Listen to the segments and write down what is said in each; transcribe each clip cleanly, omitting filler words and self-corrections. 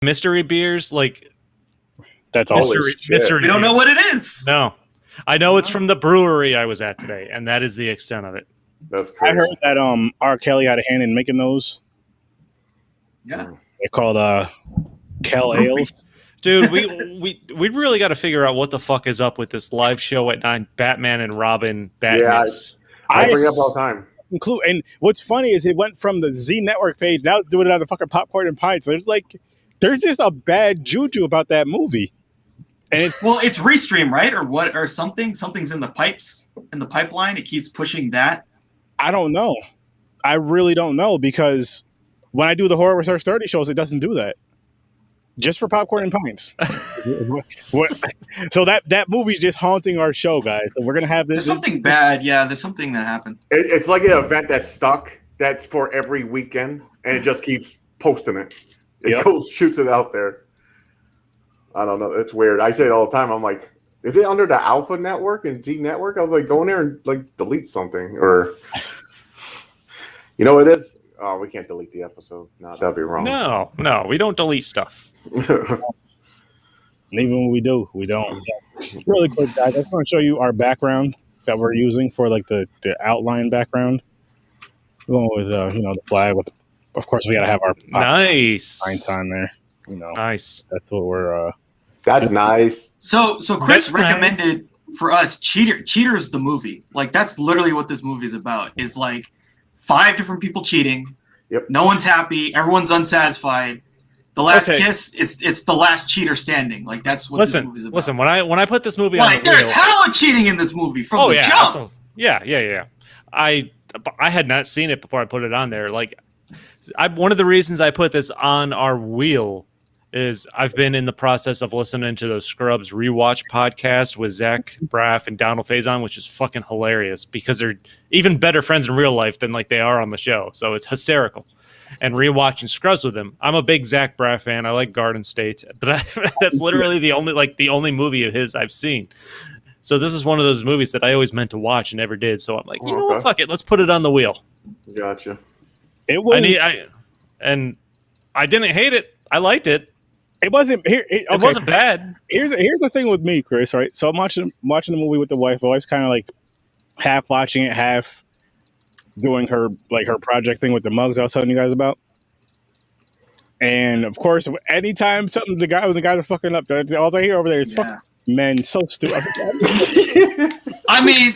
mystery beers, like That's all. Mystery. We don't know what it is. No, I know it's from the brewery I was at today, and that is the extent of it. That's crazy. I heard that R. Kelly had a hand in making those. Yeah, they're called Kel Ales. Dude, we really got to figure out what the fuck is up with this live show at 9, Batman and Robin. Yeah, I bring it up all the time. And what's funny is it went from the Z Network page, now it's doing it on the fucking Popcorn and Pints. There's just a bad juju about that movie. And it's Restream, right? Or what? Or something? Something's in the pipeline. It keeps pushing that. I don't know. I really don't know, because when I do the Horror Research 30 shows, it doesn't do that. Just for Popcorn and Pints. So that movie's just haunting our show, guys. So we're gonna have this. There's something bad. Yeah, there's something that happened. It's like an event that's stuck. That's for every weekend, and it just keeps posting it. It goes, shoots it out there. I don't know. It's weird. I say it all the time. I'm like, is it under the Alpha Network and Z Network? I was like, go in there and like delete something, or you know what it is? Oh, we can't delete the episode. No, that'd be wrong. No, we don't delete stuff. And even when we do, we don't. Really quick, guys, I just want to show you our background that we're using for like the outline background. We're going with the flag. Of course, we got to have our nice Pints on there. Nice. That's what we're. That's nice. So Chris recommended for us Cheaters the movie. Like that's literally what this movie is about. Is like 5 different people cheating. Yep. No one's happy. Everyone's unsatisfied. The last kiss. It's the last cheater standing. Like that's what this movie's about. Listen, when I put this movie on, there's hella cheating in this movie from the jump. Awesome. Yeah. I had not seen it before I put it on there. Like, one of the reasons I put this on our wheel is I've been in the process of listening to those Scrubs rewatch podcast with Zach Braff and Donald Faison, which is fucking hilarious because they're even better friends in real life than like they are on the show. So it's hysterical. And rewatching Scrubs with him. I'm a big Zach Braff fan. I like Garden State, but that's literally the only movie of his I've seen. So this is one of those movies that I always meant to watch and never did. So I'm like, you know what, fuck it, let's put it on the wheel. Gotcha. It was. I didn't hate it. I liked it. It wasn't here. It wasn't bad. Here's the thing with me, Chris. Right, so I'm watching the movie with the wife. The wife's kind of like half watching it, half doing her project thing with the mugs I was telling you guys about. And of course, anytime the guys are fucking up, all I hear over there is fuck men, so stupid. I mean,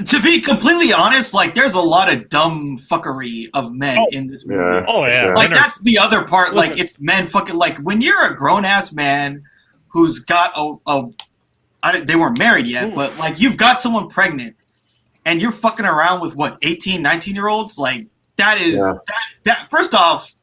to be completely honest, like there's a lot of dumb fucking of men in this movie. Yeah. Like that's the other part. Listen. Like it's men fucking like when you're a grown ass man who's got they weren't married yet, but like you've got someone pregnant and you're fucking around with 18, 19-year-olds, like that is that first off,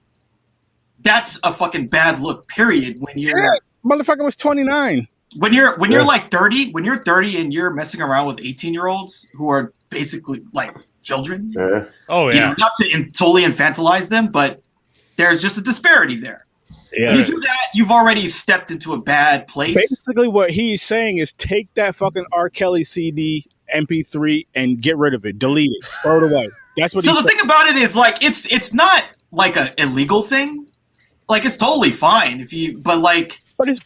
that's a fucking bad look, period. When you're motherfucker was 29. When you're like 30, when you're 30 and you're messing around with 18-year-olds who are basically like children. Yeah. Oh yeah. Not to totally infantilize them, but there's just a disparity there. Yeah. When you do that, you've already stepped into a bad place. Basically, what he's saying is take that fucking R. Kelly CD, MP3, and get rid of it. Delete it. Throw it away. That's what. So the thing about it is, like, it's not like a illegal thing. Like, it's totally fine if you, but like, it's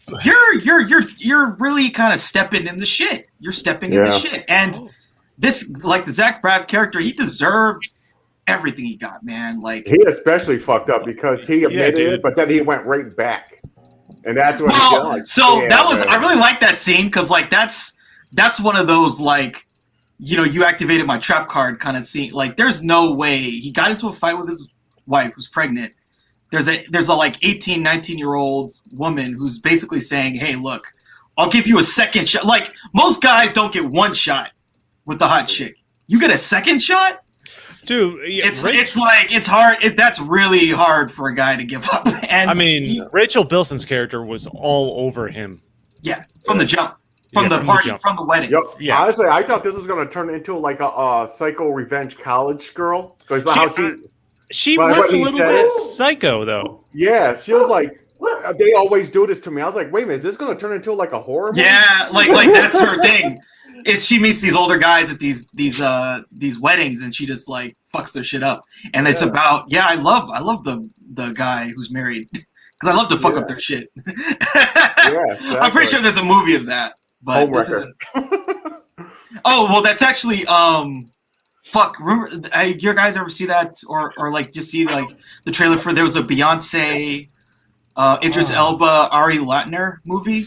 you're really kind of stepping in the shit. You're stepping in the shit, and this, like, the Zach Braff character, he deserved everything he got, man. Like, he especially fucked up because he admitted it, but then he went right back, and that's what. I really like that scene because, like, that's one of those, like, you activated my trap card kind of scene. Like, there's no way he got into a fight with his wife who's pregnant. There's a like 18, 19-year-old woman who's basically saying, hey, look, I'll give you a second shot. Like, most guys don't get one shot with the hot chick. You get a second shot? Dude, it's hard. That's really hard for a guy to give up. And I mean, Rachel Bilson's character was all over him. Yeah, from the jump. From the party, from the wedding. Yep. Yeah. Honestly, I thought this was going to turn into like a psycho revenge college girl. Because she was a little bit psycho, though. Yeah, she was like, they always do this to me. I was like, wait a minute, is this going to turn into like a horror movie? Yeah, like that's her thing. Is she meets these older guys at these weddings, and she just like fucks their shit up. And it's about I love the guy who's married because I love to fuck up their shit. I'm pretty sure there's a movie of that, but this isn't. Oh well, that's actually fuck. Remember, you guys ever see that or like just see like the trailer for there was a Beyonce, Idris Elba, Ari Latner movie?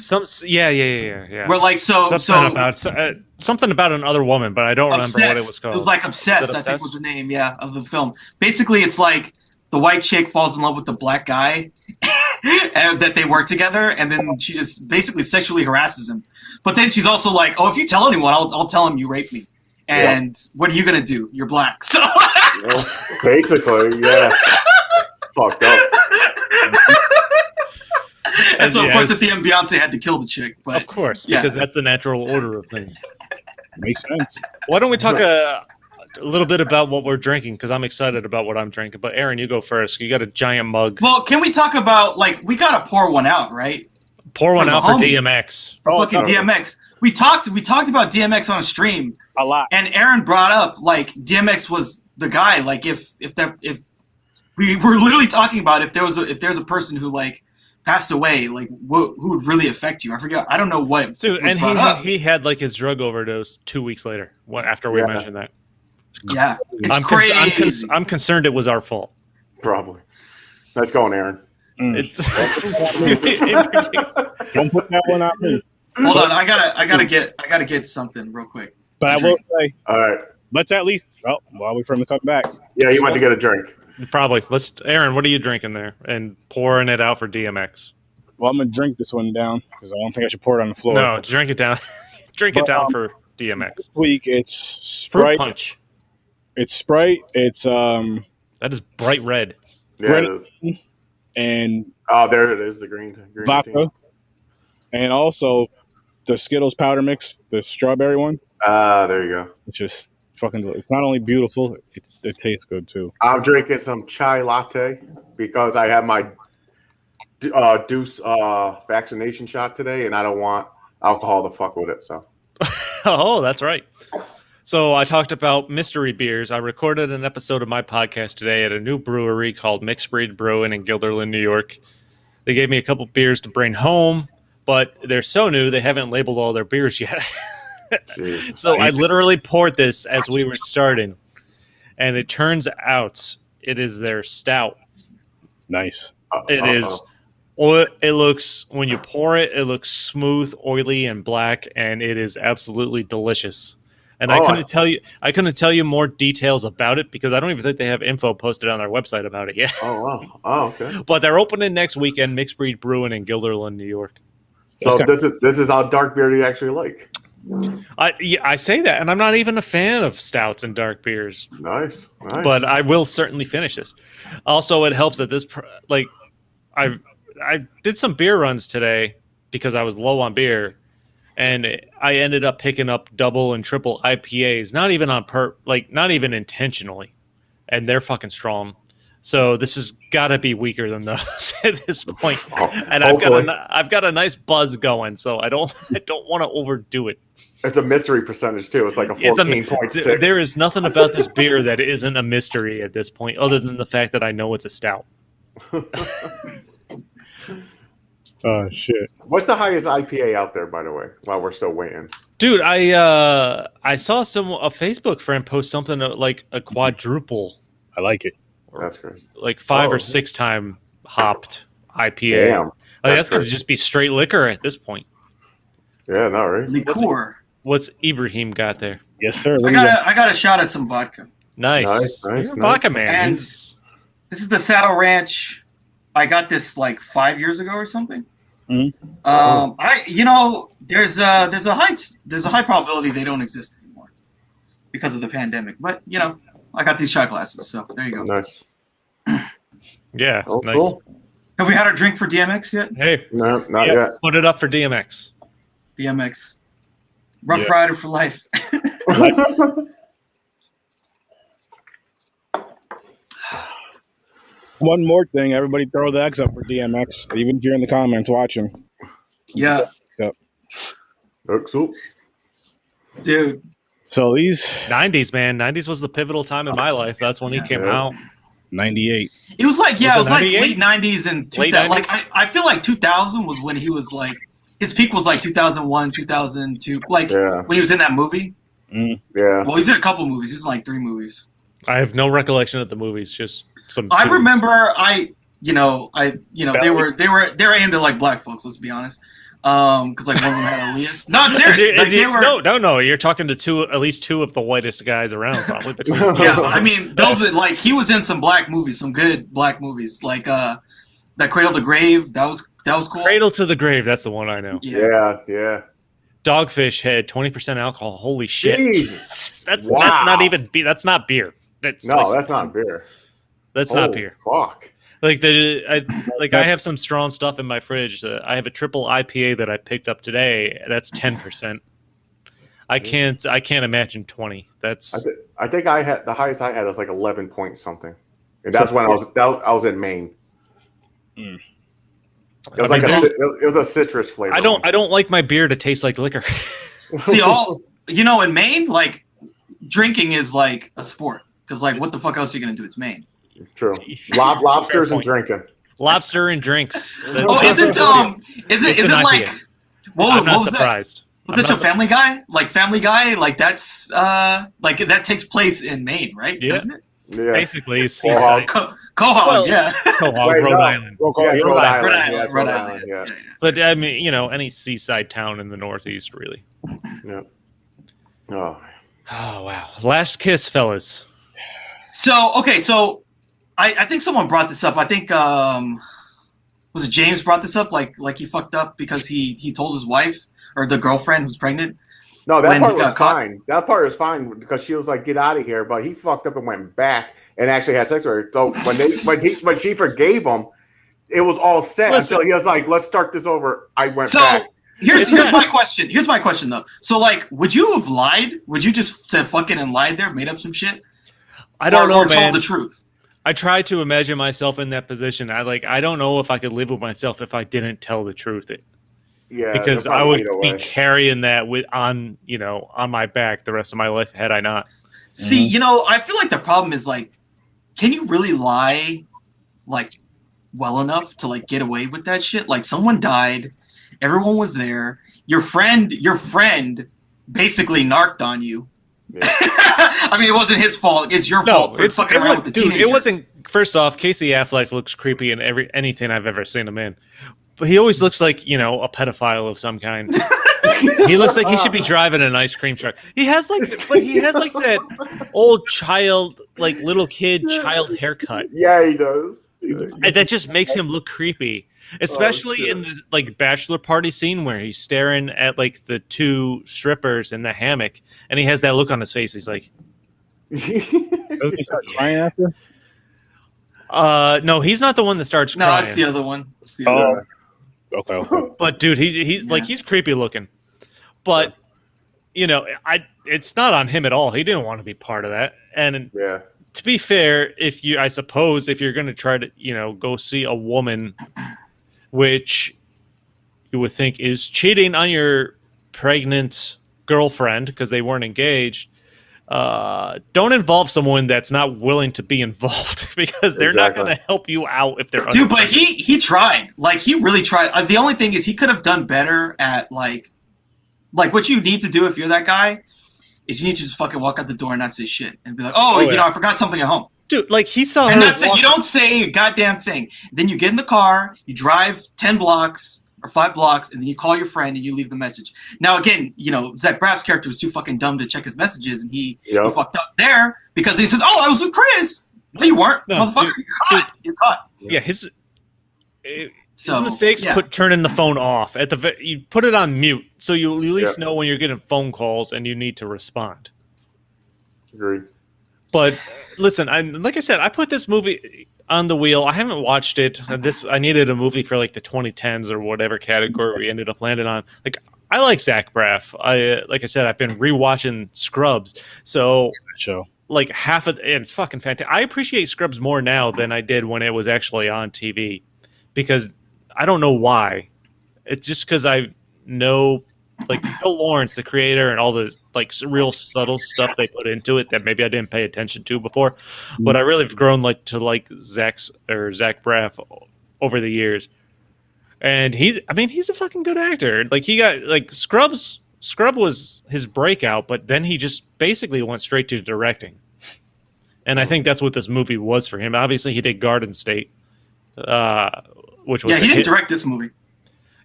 Yeah. Where like something about another woman, but I don't remember what it was called. It was like Obsessed, I think was the name, of the film. Basically, it's like the white chick falls in love with the black guy, and that they work together, and then she just basically sexually harasses him. But then she's also like, "Oh, if you tell anyone, I'll tell him you raped me." And what are you gonna do? You're black, so basically, yeah, fucked up. And so, of course, at the end, Beyonce had to kill the chick. But, of course, because that's the natural order of things. Makes sense. Why don't we talk a little bit about what we're drinking? Because I'm excited about what I'm drinking. But Aaron, you go first. You got a giant mug. Well, can we talk about, like, we got to pour one out, right? Pour one out for DMX. For fucking DMX. We talked about DMX on a stream. A lot. And Aaron brought up, like, DMX was the guy. Like, if we were literally talking about if there's a person who, like, passed away, like who would really affect you? I forget. I don't know what. Dude, and he had like his drug overdose 2 weeks later. After we mentioned that. Yeah, it's I'm concerned it was our fault. Probably. Nice going, Aaron. It's don't put that one on me. Hold on, I gotta get something real quick. But I will say, all right, let's at least while we from the come back. Yeah, you went to get a drink. Probably. Aaron, what are you drinking there? And pouring it out for DMX. Well, I'm gonna drink this one down because I don't think I should pour it on the floor. No, drink it down. It down for DMX. This week it's Sprite. Fruit punch. It's Sprite. It's that is bright red. Yeah, it is. And there it is, the green vodka, tea. And also the Skittles powder mix, the strawberry one. There you go. It's just fucking. It's not only beautiful; it tastes good too. I'm drinking some chai latte because I have my Deuce vaccination shot today, and I don't want alcohol to fuck with it. So. Oh, that's right. So I talked about mystery beers. I recorded an episode of my podcast today at a new brewery called Mixed Breed Brewing in Guilderland, New York. They gave me a couple beers to bring home, but they're so new they haven't labeled all their beers yet. So I literally poured this as we were starting, and it turns out it is their stout. Nice. It is. It looks, when you pour it, it looks smooth, oily, and black, and it is absolutely delicious. And I couldn't tell you more details about it because I don't even think they have info posted on their website about it yet. Oh wow! Oh okay. But they're opening next weekend, Mixed Breed Brewing in Guilderland, New York. So this is how dark beer you actually like. I say that, and I'm not even a fan of stouts and dark beers. Nice. But I will certainly finish this. Also, it helps that this, like, I did some beer runs today because I was low on beer, and I ended up picking up double and triple IPAs, not even not even intentionally, and they're fucking strong. So this has got to be weaker than those at this point. And I've got a nice buzz going, so I don't want to overdo it. It's a mystery percentage too. It's like a 14.6. There is nothing about this beer that isn't a mystery at this point, other than the fact that I know it's a stout. Oh shit! What's the highest IPA out there, by the way? While we're still waiting, dude, I saw a Facebook friend post something like a quadruple. I like it. That's crazy. Like 5 or 6 time hopped IPA. Damn, that's going to just be straight liquor at this point. Yeah, no, right? Liqueur. What's Ibrahim got there? Yes, sir. I got a shot of some vodka. Nice. You're a vodka man. And this is the Saddle Ranch. I got this like 5 years ago or something. Mm-hmm. There's a high probability they don't exist anymore because of the pandemic. But I got these shot glasses, so there you go. Nice. Yeah, nice. Cool. Have we had our drink for DMX yet? Hey, no, not yet. Put it up for DMX. DMX, Rough Rider for life. One more thing, everybody throw the X up for DMX, even if you're in the comments watching. Yeah. So, dude. So these 90s, man. 90s was the pivotal time in my life. That's when he came out. 98. It was like, yeah, Was it it was like 98? late 90s and Late 2000. Like 90s? I feel like 2000 was when he was like his peak was like 2001, 2002. Like Yeah. when he was in that movie. Mm. Yeah. Well, he's in a couple movies. He's in like 3 movies. I have no recollection of the movies. Just some. I tunes. remember they were aimed at like black folks. Let's be honest. Because like one of them had Aaliyah. No, I'm serious. Like, they were, No. You're talking to at least 2 of the whitest guys around, probably. Between yeah, I mean, those were like he was in some black movies, some good black movies, like that Cradle to Grave. That was cool. Cradle to the Grave. That's the one I know. Yeah. Dogfish had 20% alcohol. Holy shit! Jesus. That's Wow. not even beer. That's not beer. That's That's not beer. That's Oh, not beer. Fuck. I have some strong stuff in my fridge. I have a triple IPA that I picked up today. That's 10%. I can't imagine 20. That's I think I had the highest I had was like 11 point something, and that's when I was in Maine. Mm. It was it was a citrus flavor. I don't like my beer to taste like liquor. See, in Maine, like drinking is like a sport. Because like, what the fuck else are you gonna do? It's Maine. True. Lobsters and Fair point. drinking. Lobster and drinks. Oh, is it like IPA. what I'm not was that? surprised. Was it your Family Guy? Like Family Guy? Like that's like that takes place in Maine, right? Yeah. Doesn't it? Yeah. Basically, it's seaside. Quahog, Well, yeah. Quahog, Wait, Rhode no. Island. Yeah, Rhode Island. Rhode Yeah, Island, it's Rhode Island. Yeah. But I mean, any seaside town in the Northeast, really. Yeah. Oh. Oh wow! Last kiss, fellas. So I think someone brought this up. I think was it James brought this up? Like he fucked up because he told his wife or the girlfriend who's pregnant. No, that When part he was got caught? fine. That part was fine because she was like, "Get out of here!" But he fucked up and went back and actually had sex with her. So when she forgave him, it was all set until he was like, "Let's start this over." I went back. Here's my question. Here's my question though. So like, would you have lied? Would you just said fucking and lied there, made up some shit? I don't know, or man. told the truth. I try to imagine myself in that position. I don't know if I could live with myself if I didn't tell the truth. Yeah, Because they're I probably would be either way. carrying that on my back the rest of my life had I not. See, I feel like the problem is like, can you really lie like well enough to like get away with that shit? Like someone died, everyone was there, your friend basically narked on you. Yeah. I mean, it wasn't his fault. It's your fault for fucking around with the teenager. It wasn't. First off, Casey Affleck looks creepy in anything I've ever seen him in, but he always looks like a pedophile of some kind. He looks like he should be driving an ice cream truck. He has like that old child, like little kid child haircut. Yeah, he does. And that just makes him look creepy, especially in the like bachelor party scene where he's staring at like the 2 strippers in the hammock, and he has that look on his face. He's like, Doesn't he start crying after? no, he's not the one that starts No, crying. it's the other one. It's the other one. Okay. But dude, he's like he's creepy looking. But it's not on him at all. He didn't want to be part of that. And Yeah. to be fair, if you're going to try to, go see a woman, which you would think is cheating on your pregnant girlfriend because they weren't engaged, don't involve someone that's not willing to be involved because they're not Exactly. going to help you out if they're Dude, but he tried. Like he really tried. The only thing is he could have done better at like what you need to do if you're that guy is you need to just fucking walk out the door and not say shit and be like, yeah. I forgot something at home. Dude, like he saw her. And that's it. You walk- don't say a goddamn thing. Then you get in the car, you drive 10 blocks or 5 blocks, and then you call your friend and you leave the message. Now, again, Zach Braff's character was too fucking dumb to check his messages, and he fucked up there because he says, "Oh, I was with Chris." No, you weren't, No, motherfucker. You're caught. Yeah, his So, mistakes yeah. turning the phone off you put it on mute so you at least know when you're getting phone calls and you need to respond. Agreed. But listen, like I said, I put this movie on the wheel. I haven't watched it. I needed a movie for like the 2010s or whatever category we ended up landing on. Like I like Zach Braff. Like I said, I've been rewatching Scrubs, so Show. like half of it's fucking fantastic. I appreciate Scrubs more now than I did when it was actually on TV because I don't know why. It's just because I know like Bill Lawrence, the creator, and all the like real subtle stuff they put into it that maybe I didn't pay attention to before. But I really have grown to like Zach Braff over the years. And he's a fucking good actor. Like he got like Scrub was his breakout, but then he just basically went straight to directing. And I think that's what this movie was for him. Obviously, he did Garden State, which was he didn't direct this movie.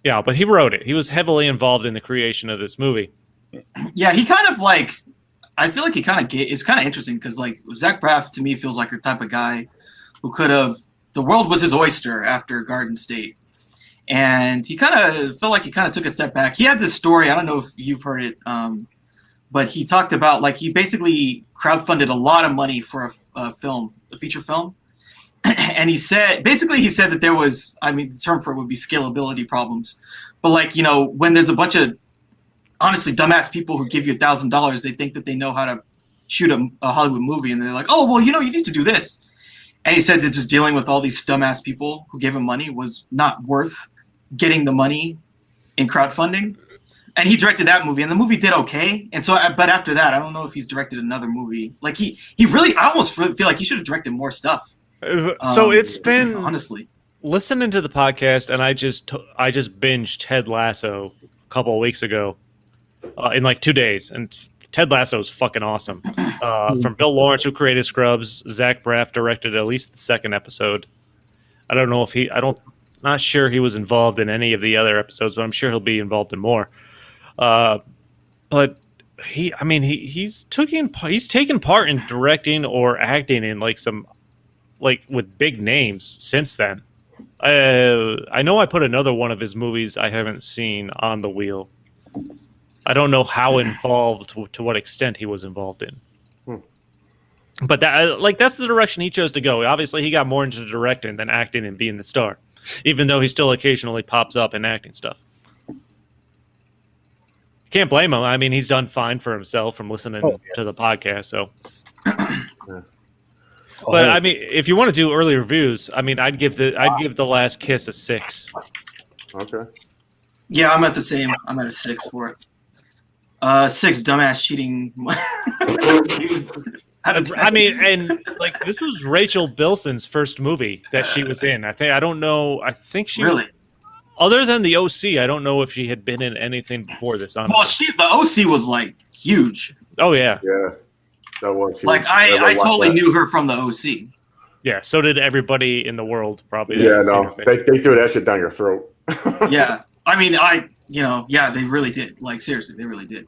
Yeah, but he wrote it. He was heavily involved in the creation of this movie. Yeah, he kind of like. I feel like he kind of it's kind of interesting because like Zach Braff to me feels like the type of guy who could have. The world was his oyster after Garden State, and he kind of felt like he kind of took a step back. He had this story. I don't know if you've heard it. But he talked about like he basically crowdfunded a lot of money for a feature film. And he said that there was, the term for it would be scalability problems. But like, when there's a bunch of honestly dumbass people who give you $1,000, they think that they know how to shoot a Hollywood movie. And they're like, oh, well, you need to do this. And he said that just dealing with all these dumbass people who gave him money was not worth getting the money in crowdfunding. And he directed that movie, and the movie did okay. And so, but after that, I don't know if he's directed another movie. Like he really, I almost feel like he should have directed more stuff. So it's been honestly listening to the podcast, and I just binged Ted Lasso a couple of weeks ago in like 2 days, and Ted Lasso is fucking awesome. From Bill Lawrence, who created Scrubs, Zach Braff directed at least the second episode. I don't know if not sure he was involved in any of the other episodes, but I'm sure he'll be involved in more. But he's taken part in directing or acting in like some like with big names since then. I know I put another one of his movies I haven't seen on the wheel. I don't know how involved to what extent he was involved in. But that's the direction he chose to go. Obviously, he got more into directing than acting and being the star, even though he still occasionally pops up in acting stuff. Can't blame him. He's done fine for himself from listening to the podcast. So, but if you want to do early reviews, I'd give The Last Kiss a 6. Okay. Yeah, I'm at the same. I'm at a 6 for it. 6 dumbass cheating. And like this was Rachel Bilson's first movie that she was in. I think she really. Other than the OC, I don't know if she had been in anything before this. Honestly. Well, the OC was like huge. Oh yeah, yeah, that was huge. Like I totally knew her from the OC. Yeah, so did everybody in the world probably. Yeah, no, they threw that shit down your throat. Yeah, they really did. Like seriously, they really did.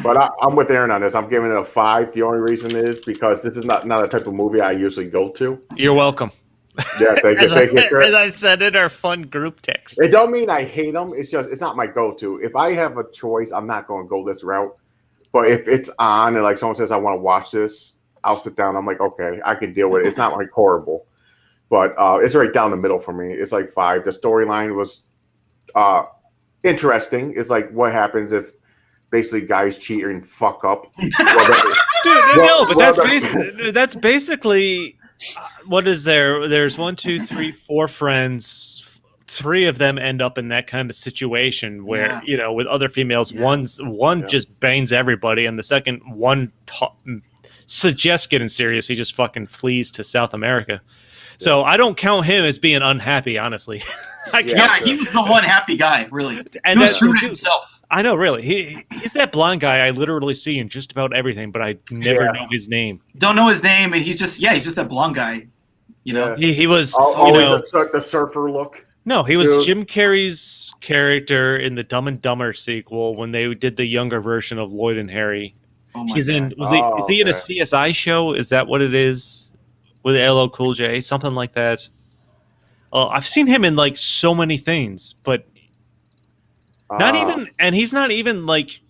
But I'm with Aaron on this. I'm giving it a 5. The only reason is because this is not a type of movie I usually go to. You're welcome. Yeah, thank you. As I said in our fun group text. It don't mean I hate them. It's just it's not my go-to. If I have a choice, I'm not going to go this route. But if it's on and like someone says I want to watch this, I'll sit down. I'm like, okay, I can deal with it. It's not like horrible, but it's right down the middle for me. It's like 5. The storyline was interesting. It's like what happens if basically guys cheat and fuck up. That's basically. What is there? There's 1, 2, 3, 4 friends. 3 of them end up in that kind of situation where with other females, one just bangs everybody, and the second one suggests getting serious. He just fucking flees to South America. So I don't count him as being unhappy, honestly. He was the one happy guy, really. And he was true to himself. I know, really. He's that blonde guy I literally see in just about everything, but I never know his name. Don't know his name, and he's just that blonde guy. He was always the surfer look. No, he was Jim Carrey's character in the Dumb and Dumber sequel when they did the younger version of Lloyd and Harry. Oh my Is he in a CSI show? Is that what it is? With LL Cool J, something like that. I've seen him in like so many things, but not even, and he's not even like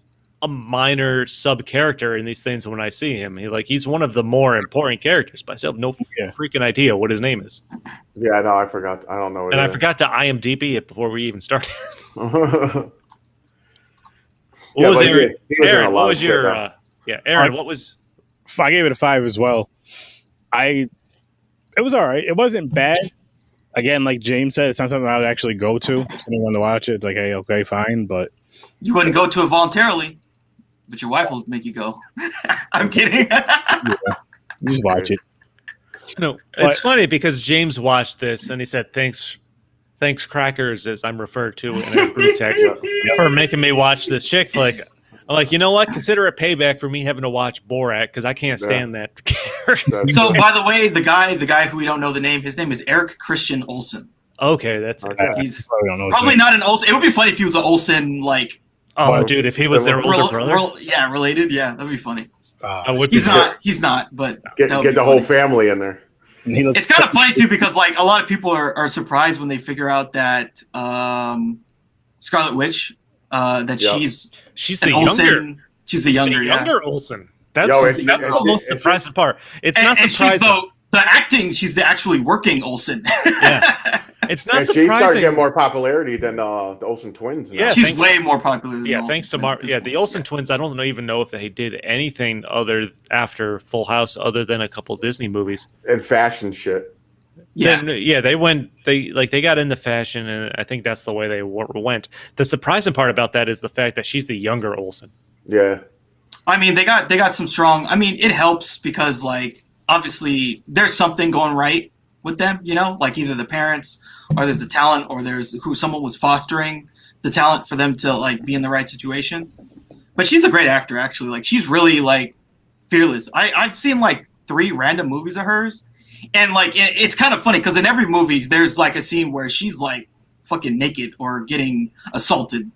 a minor sub character in these things. When I see him, he's one of the more important characters, but I still have no freaking idea what his name is. Yeah, no, I forgot. I don't know. And I forgot to IMDb it before we even started. Aaron? Aaron, what was? I gave it a 5 as well. It was all right. It wasn't bad. Again, like James said, it's not something I would actually go to. If anyone to watch it, it's like, hey, okay, fine. But You wouldn't go to it voluntarily, but your wife will make you go. I'm kidding. Yeah. You just watch it. No, it's funny because James watched this and he said, thanks crackers, as I'm referred to in a group text, for making me watch this chick flick. I'm like, you know what? Consider it payback for me having to watch Borat because I can't stand that character. So, by the way, the guy who we don't know the name, his name is Eric Christian Olsen. Okay, that's it. He's don't know probably not an Olsen. It would be funny if he was an Olsen, like, oh, dude, if he was their older brother. Related. Yeah, that'd be funny. He's not, but get the whole family in there. It's kind of funny too because like a lot of people are surprised when they figure out that Scarlet Witch that she's the Olsen, younger. She's the younger Olsen. That's the most surprising part. It's not surprising. She's the acting. She's the actually working Olsen. Yeah, it's not surprising. She started getting more popularity than the Olsen twins. Now. Yeah, she's way more popular. Than the thanks to the Olsen twins. I don't even know if they did anything other after Full House, other than a couple Disney movies and fashion shit. Yeah, they got into fashion, and I think that's the way they went. The surprising part about that is the fact that she's the younger Olsen. Yeah, I mean they got some strong. I mean it helps because like obviously there's something going right with them, you know, like either the parents or there's the talent or there's someone was fostering the talent for them to like be in the right situation. But she's a great actor actually. Like she's really like fearless. I've seen like 3 random movies of hers. And like it's kind of funny because in every movie there's like a scene where she's like fucking naked or getting assaulted,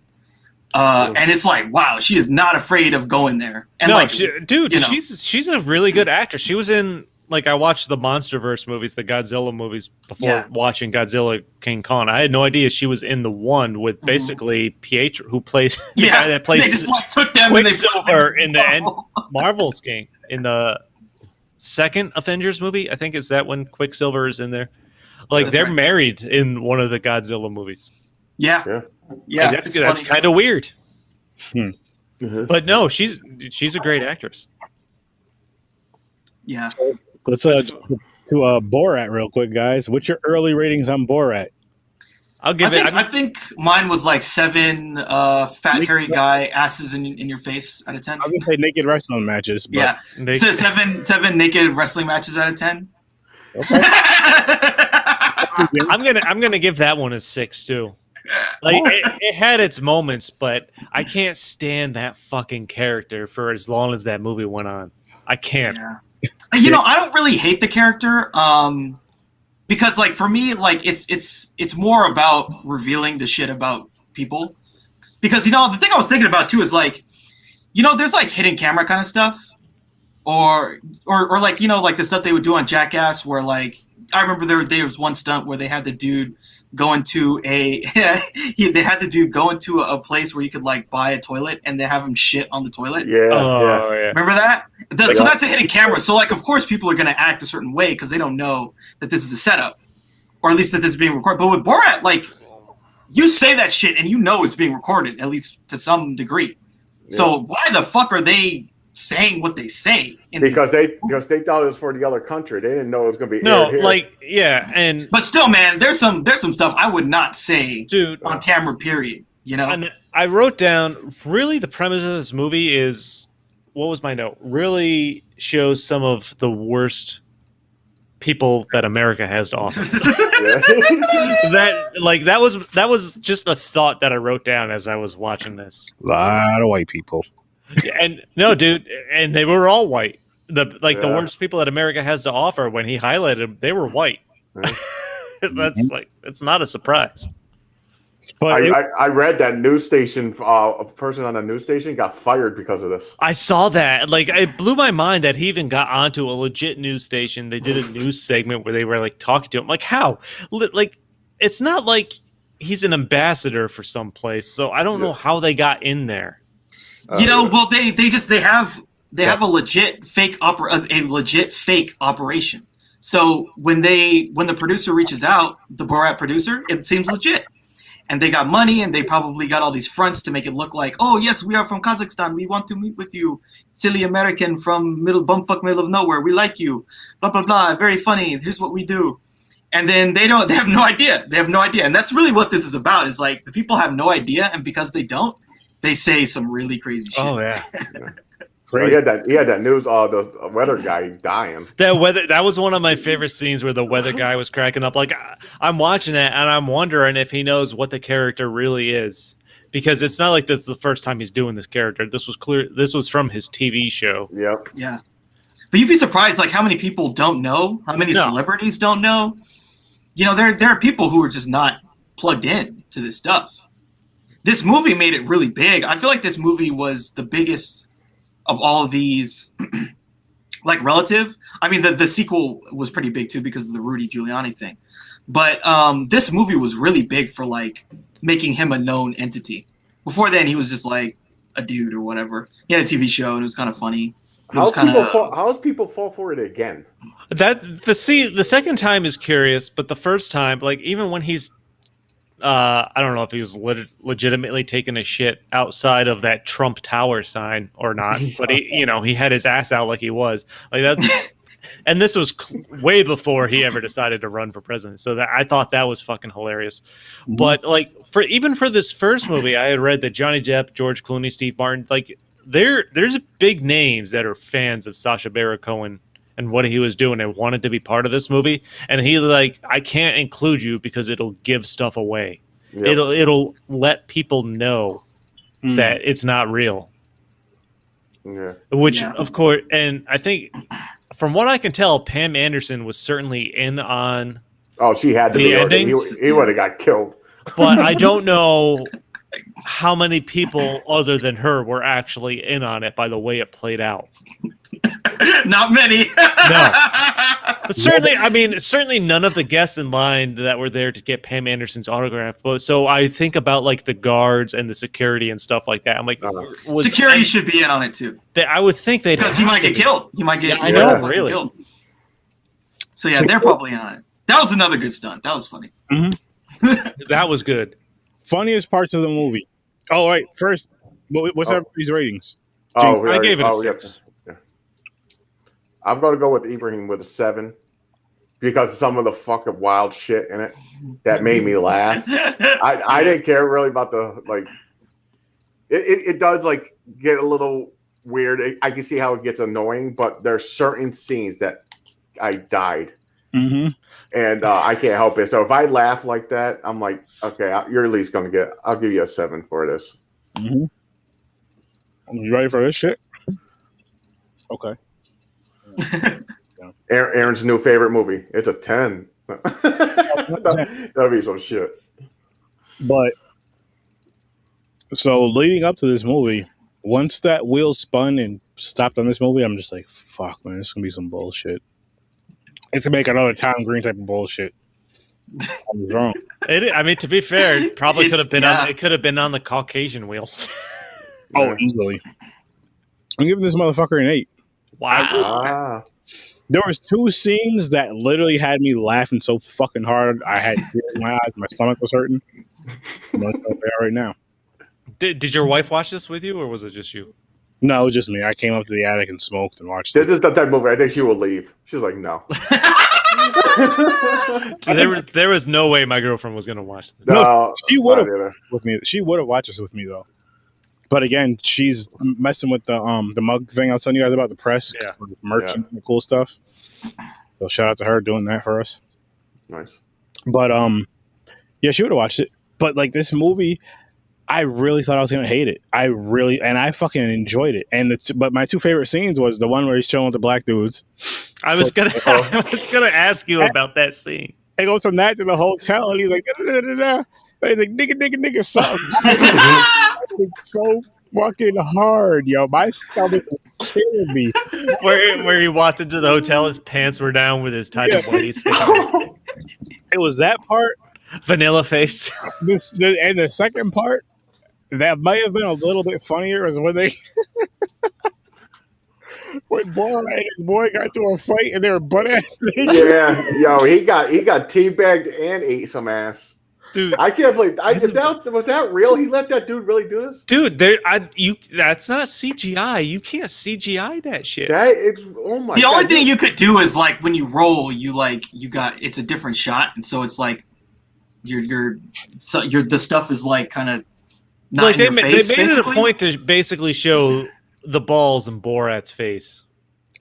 and it's like wow, she is not afraid of going there. And no, like, she's a really good actor. She was in like I watched the MonsterVerse movies, the Godzilla movies before watching Godzilla King Kong. I had no idea she was in the one with basically Pietro, who plays the guy that plays. They just like took them Quicksilver in the end Marvel's game in the second Avengers movie. I think is that when Quicksilver is in there. Like they're married in one of the Godzilla movies. Yeah. That's kind of weird. But no, she's a great actress. Yeah. So let's to Borat real quick, guys. What's your early ratings on Borat? I'll give I think mine was like 7 fat hairy guy asses in your face out of 10. I would say naked wrestling matches. But yeah, so 7 naked wrestling matches out of 10. Okay. I'm gonna give that one a 6 too. Like it had its moments, but I can't stand that fucking character for as long as that movie went on. I can't. Yeah. You know, I don't really hate the character. Because like for me, like it's more about revealing the shit about people. Because you know the thing I was thinking about too is like, you know, there's like hidden camera kind of stuff, or like you know like the stuff they would do on Jackass where like I remember there was one stunt where they had the dude go into a place where you could like buy a toilet and they have him shit on the toilet. Yeah. Remember that? So that's a hidden camera. So like, of course, people are going to act a certain way because they don't know that this is a setup, or at least that this is being recorded. But with Borat, like, you say that shit and you know it's being recorded at least to some degree. Yeah. So why the fuck are they saying what they say? Because they thought it was for the other country. They didn't know it was going to be aired here. Like and but still, man, there's some stuff I would not say, dude, on camera. Period. You know, and I wrote down really the premise of this movie is. What was my note? Really shows some of the worst people that America has to offer. that was just a thought that I wrote down as I was watching this. A lot of white people. And no, dude, and they were all white. The worst people that America has to offer. When he highlighted them, they were white. That's like it's not a surprise. But I read that news station, a person on a news station got fired because of this. I saw that. Like, it blew my mind that he even got onto a legit news station. They did a news segment where they were like talking to him. Like, how? Like, it's not like he's an ambassador for some place. So I don't know how they got in there. You know, well, they have a legit fake operation. So when the producer reaches out, the Borat producer, it seems legit. And they got money, and they probably got all these fronts to make it look like, oh, yes, we are from Kazakhstan. We want to meet with you. Silly American from bumfuck middle of nowhere. We like you. Blah, blah, blah. Very funny. Here's what we do. And then they have no idea. They have no idea. And that's really what this is about is like the people have no idea. And because they don't, they say some really crazy shit. Oh yeah. Crazy. He had that news. The weather guy dying. That was one of my favorite scenes where the weather guy was cracking up. Like I'm watching it and I'm wondering if he knows what the character really is, because it's not like this is the first time he's doing this character. This was clear. This was from his TV show. Yep. Yeah. But you'd be surprised, like, how many people don't know, how many celebrities don't know. You know, there are people who are just not plugged in to this stuff. This movie made it really big. I feel like this movie was the biggest of all of these, like, relative. I mean, the sequel was pretty big, too, because of the Rudy Giuliani thing. But this movie was really big for, like, making him a known entity. Before then, he was just, like, a dude or whatever. He had a TV show, and it was kind of funny. How's people fall for it again? The second time is curious, but the first time, like, even when he's I don't know if he was legitimately taking a shit outside of that Trump Tower sign or not, but he had his ass out like he was like that. And this was way before he ever decided to run for president. So I thought that was fucking hilarious. Mm-hmm. But like for this first movie, I had read that Johnny Depp, George Clooney, Steve Martin, like there's big names that are fans of Sacha Baron Cohen and what he was doing and wanted to be part of this movie. And he like, I can't include you because it'll give stuff away. Yep. It'll let people know that it's not real. Yeah. Which of course, and I think from what I can tell, Pam Anderson was certainly in on she had to the be endings. He would have got killed. But I don't know how many people other than her were actually in on it by the way it played out. Not many. No. But certainly none of the guests in line that were there to get Pam Anderson's autograph. But so I think about like the guards and the security and stuff like that. I'm like, security should be in on it too. I would think they because he might get killed. He might get really killed. So yeah, they're probably on it. That was another good stunt. That was funny. Mm-hmm. That was good. Funniest parts of the movie. Oh, right. First, what's everybody's ratings? I gave it a 6. Yeah. I'm going to go with Ibrahim with a 7 because of some of the fucking wild shit in it that made me laugh. I didn't care really about the, like, it does, like, get a little weird. I can see how it gets annoying, but there's certain scenes that I died. Mm-hmm. And I can't help it. So if I laugh like that, I'm like, okay, you're at least going to I'll give you a 7 for this. Mm-hmm. You ready for this shit? Okay. Aaron's new favorite movie. It's a 10. That'd be some shit. But so leading up to this movie, once that wheel spun and stopped on this movie, I'm just like, fuck, man, this is going to be some bullshit. It's to make another Tom Green type of bullshit. I was wrong. To be fair, it probably could have been on. It could have been on the Caucasian wheel. Oh, easily. I'm giving this motherfucker an 8. Wow. There was 2 scenes that literally had me laughing so fucking hard. I had tears in my eyes. My stomach was hurting. I'm like, okay, right now. Did your wife watch this with you, or was it just you? No, it was just me. I came up to the attic and smoked and watched This is the type of movie I think she will leave. She was like, no. So there was no way my girlfriend was going to watch this. No, she would have with me. She would have watched this with me though. But again, she's messing with the mug thing I was telling you guys about, the press for merch and cool stuff. So shout out to her doing that for us. Nice. But she would have watched it. But like this movie, I really thought I was gonna hate it. I fucking enjoyed it. But my 2 favorite scenes was the one where he's chilling with the black dudes. I was gonna ask you about that scene. It goes from that to the hotel, and he's like, da-da-da-da-da. And he's like, nigga, something. It's so fucking hard, yo. My stomach was killing me. Where he walked into the hotel, his pants were down with his tidy whities. It was that part. Vanilla face. And the second part that might have been a little bit funnier is when they when Borat and his boy got to a fight and they were butt ass naked. Yeah, yo, he got teabagged and ate some ass. Dude, I can't believe. Was that real? He let that dude really do this? Dude, that's not CGI. You can't CGI that shit. Oh my God. The only thing you could do is like when you roll, it's a different shot, and so it's like the stuff is like kind of not like in they your made face, it a basically? point to basically show the balls in Borat's face.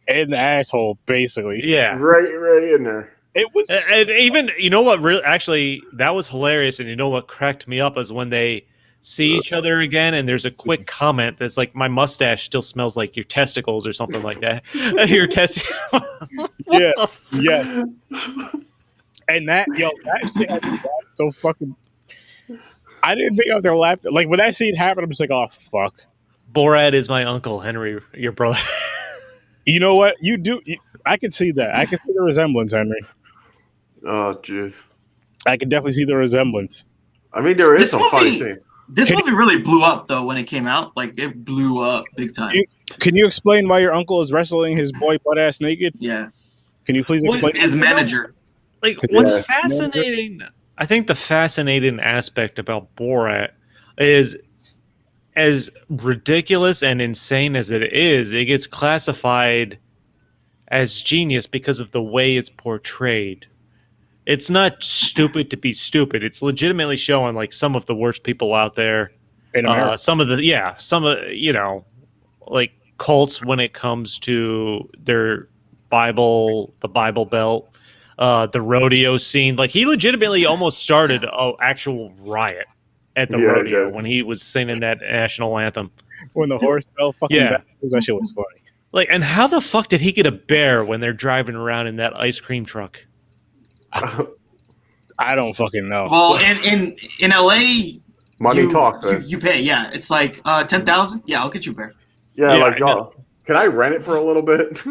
And the asshole, basically. Yeah. Right in there. It was. And even, you know what, really, actually, that was hilarious. And you know what cracked me up is when they see each other again, and there's a quick comment that's like, my mustache still smells like your testicles or something like that. Your testicles. Yeah. Yeah. And that shit had me laugh so fucking. I didn't think I was gonna laugh. Like when that scene happened, I'm just like, oh fuck. Borat is my uncle, Henry, your brother. You know what? You do. I can see that. I can see the resemblance, Henry. Oh, jeez. I can definitely see the resemblance. I mean, there is This some funny movie- scene. This movie really blew up though when it came out. Like it blew up big time. Can you explain why your uncle is wrestling his boy butt ass naked? Yeah, Can you please explain? his manager. Like, Yeah. what's fascinating, I think the fascinating aspect about Borat is, as ridiculous and insane as it is, it gets classified as genius because of the way it's portrayed. It's not stupid to be stupid. It's legitimately showing like some of the worst people out there. In America. Some of like cults when it comes to their Bible, the Bible Belt, the rodeo scene. Like he legitimately almost started an actual riot at the rodeo when he was singing that national anthem. When the horse fell fucking backwards, that shit was funny. Like, and how the fuck did he get a bear when they're driving around in that ice cream truck? I don't fucking know. Well, in LA, Money talks, man. you pay. Yeah, it's like 10,000. Yeah, I'll get you a bear. Yeah, Yeah, like, yo, can I rent it for a little bit?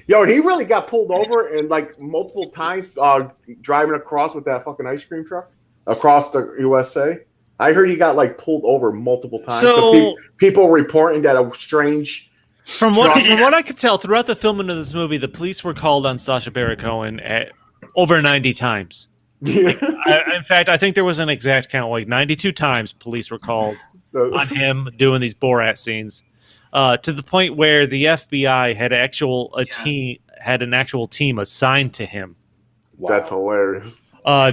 Yo, he really got pulled over and like multiple times driving across with that fucking ice cream truck across the USA. I heard he got like pulled over multiple times. So people reporting that a strange. from what I could tell throughout the filming of this movie, the police were called on Sacha Baron Cohen at over 90 times. Like, in fact, I think there was an exact count, like 92 times police were called on him doing these Borat scenes, to the point where the FBI had an actual team assigned to him. Wow. That's hilarious.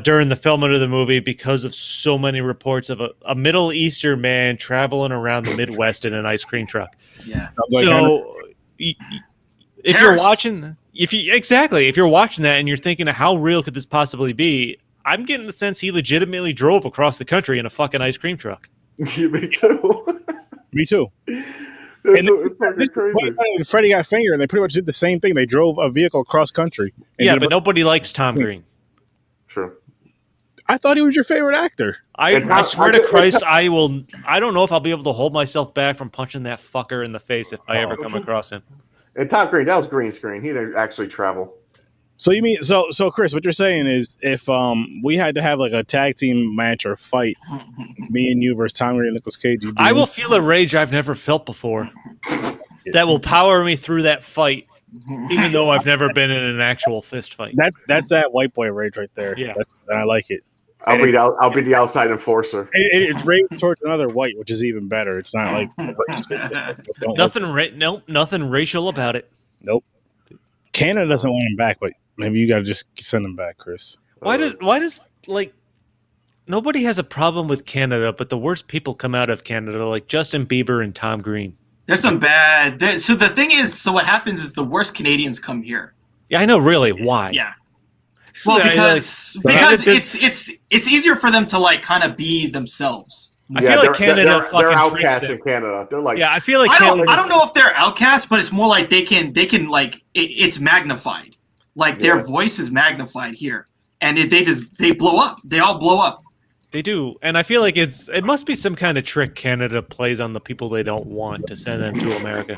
During the filming of the movie, because of so many reports of a Middle Eastern man traveling around the Midwest in an ice cream truck. Yeah. So, if you're watching, if you're watching that and you're thinking, how real could this possibly be? I'm getting the sense he legitimately drove across the country in a fucking ice cream truck. Me too. Me too. It's fucking crazy. Freddie got fingered, and they pretty much did the same thing. They drove a vehicle cross country. Yeah, but nobody likes Tom Green. Sure. I thought he was your favorite actor. I swear to Christ, I don't know if I'll be able to hold myself back from punching that fucker in the face if I ever come across him. And Tom Green, that was green screen. He didn't actually travel. So you mean so Chris? What you're saying is, if we had to have like a tag team match or fight, me and you versus Tom Green and Nicolas Cage, I will feel a rage I've never felt before. That will power me through that fight, even though I've never been in an actual fist fight. That's that white boy rage right there. Yeah, and I like it. I'll be the outside enforcer. It's rage towards another white, which is even better. It's not like nothing racial about it. Nope. Canada doesn't want him back, but maybe you got to just send him back, Chris. Why does like nobody has a problem with Canada, but the worst people come out of Canada, like Justin Bieber and Tom Green. There's some bad. So the thing is, so what happens is the worst Canadians come here. Yeah, I know. Really, why? Yeah. Well, because it's easier for them to like kind of be themselves. I feel like Canada they're outcasts in Canada. They're like, yeah, I feel like I don't know if they're outcasts, but it's more like they can like it's magnified. Like their voice is magnified here, and they blow up. They all blow up. They do, and I feel like it must be some kind of trick Canada plays on the people they don't want to send them to America.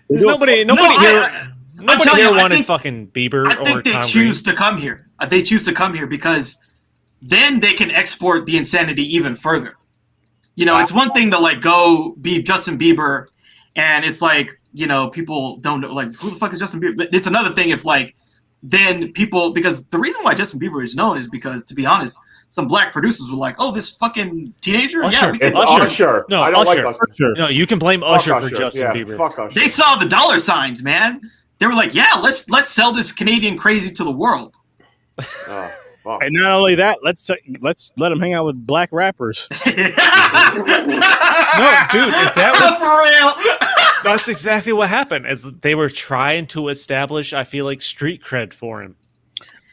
There's nobody here. Nobody here wanted fucking Bieber. I think or they Tom choose Green. to come here. They choose to come here because then they can export the insanity even further. You know, it's one thing to like go be Justin Bieber, and it's like, you know, people don't know, like, who the fuck is Justin Bieber? But it's another thing if like then people, because the reason why Justin Bieber is known is because, to be honest, some black producers were like, "Oh, this fucking teenager." Usher. Yeah, we can. Usher. No, I don't Usher. like Usher. No, you can blame Fuck Usher for Justin Bieber. Fuck Usher. They saw the dollar signs, man. They were like, "Yeah, let's sell this Canadian crazy to the world." Fuck. And not only that, let's let him hang out with black rappers. No, dude, if that was for real. that's exactly what happened. As they were trying to establish, I feel like street cred for him.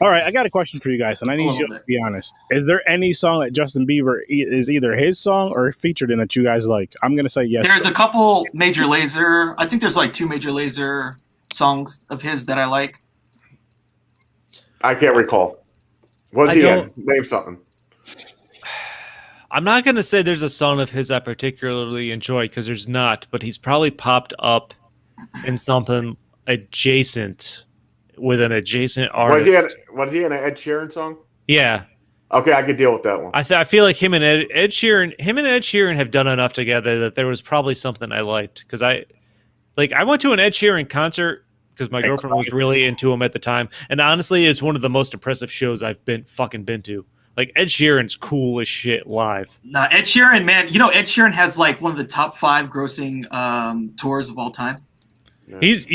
All right, I got a question for you guys, and I need you to be honest. Is there any song that Justin Bieber is either his song or featured in that you guys like? I'm gonna say yes. There's a couple Major Lazer. I think there's like 2 Major Lazer songs of his that I like. I can't recall. What's he in? Name something. I'm not going to say there's a song of his I particularly enjoy because there's not, but he's probably popped up in something adjacent with an adjacent artist. Was he in an Ed Sheeran song? Yeah. Okay, I could deal with that one. I feel like him and Ed Sheeran have done enough together that there was probably something I liked because I went to an Ed Sheeran concert because my girlfriend was really into him at the time, and honestly, it's one of the most impressive shows I've been to. Like Ed Sheeran's cool as shit live. Nah, Ed Sheeran, man, you know Ed Sheeran has like one of the top 5 grossing tours of all time. Yeah. He's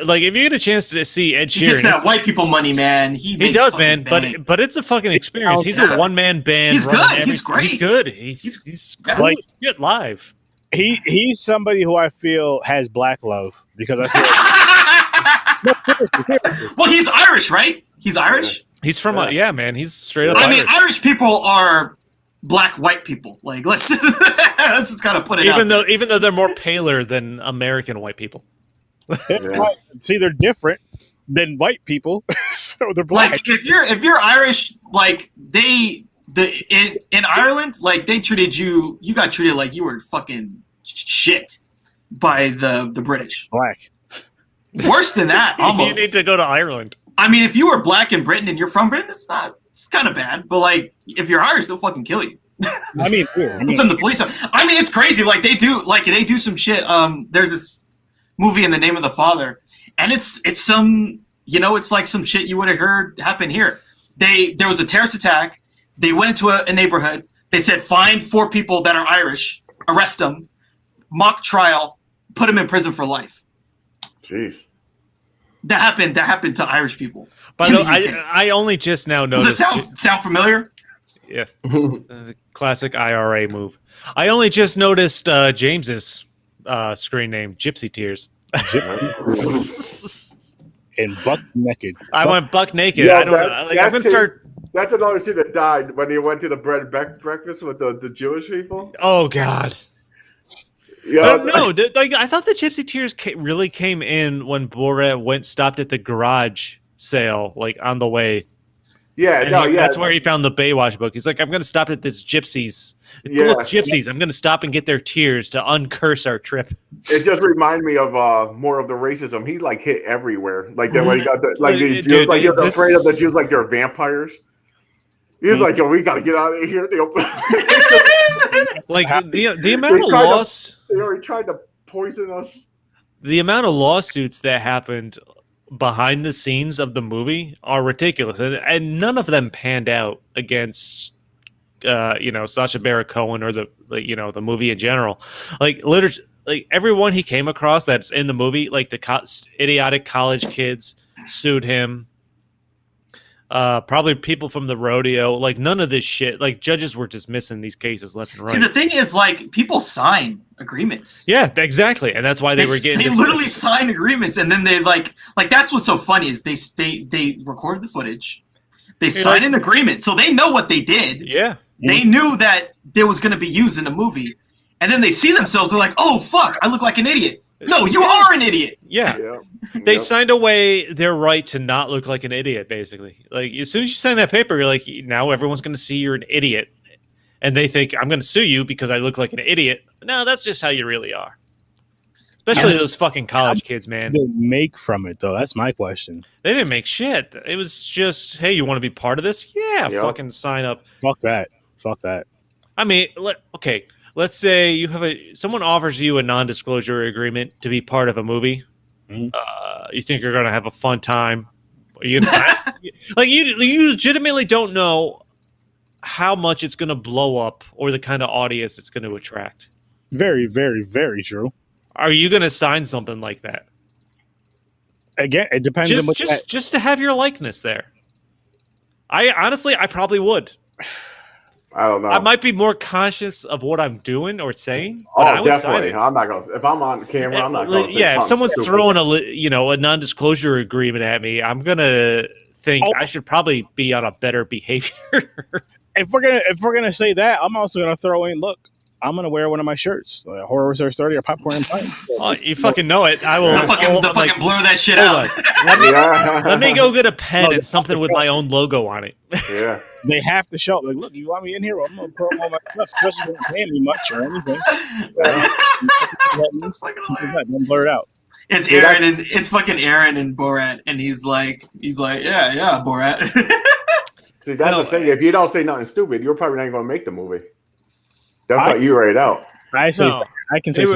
like, if you get a chance to see Ed Sheeran, he gets that white people money, man. He does, man. But it's a fucking experience. He's a one man band. He's good. He's great. He's good. He's cool like shit live. He's somebody who I feel has black love because I feel. Well, he's Irish, right? He's Irish. He's from man. He's straight up. I mean, Irish people are black white people. Like let's just gotta put it. Even though they're more paler than American white people. Yeah. See, they're different than white people, so they're black. Like if you're Irish, like in Ireland, like they treated you got treated like you were fucking shit by the British. Black. Worse than that, almost. You need to go to Ireland. I mean, if you were black in Britain and you're from Britain, it's kind of bad. But like, if you're Irish, they'll fucking kill you. I mean, send the police. I mean, it's crazy. Like they do some shit. There's this movie in The Name of the Father, and it's some, it's like some shit you would have heard happen here. There was a terrorist attack. They went into a neighborhood. They said, find 4 people that are Irish, arrest them, mock trial, put them in prison for life. Jeez. That happened to Irish people. By the way, I only just now noticed. Does it sound familiar? Yeah. The classic IRA move. I only just noticed James's screen name, Gypsy Tears. And buck naked. I went buck naked. Yeah, I don't know. Like, I'm gonna start. That's another shit that died when he went to the bread breakfast with the Jewish people. Oh God. Yeah. No, like I thought the Gypsy Tears really came in when Borat stopped at the garage sale, like on the way. Yeah, that's where he found the Baywatch book. He's like, I'm going to stop at this Gypsies. Look, Gypsies. I'm going to stop and get their tears to uncurse our trip. It just reminded me of more of the racism. He like hit everywhere. Like then when he got the Jews, dude, like he was afraid of the Jews, like they're vampires. He was like, yo, we got to get out of here. Like the amount of loss. They already tried to poison us. The amount of lawsuits that happened behind the scenes of the movie are ridiculous, and none of them panned out against Sacha Baron Cohen or the movie in general. Like literally, like everyone he came across that's in the movie, like the idiotic college kids sued him. Probably people from the rodeo, like none of this shit. Like judges were dismissing these cases left and right. See, the thing is, like people sign agreements. Yeah, exactly, and that's why they were getting. They literally sign agreements, and then they like that's what's so funny is they recorded the footage, they signed an agreement, so they know what they did. Yeah, they knew that there was going to be used in the movie, and then they see themselves. They're like, "Oh fuck, I look like an idiot." No, you are an idiot. Yeah. They signed away their right to not look like an idiot, basically. Like, as soon as you sign that paper, you're like, now everyone's going to see you're an idiot. And they think, I'm going to sue you because I look like an idiot. No, that's just how you really are. Especially those fucking college kids, man. They make from it, though. That's my question. They didn't make shit. It was just, hey, you want to be part of this? Yeah, fucking sign up. Fuck that. I mean, okay. Let's say you have someone offers you a non-disclosure agreement to be part of a movie. Mm-hmm. You think you're going to have a fun time. Are you gonna sign? Like you legitimately don't know how much it's going to blow up or the kind of audience it's going to attract. Very, very, very true. Are you going to sign something like that? Again, it depends on what just to have your likeness there. I probably would. I don't know. I might be more conscious of what I'm doing or saying, but I would sign definitely. it. I'm not gonna. If I'm on camera, I'm not gonna say Yeah, if something someone's stupid. throwing a non-disclosure agreement at me, I'm gonna think I should probably be on a better behavior. If we're gonna say that, I'm also gonna throw in. Look, I'm gonna wear one of my shirts, Horror Research 30 or Popcorn and Pint. Oh, you fucking know it. I will. The fucking blur that shit hold out. on. Let me go get a pen and something with my own logo on it. Yeah. They have to show. Like, look, you want me in here? Well, I'm gonna put all my stuff. Especially if you don't pay me much or anything. Don't blur it out. It's Aaron and it's fucking Aaron and Borat, and he's like, yeah, Borat. See, that's the thing. If you don't say nothing stupid, you're probably not going to make the movie. They'll cut you right out. I can say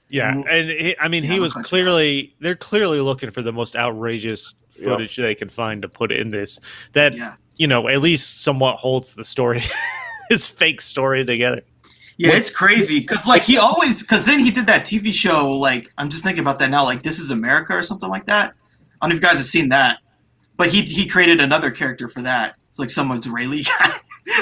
yeah, and he was clearly. They're clearly looking for the most outrageous footage they can find to put in this. That at least somewhat holds the story, his fake story together. Yeah, it's crazy because then he did that TV show. Like, I'm just thinking about that now. Like, This Is America or something like that. I don't know if you guys have seen that, but he created another character for that. It's like some Israeli guy.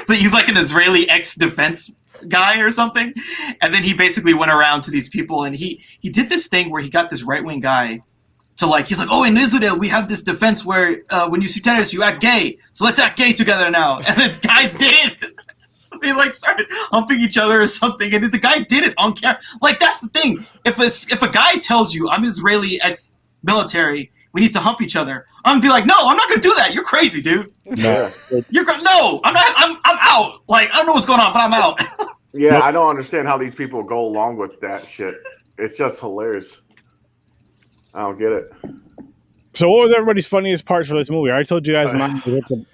So he's like an Israeli ex-defense guy or something, and then he basically went around to these people and he did this thing where he got this right-wing guy to he's like, oh, in Israel we have this defense where when you see terrorists you act gay, so let's act gay together now. And the guys did it. They started humping each other or something, and the guy did it on camera. Like, that's the thing. If a guy tells you I'm Israeli ex-military, we need to hump each other, I'm gonna be like, no, I'm not gonna do that. You're crazy, dude. Yeah. No, I'm not. I'm out. Like, I don't know what's going on, but I'm out. Yeah, I don't understand how these people go along with that shit. It's just hilarious. I don't get it. So, what was everybody's funniest parts for this movie? I already told you guys mine.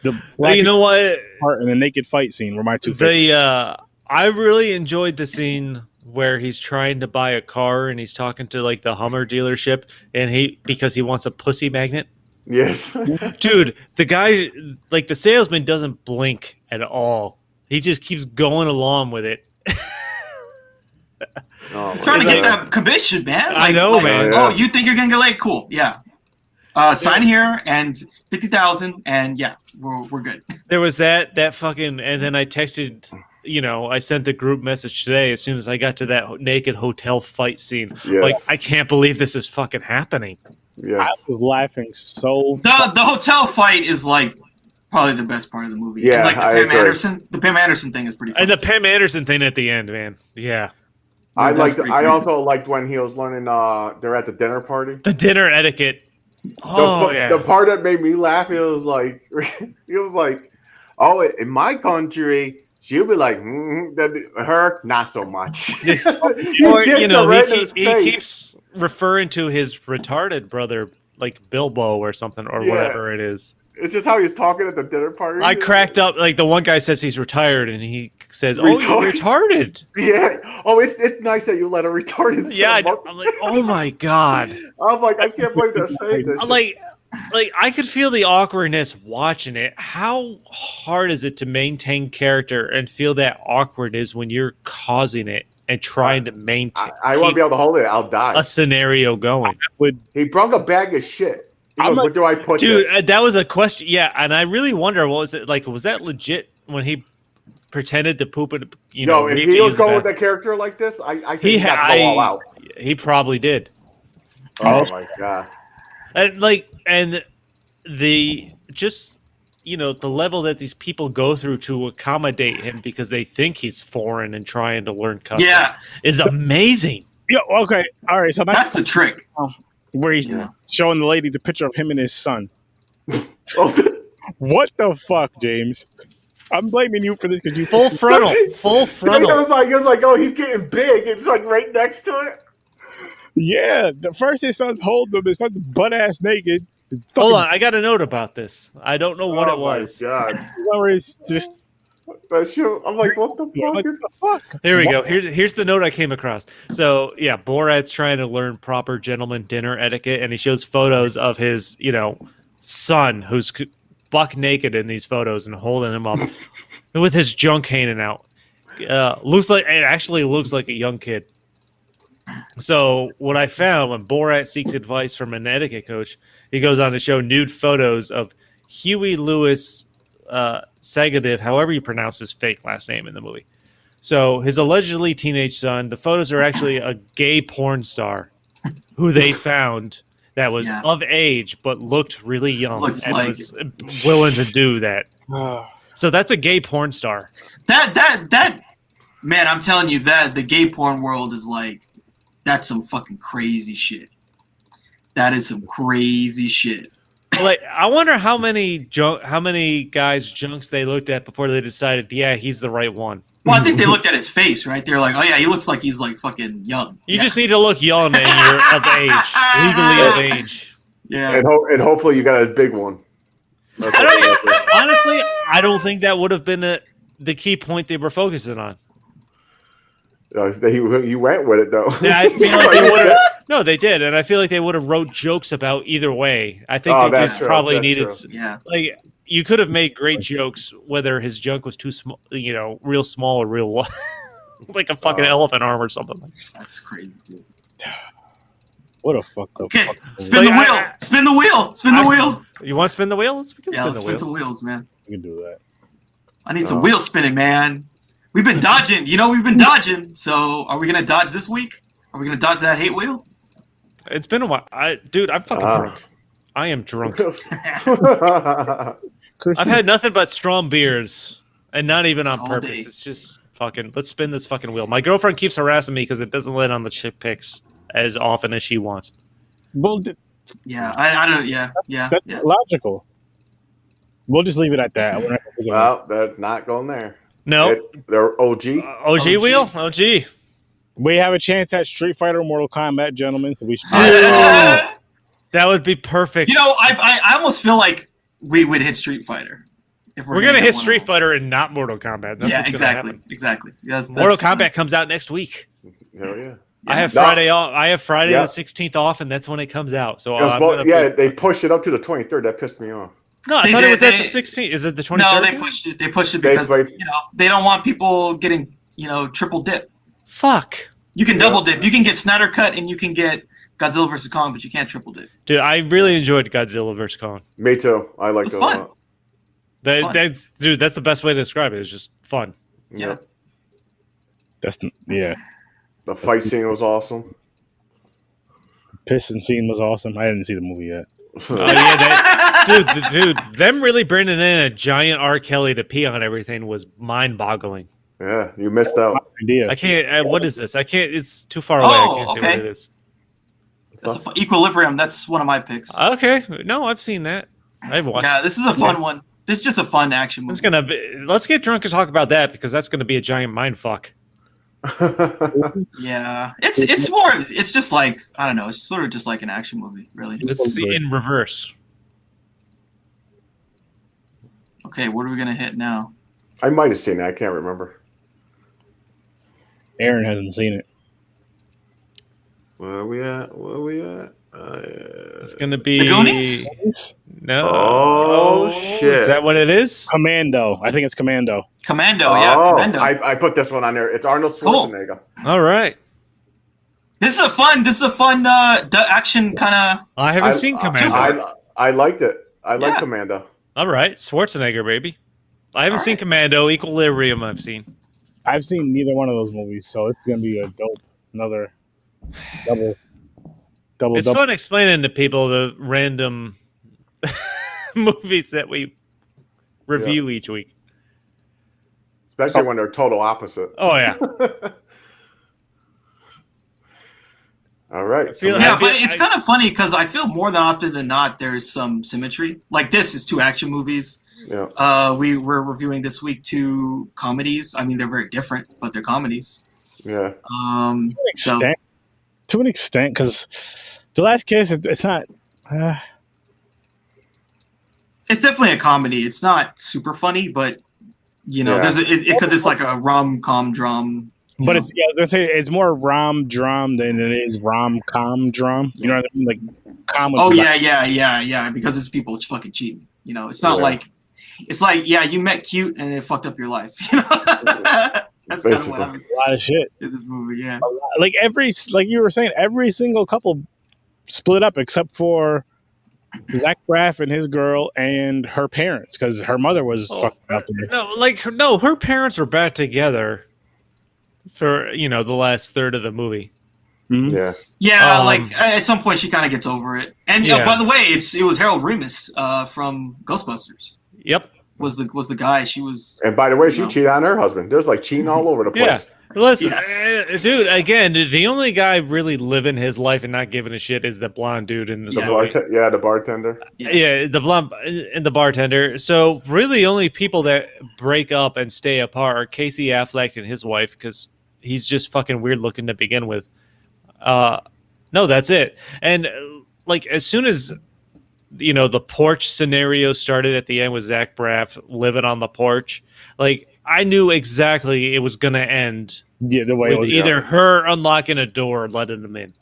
The You know what? Part and the naked fight scene were my two favorites. I really enjoyed the scene where he's trying to buy a car and he's talking to the Hummer dealership and because he wants a pussy magnet. Yes. Dude, the guy, the salesman doesn't blink at all. He just keeps going along with it. He's trying to get that commission, man. I know, man. Oh, you think you're gonna get laid? Cool. Yeah. Sign here and 50,000, and yeah, we're good. There was that fucking, and then I texted. I sent the group message today as soon as I got to that naked hotel fight scene. Yes. Like, I can't believe this is fucking happening. Yes. I was laughing so. The hotel fight is probably the best part of the movie. Yeah, and, the Pam Anderson thing is pretty funny. And the Pam Anderson thing at the end, man. Yeah. I also liked when he was learning. They're at the dinner party. The dinner etiquette. The part that made me laugh, it was like, oh, in my country. She'll be like, her, not so much. Or, he keeps referring to his retarded brother, like Bilbo or something, or whatever it is. It's just how he's talking at the dinner party. I cracked up. Like, the one guy says he's retired, and he says, "Oh, you're retarded." Yeah. Oh, it's nice that you let a retarded. Yeah. I'm like, oh my god. I'm like, I can't believe they're saying this. Like I could feel the awkwardness watching it. How hard is it to maintain character and feel that awkwardness when you're causing it and trying to maintain? I won't be able to hold it. I'll die. A scenario going. He brought a bag of shit. He goes, where do I put this? Dude, that was a question. Yeah, and I really wonder, what was it like? Was that legit when he pretended to poop it? No, if he was going with a character like this, I think he had to go all out. He probably did. Oh my god. And the level that these people go through to accommodate him because they think he's foreign and trying to learn customs is amazing. Yeah. Okay. All right. So that's the trick. Where he's showing the lady the picture of him and his son. What the fuck, James? I'm blaming you for this because you full frontal. It was like, oh, he's getting big. It's like right next to it. Yeah. The first his son's holding him. His son's butt ass naked. Hold on, I got a note about this. I don't know what it was. God. Where it's just. I'm like, what the fuck is the fuck? There we go. Here's the note I came across. So yeah, Borat's trying to learn proper gentleman dinner etiquette, and he shows photos of his, son who's buck naked in these photos and holding him up with his junk hanging out. It actually looks like a young kid. So what I found when Borat seeks advice from an etiquette coach, he goes on to show nude photos of Huey Lewis Sagadev, however you pronounce his fake last name in the movie. So his allegedly teenage son, the photos are actually a gay porn star who they found that was of age but looked really young was willing to do that. So that's a gay porn star. That man, I'm telling you that the gay porn world is like, that's some fucking crazy shit. That is some crazy shit. Like, I wonder how many guys' junks they looked at before they decided, yeah, he's the right one. Well, I think they looked at his face, right? They're like, oh yeah, he looks like he's like fucking young. You just need to look young and you're of age, legally of age. Yeah, and hopefully you got a big one. Honestly, I don't think that would have been the key point they were focusing on. You went with it though. Yeah, I feel like they would have. No, they did, and I feel like they would have wrote jokes about either way. I think they just probably needed. Yeah, like you could have made great jokes whether his junk was too small, real small or real like a fucking elephant arm or something. That's crazy, dude. What a fucked up. Okay, spin the wheel. Spin the wheel. Spin the wheel. You want to spin the wheel? Let's spin some wheels, man. You can do that. I need some wheel spinning, man. We've been dodging. We've been dodging. So, are we gonna dodge this week? Are we gonna dodge that hate wheel? It's been a while, dude. I'm fucking drunk. I am drunk. I've had nothing but strong beers, and not even on purpose. Day. It's just fucking. Let's spin this fucking wheel. My girlfriend keeps harassing me because it doesn't land on the chip picks as often as she wants. Well, yeah, I don't. Yeah. That's logical. We'll just leave it at that. Well, that's not going there. No, they're OG. OG wheel. OG. We have a chance at Street Fighter or Mortal Kombat, gentlemen. So we should. That would be perfect. I almost feel like we would hit Street Fighter. If we're gonna hit Street Fighter and not Mortal Kombat. That's exactly. Yes, Mortal Kombat comes out next week. Hell yeah. I have Friday off. I have Friday the 16th off, and that's when it comes out. So they pushed it up to the 23rd. That pissed me off. No, I thought it was at the 16th. Is it the 23rd? No, they pushed it. They pushed it because they don't want people getting triple dip. Fuck. You can double dip. You can get Snyder Cut and you can get Godzilla vs Kong, but you can't triple dip. Dude, I really enjoyed Godzilla vs Kong. Me too. I liked it a lot. That's the best way to describe it. It's just fun. Yeah. The fight scene was awesome. Piston scene was awesome. I didn't see the movie yet. Dude, them really bringing in a giant R. Kelly to pee on everything was mind-boggling. Yeah, you missed out. I can't. What is this? I can't. It's too far away. I can't see what it is. That's Equilibrium. That's one of my picks. Okay, no, I've seen that. I've watched. Yeah, this is a fun one. This is just a fun action movie. Let's get drunk and talk about that because that's gonna be a giant mind fuck. Yeah, it's more. It's just like I don't know. It's sort of just like an action movie, really. Let's see in reverse. Okay, what are we gonna hit now? I might have seen it. I can't remember. Aaron hasn't seen it. Where are we at? It's gonna be The Goonies? No. Oh shit! Is that what it is? Commando. I think it's Commando. Commando. Commando. I put this one on there. It's Arnold Schwarzenegger. Cool. All right. This is a fun action kind of. I haven't seen Commando. I liked it. I like Commando. All right, Schwarzenegger, baby. I haven't seen Commando. Equilibrium, I've seen. I've seen neither one of those movies, so it's gonna be a dope. Another double. It's fun explaining to people the random movies that we review each week, especially when they're total opposite. Oh yeah. All right. But it's kind of funny because I feel more than often than not there's some symmetry. Like this is two action movies. Yeah. We were reviewing this week two comedies. I mean, they're very different, but they're comedies. Yeah. To an extent, because The Last Kiss, it's not. It's definitely a comedy. It's not super funny, but there's because it's like a rom-com drum. But it's I was gonna say it's more rom-drum than it is rom-com drum. You know what I mean? Like comedy. Oh yeah. Because it's people fucking cheating. It's not like it's like you met cute and it fucked up your life. That's kind of what I'm. A lot of shit in this movie. Yeah. Like you were saying, every single couple split up except for Zach Braff and his girl and her parents, because her mother was fucking up there. No, her parents were back together for the last third of the movie. Mhm. Yeah. Yeah, at some point she kind of gets over it. And by the way, it was Harold Ramis from Ghostbusters. Yep. Was the guy she was? And by the way, she cheated on her husband. There's like cheating all over the place. Yeah. Listen, dude. Again, the only guy really living his life and not giving a shit is the blonde dude in this movie. The bartender. Yeah, the blonde and the bartender. So really, only people that break up and stay apart are Casey Affleck and his wife, because he's just fucking weird looking to begin with. No, that's it. And as soon as the porch scenario started at the end with Zach Braff living on the porch, I knew exactly it was gonna end. Yeah, the way with it was either her unlocking a door or letting him in.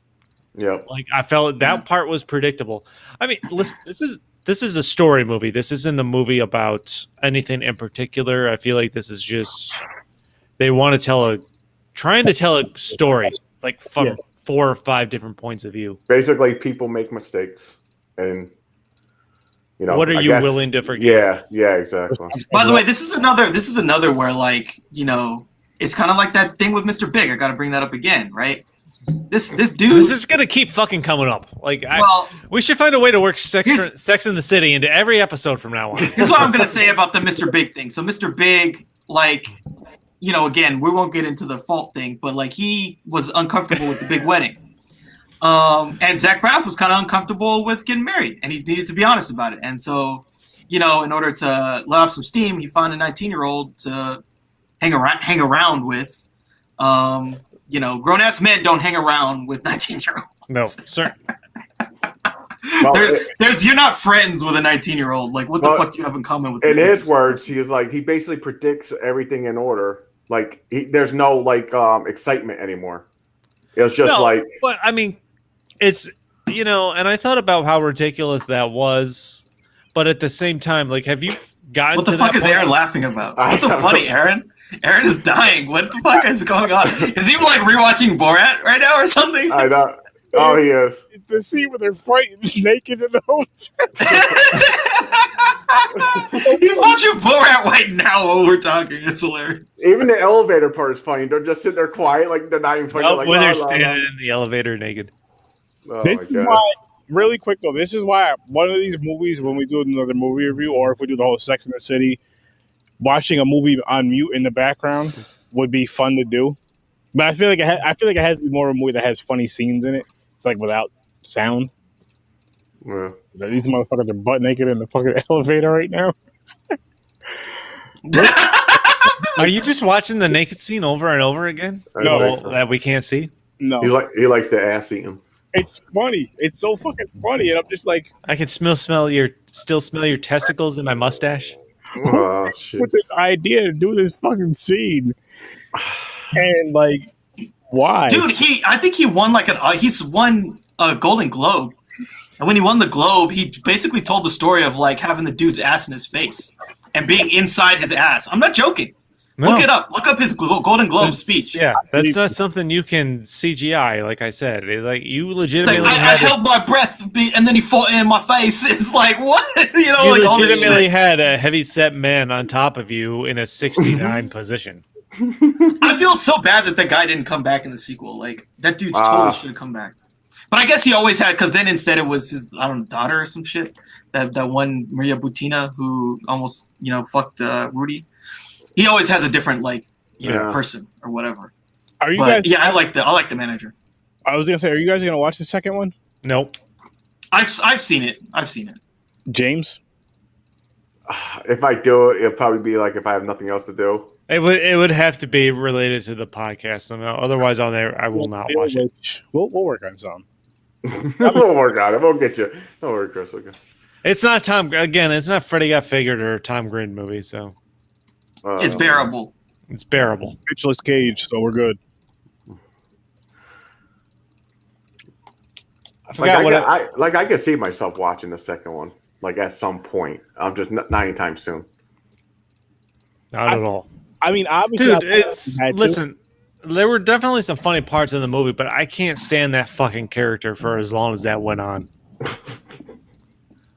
Yep. I felt that part was predictable. I mean, listen, this is a story movie. This isn't a movie about anything in particular. I feel like this is just they want to trying to tell a story from 4 or 5 different points of view. Basically, people make mistakes, and what are you willing to forgive? Yeah, exactly. By the way, this is another where it's kind of like that thing with Mr. Big. I got to bring that up again, right? This dude. This is gonna keep fucking coming up. We should find a way to work Sex in the City into every episode from now on. Here's what I'm gonna say about the Mr. Big thing. So Mr. Big, again, we won't get into the fault thing, but he was uncomfortable with the big wedding. And Zach Braff was kind of uncomfortable with getting married, and he needed to be honest about it. And so, in order to let off some steam, he found a 19-year-old to hang around with. Grown-ass men don't hang around with 19-year-olds. No, sir. You're not friends with a 19-year-old. What the fuck do you have in common with? In his words, he basically predicts everything in order. There's no excitement anymore. It's just But I mean, it's and I thought about how ridiculous that was, but at the same time, have you gotten? What the fuck is Aaron laughing about? What's so funny, Aaron? Aaron is dying. What the fuck is going on? Is he rewatching Borat right now or something? I know. Oh, he is. The scene where they're fighting naked in the hotel. He's watching Borat right now while we're talking. It's hilarious. Even the elevator part is funny. They're just sitting there quiet, they're not even fighting. When they're standing in the elevator naked. Oh, this my is God. why, really quick though, this is why one of these movies, when we do another movie review, or if we do the whole Sex in the City, watching a movie on mute in the background would be fun to do. But I feel like it has to be more of a movie that has funny scenes in it, without sound. Yeah. These motherfuckers are butt naked in the fucking elevator right now. Are you just watching the naked scene over and over again? No, that we can't see. No, he likes the ass eating. it's funny. It's so fucking funny, and I'm just I can smell your testicles in my mustache. Oh shit! with this idea to do this fucking scene, and why, dude? I think he won he's won a Golden Globe, and when he won the Globe, he basically told the story of having the dude's ass in his face and being inside his ass. I'm not joking. No. Look it up. Look up his Golden Globe speech. Yeah, that's not something you can CGI. Like I said, you legitimately I held my breath, and then he fought in my face. It's what you all this legitimately shit. had a heavy-set man on top of you in a 69 position. I feel so bad that guy didn't come back in the sequel. That dude totally should have come back. But I guess he always had, because then instead it was his daughter or some shit. That one Maria Butina who almost fucked Rudy. He always has a different person or whatever. Are you guys? Yeah, I like the manager. I was gonna say, are you guys gonna watch the second one? Nope. I've seen it. James? If I do it, it'll probably be if I have nothing else to do. It would have to be related to the podcast somehow. Otherwise, I will not watch it. We'll work on some. We'll work on it. We'll get you. Don't worry, Chris. Okay. It's not It's not Freddy Got Figured or a Tom Green movie, so It's bearable. it's bearable. Nicolas Cage, so we're good. I forgot I can see myself watching the second one, at some point. I'm just not anytime soon. Not at all. I mean, obviously, Dude, listen. There were definitely some funny parts in the movie, but I can't stand that fucking character for as long as that went on.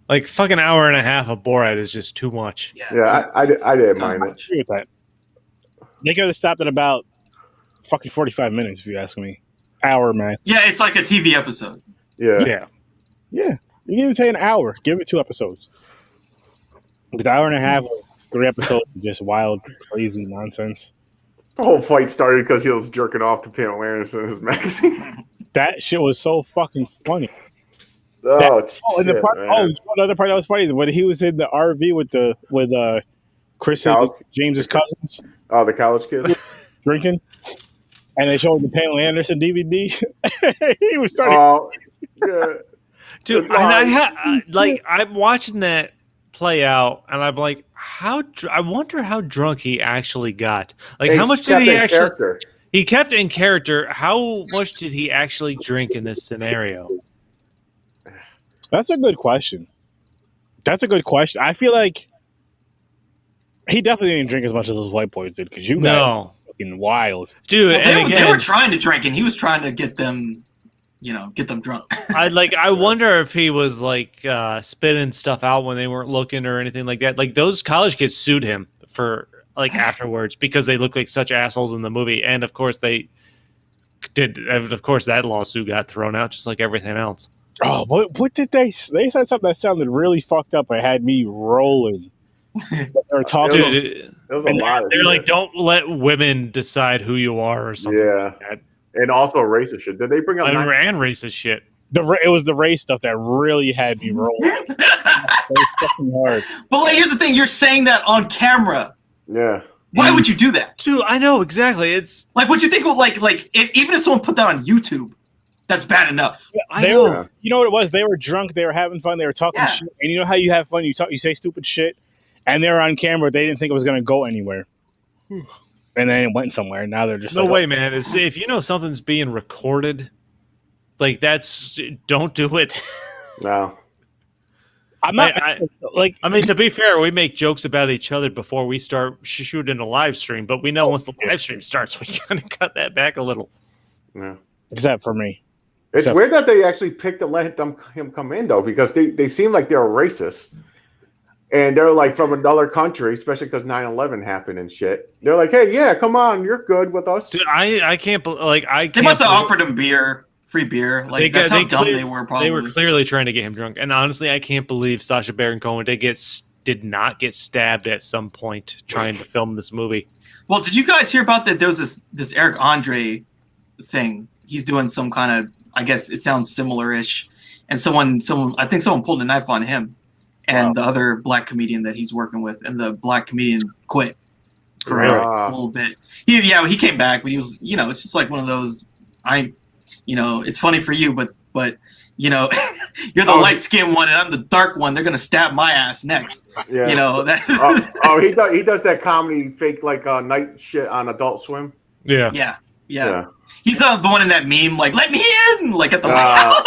Like fucking hour and a half of Borat is just too much. Yeah, I didn't mind it. agree with that. They could have stopped at about fucking 45 minutes, if you ask me. Hour max. Yeah, it's like a TV episode. Yeah. You give it an hour. Give it 2 episodes. Because hour and a half, 3 episodes, is just wild, crazy nonsense. The whole fight started because he was jerking off to Pam Anderson in his magazine. That shit was so fucking funny. And the part, another part that was funny is when he was in the RV with Chris and James's cousins. Oh, the college kid drinking, and they showed the Pamela Anderson DVD. He was starting. Oh, yeah, dude. And I'm watching that play out, and I'm like, I wonder how drunk he actually got. Like, how much did he actually? Character. He kept in character. How much did he actually drink in this scenario? That's a good question. I feel like he definitely didn't drink as much as those white boys did, because you got fucking wild, dude. Well, they were trying to drink, and he was trying to get them, get them drunk. I wonder if he was like spitting stuff out when they weren't looking or anything like that. Like those college kids sued him for like afterwards because they looked like such assholes in the movie, and of course they did. Of course, that lawsuit got thrown out just like everything else. Oh, what did they said something that sounded really fucked up. It had me rolling. They were talking. It was a lot. They're like, don't let women decide who you are or something. Yeah, like that. And also racist shit. Did they bring up and racist shit? It was the race stuff that really had me rolling. It was fucking hard. But like, here's the thing: you're saying that on camera. Yeah. Why would you do that? Dude, I know exactly. It's like what you think of even if someone put that on YouTube. That's bad enough. You know what it was? They were drunk. They were having fun. They were talking shit. And you know how you have fun? You say stupid shit. And they were on camera. They didn't think it was going to go anywhere. And then it went somewhere. Now they're just no way, man. If you know something's being recorded, like don't do it. No. I'm not I mean, to be fair, we make jokes about each other before we start shooting a live stream, but we know once the live stream starts, we kind of cut that back a little. Yeah. Except for me. It's weird that they actually picked to let him come in, though, because they seem like they're racist. And they're like from another country, especially because 9/11 happened and shit. They're like, hey, yeah, come on, you're good with us. Dude, I can't They must have offered him free beer. Like that's how dumb they were. Probably they were clearly trying to get him drunk. And honestly, I can't believe Sacha Baron Cohen did not get stabbed at some point trying to film this movie. Well, did you guys hear about that? There was this Eric Andre thing. He's doing some kind of, I guess it sounds similar-ish, and I think someone pulled a knife on him and the other black comedian that he's working with, and the black comedian quit for a little bit. He came back, but he was, it's just like one of those. It's funny for you, but you're the light-skinned one and I'm the dark one. They're gonna stab my ass next. Yeah. That's. He does that comedy fake night shit on Adult Swim. Yeah. Yeah. He's the one in that meme, like, let me in, like at the White House.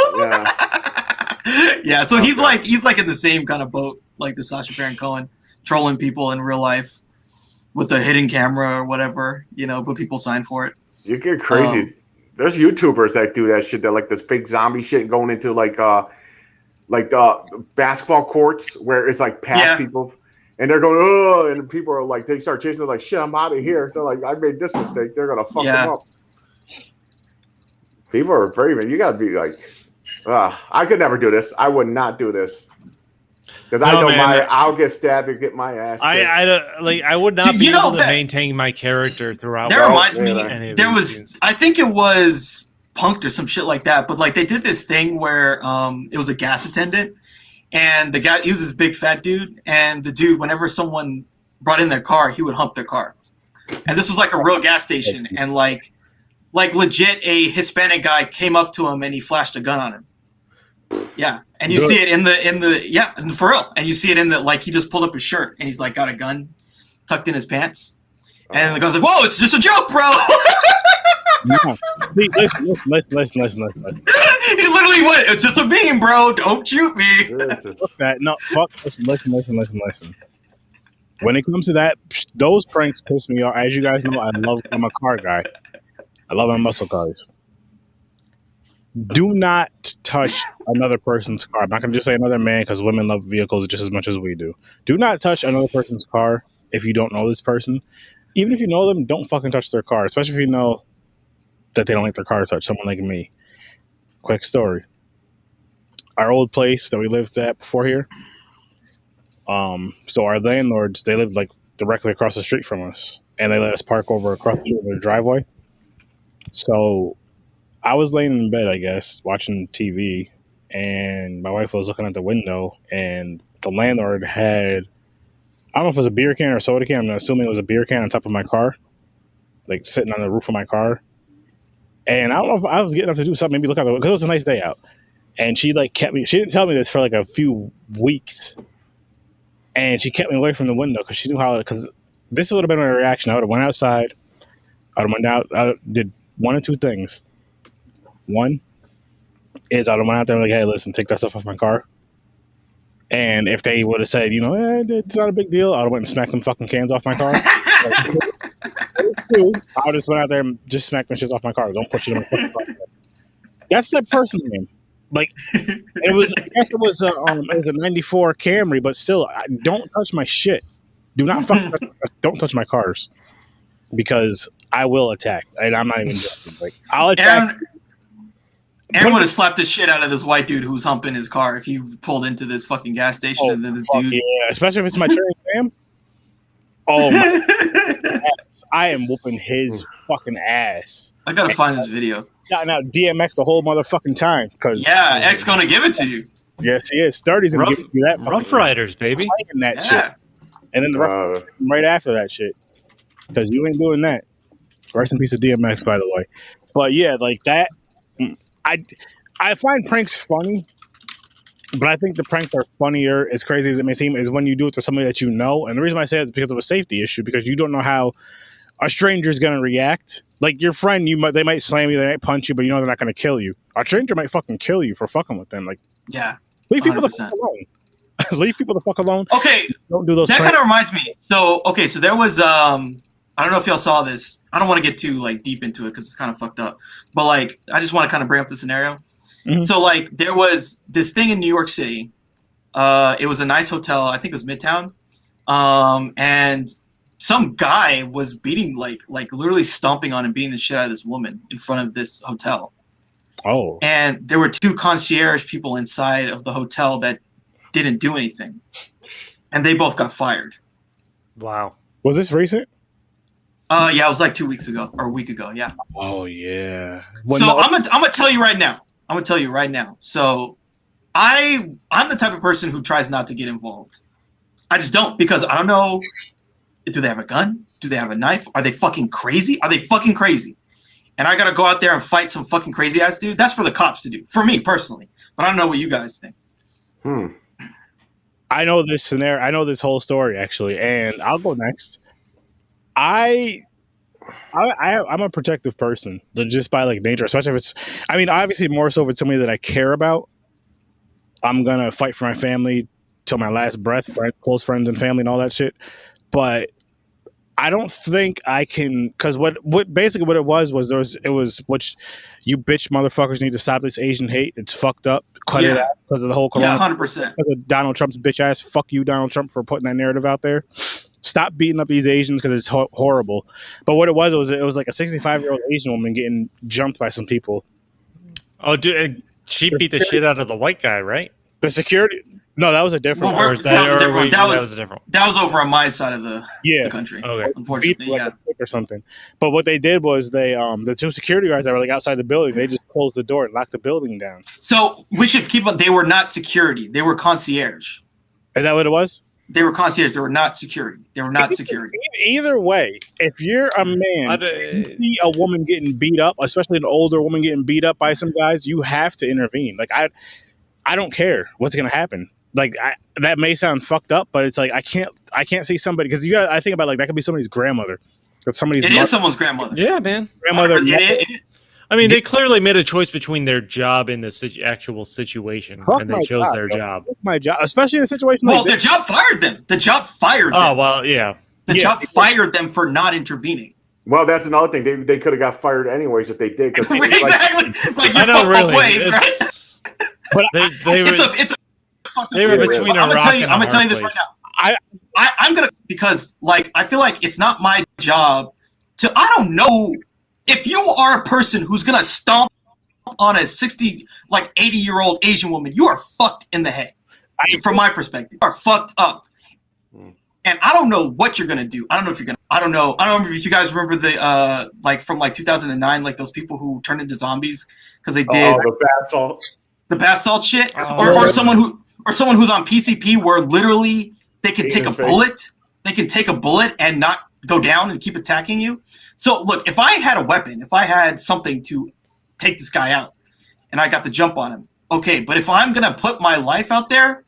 Yeah. So he's like in the same kind of boat, like the Sacha Baron Cohen, trolling people in real life with a hidden camera or whatever, but people sign for it. You get crazy. There's YouTubers that do that shit. That like this fake zombie shit going into like the basketball courts where it's like past people. And they're going, oh, and people are like, they start chasing. They're like, shit, I'm out of here. They're like, I made this mistake. They're gonna fuck them up. People are brave, man. You gotta be like, I could never do this. I would not do this because I know I'll get stabbed and get my ass. I would not be able to maintain my character throughout. That reminds me. There was, I think it was Punked or some shit like that. But like they did this thing where it was a gas attendant. And the guy, he was this big fat dude, and the dude, whenever someone brought in their car, he would hump their car. And this was like a real gas station, and like legit, a Hispanic guy came up to him and he flashed a gun on him. Yeah, and you see it in the for real, and you see it in the he just pulled up his shirt and he's like got a gun tucked in his pants, and the guy's like, "Whoa, it's just a joke, bro." No. Listen. He literally went, "It's just a meme, bro. Don't shoot me." Listen. When it comes to that, those pranks piss me off. As you guys know, I'm a car guy. I love my muscle cars. do not touch another person's car. I'm not going to just say another man because women love vehicles just as much as we do. Do not touch another person's car if you don't know this person. Even if you know them, don't fucking touch their car, especially if you know that they don't like their car touched. Someone like me. Quick story. Our old place that we lived at before here, so our landlords, they lived like directly across the street from us, and they let us park over across the street in their driveway. So I was laying in bed, I guess, watching TV, and my wife was looking at the window, and the landlord had, I don't know if it was a beer can or a soda can. I'm assuming it was a beer can on top of my car, like sitting on the roof of my car. And I don't know if I was getting up to do something, maybe look out the window, because it was a nice day out. And she like kept me, she didn't tell me this for like a few weeks. And she kept me away from the window because she knew how, because this would have been my reaction. I would have went outside. I would have went out. I did one of two things. One is I would have went out there and like, hey, listen, take that stuff off my car. And if they would have said, it's not a big deal, I would have went and smacked them fucking cans off my car. I would just went out there and just smacked them shits off my car. Don't put shit in my fucking car. That's the person name. Like it was a '94 Camry, but still, don't touch my shit. Do not don't touch my cars because I will attack, and I'm not even joking. Like I'll attack. Aaron would have slapped the shit out of this white dude who's humping his car if he pulled into this fucking gas station and then this dude. Yeah, especially if it's my Cherry Sam. Oh my! I am whooping his fucking ass. I gotta find this video. Now DMX the whole motherfucking time because X gonna give it to you. Yes, he is. 30's gonna give you that. Rough Riders, baby. That shit, and then the Rough right after that shit because you ain't doing that. Rest in peace of DMX, by the way. But yeah, like that. I find pranks funny, but I think the pranks are funnier, as crazy as it may seem, is when you do it to somebody that you know. And the reason I say it is because of a safety issue, because you don't know how a stranger is going to react. Like your friend, they might slam you, they might punch you, but you know they're not going to kill you. A stranger might fucking kill you for fucking with them. Like, yeah, leave people the fuck alone. Leave people the fuck alone. Okay, don't do those. That kind of reminds me. So there was I don't know if y'all saw this. I don't want to get too like deep into it because it's kind of fucked up. But like, I just want to kind of bring up the scenario. Mm-hmm. So like, there was this thing in New York City. It was a nice hotel. I think it was Midtown. And some guy was beating like literally stomping on and beating the shit out of this woman in front of this hotel. Oh. And there were two concierge people inside of the hotel that didn't do anything, and they both got fired. Wow. Was this recent? Yeah, it was like 2 weeks ago or a week ago. Yeah. Oh yeah. I'm gonna tell you right now. So I'm the type of person who tries not to get involved. I just don't, because I don't know. Do they have a gun? Do they have a knife? Are they fucking crazy? And I gotta go out there and fight some fucking crazy ass dude? That's for the cops to do. For me personally, but I don't know what you guys think. I know this scenario. I know this whole story actually, and I'll go next. I'm a protective person, just by like nature, especially if it's. I mean, obviously more so if it's somebody that I care about. I'm gonna fight for my family till my last breath, close friends and family and all that shit. But I don't think I can, because what it was which you bitch motherfuckers need to stop this Asian hate. It's fucked up. Cut it out because of the whole corona. 100%. Because of Donald Trump's bitch ass. Fuck you, Donald Trump, for putting that narrative out there. Stop beating up these Asians because it's horrible. But what it was like a 65-year-old Asian woman getting jumped by some people. Oh, dude, she beat the shit out of the white guy, right? The security. No, that was a different one. That was over on my side of the country. Okay. Unfortunately, or something. But what they did was the two security guards that were like outside the building, they just closed the door and locked the building down. So we should keep on. They were not security. They were concierge. Is that what it was? They were concierge. They were not security. Either way, if you're a man, you see a woman getting beat up, especially an older woman getting beat up by some guys, you have to intervene. Like I don't care what's going to happen. Like that may sound fucked up, but it's like I can't see somebody, because I think about like that could be somebody's grandmother. It is someone's grandmother. Yeah, man. Grandmother. I mean, they clearly made a choice between their job and the actual situation, and they chose their job. My job, especially in a situation. Well, their job fired them. The job fired them. Oh well, yeah. The job fired them for not intervening. Well, that's another thing. They could have got fired anyways if they did. Exactly. Like I you know, fuck really. both ways, right? But They were, It's a they were between a I'm rock and a gonna tell you hard this right place. now. I'm gonna because like I feel like it's not my job to. I don't know if you are a person who's gonna stomp on a 60 like 80-year-old Asian woman. You are fucked in the head. From my perspective, you are fucked up. And I don't know what you're gonna do. I don't know if you're gonna. I don't know if you guys remember the like from like 2009, like those people who turned into zombies because they did the bath salt shit, or someone who's on PCP where literally they can take a bullet. They can take a bullet and not go down and keep attacking you. So look, if I had a weapon, if I had something to take this guy out, and I got the jump on him, okay. But if I'm gonna put my life out there,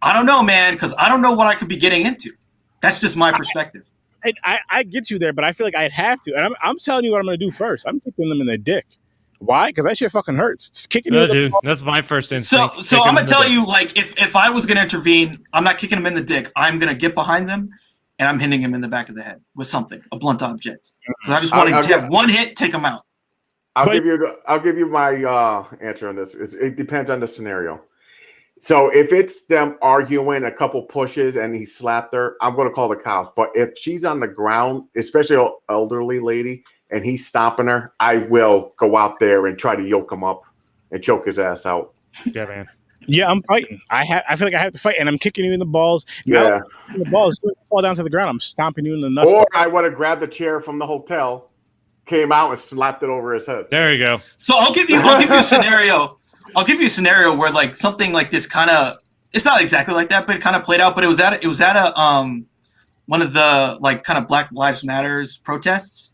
I don't know, man, because I don't know what I could be getting into. That's just my perspective. I get you there, but I feel like I'd have to. And I'm telling you what I'm going to do first. I'm kicking them in the dick. Why? Because that shit fucking hurts. It's kicking you. Dude, that's my first instinct. So I'm going to tell you, like, if I was going to intervene, I'm not kicking them in the dick. I'm going to get behind them, and I'm hitting him in the back of the head with something, a blunt object. Because I just want to have one hit, take them out. I'll give you my answer on this. It depends on the scenario. So if it's them arguing a couple pushes and he slapped her, I'm going to call the cops. But if she's on the ground, especially an elderly lady, and he's stomping her, I will go out there and try to yoke him up and choke his ass out. Yeah, man. Yeah, I'm fighting. I feel like I have to fight, and I'm kicking you in the balls. Yeah. The balls fall down to the ground. I'm stomping you in the nuts. Or I would have grabbed the chair from the hotel, came out and slapped it over his head. There you go. So I'll give you a scenario. I'll give you a scenario where like something like this kind of, it's not exactly like that, but it kind of played out. But it was at a one of the like kind of Black Lives Matters protests,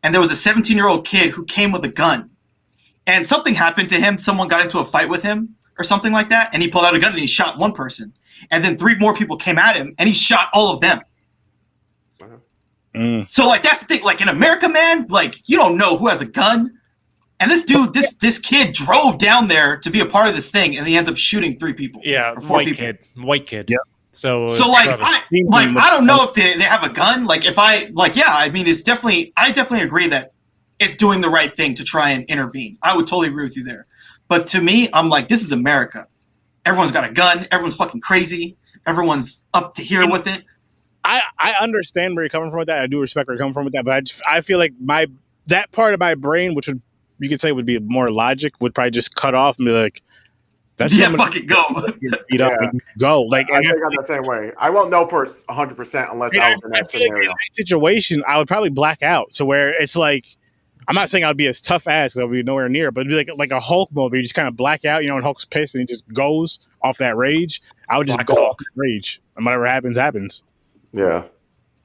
and there was a 17-year-old kid who came with a gun, and something happened to him. Someone got into a fight with him or something like that, and he pulled out a gun and he shot one person, and then 3 more people came at him and he shot all of them. So like that's the thing. Like in America, man, like you don't know who has a gun. And this dude, this kid drove down there to be a part of this thing, and he ends up shooting 3 people. Yeah, or 4 people. White kid. Yep. So like I don't know if they have a gun. Like if I like, yeah, I mean, I definitely agree that it's doing the right thing to try and intervene. I would totally agree with you there. But to me, I'm like, this is America. Everyone's got a gun. Everyone's fucking crazy. Everyone's up to here with it. I understand where you're coming from with that. I do respect where you're coming from with that. But I feel like that part of my brain, which you could say would be more logic, would probably just cut off and be like, "That's fucking go, beat up and go." Like I think I'm the same way. I won't know for 100% unless I was in that scenario. Like in that situation, I would probably black out. So where it's like, I'm not saying I'd be as tough as because I'll be nowhere near, but it'd be like a Hulk mode where you just kind of black out. You know, when Hulk's pissed and he just goes off that rage. I would just go off that rage, and whatever happens, happens. Yeah.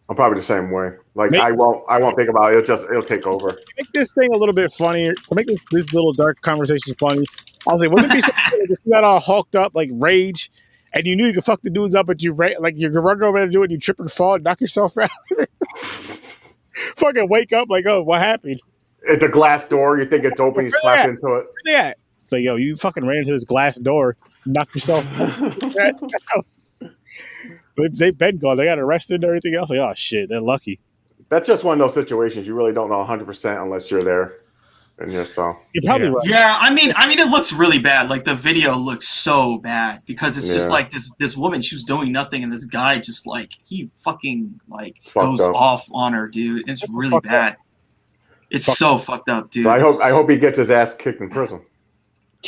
I'm probably the same way. Like I won't think about it. It'll take over. To make this thing a little bit funnier, to make this little dark conversation funny, I was like, wouldn't it be something like if you got all hulked up like rage, and you knew you could fuck the dudes up, but you like you're running over there to do it, you trip and fall, and knock yourself out, fucking wake up like, oh, what happened? It's a glass door. You think it's open, you slap into it. Yeah. It's like, yo, you fucking ran into this glass door, knocked yourself out. They've been gone. They got arrested and everything else. Like, oh shit, they're lucky. That's just one of those situations you really don't know 100% unless you're there. And you're You're probably right. Yeah, I mean, it looks really bad. Like the video looks so bad because it's just like this woman. She was doing nothing, and this guy just like he fucking like goes off on her, dude. It's really bad. It's so fucked up, dude. So I hope he gets his ass kicked in prison.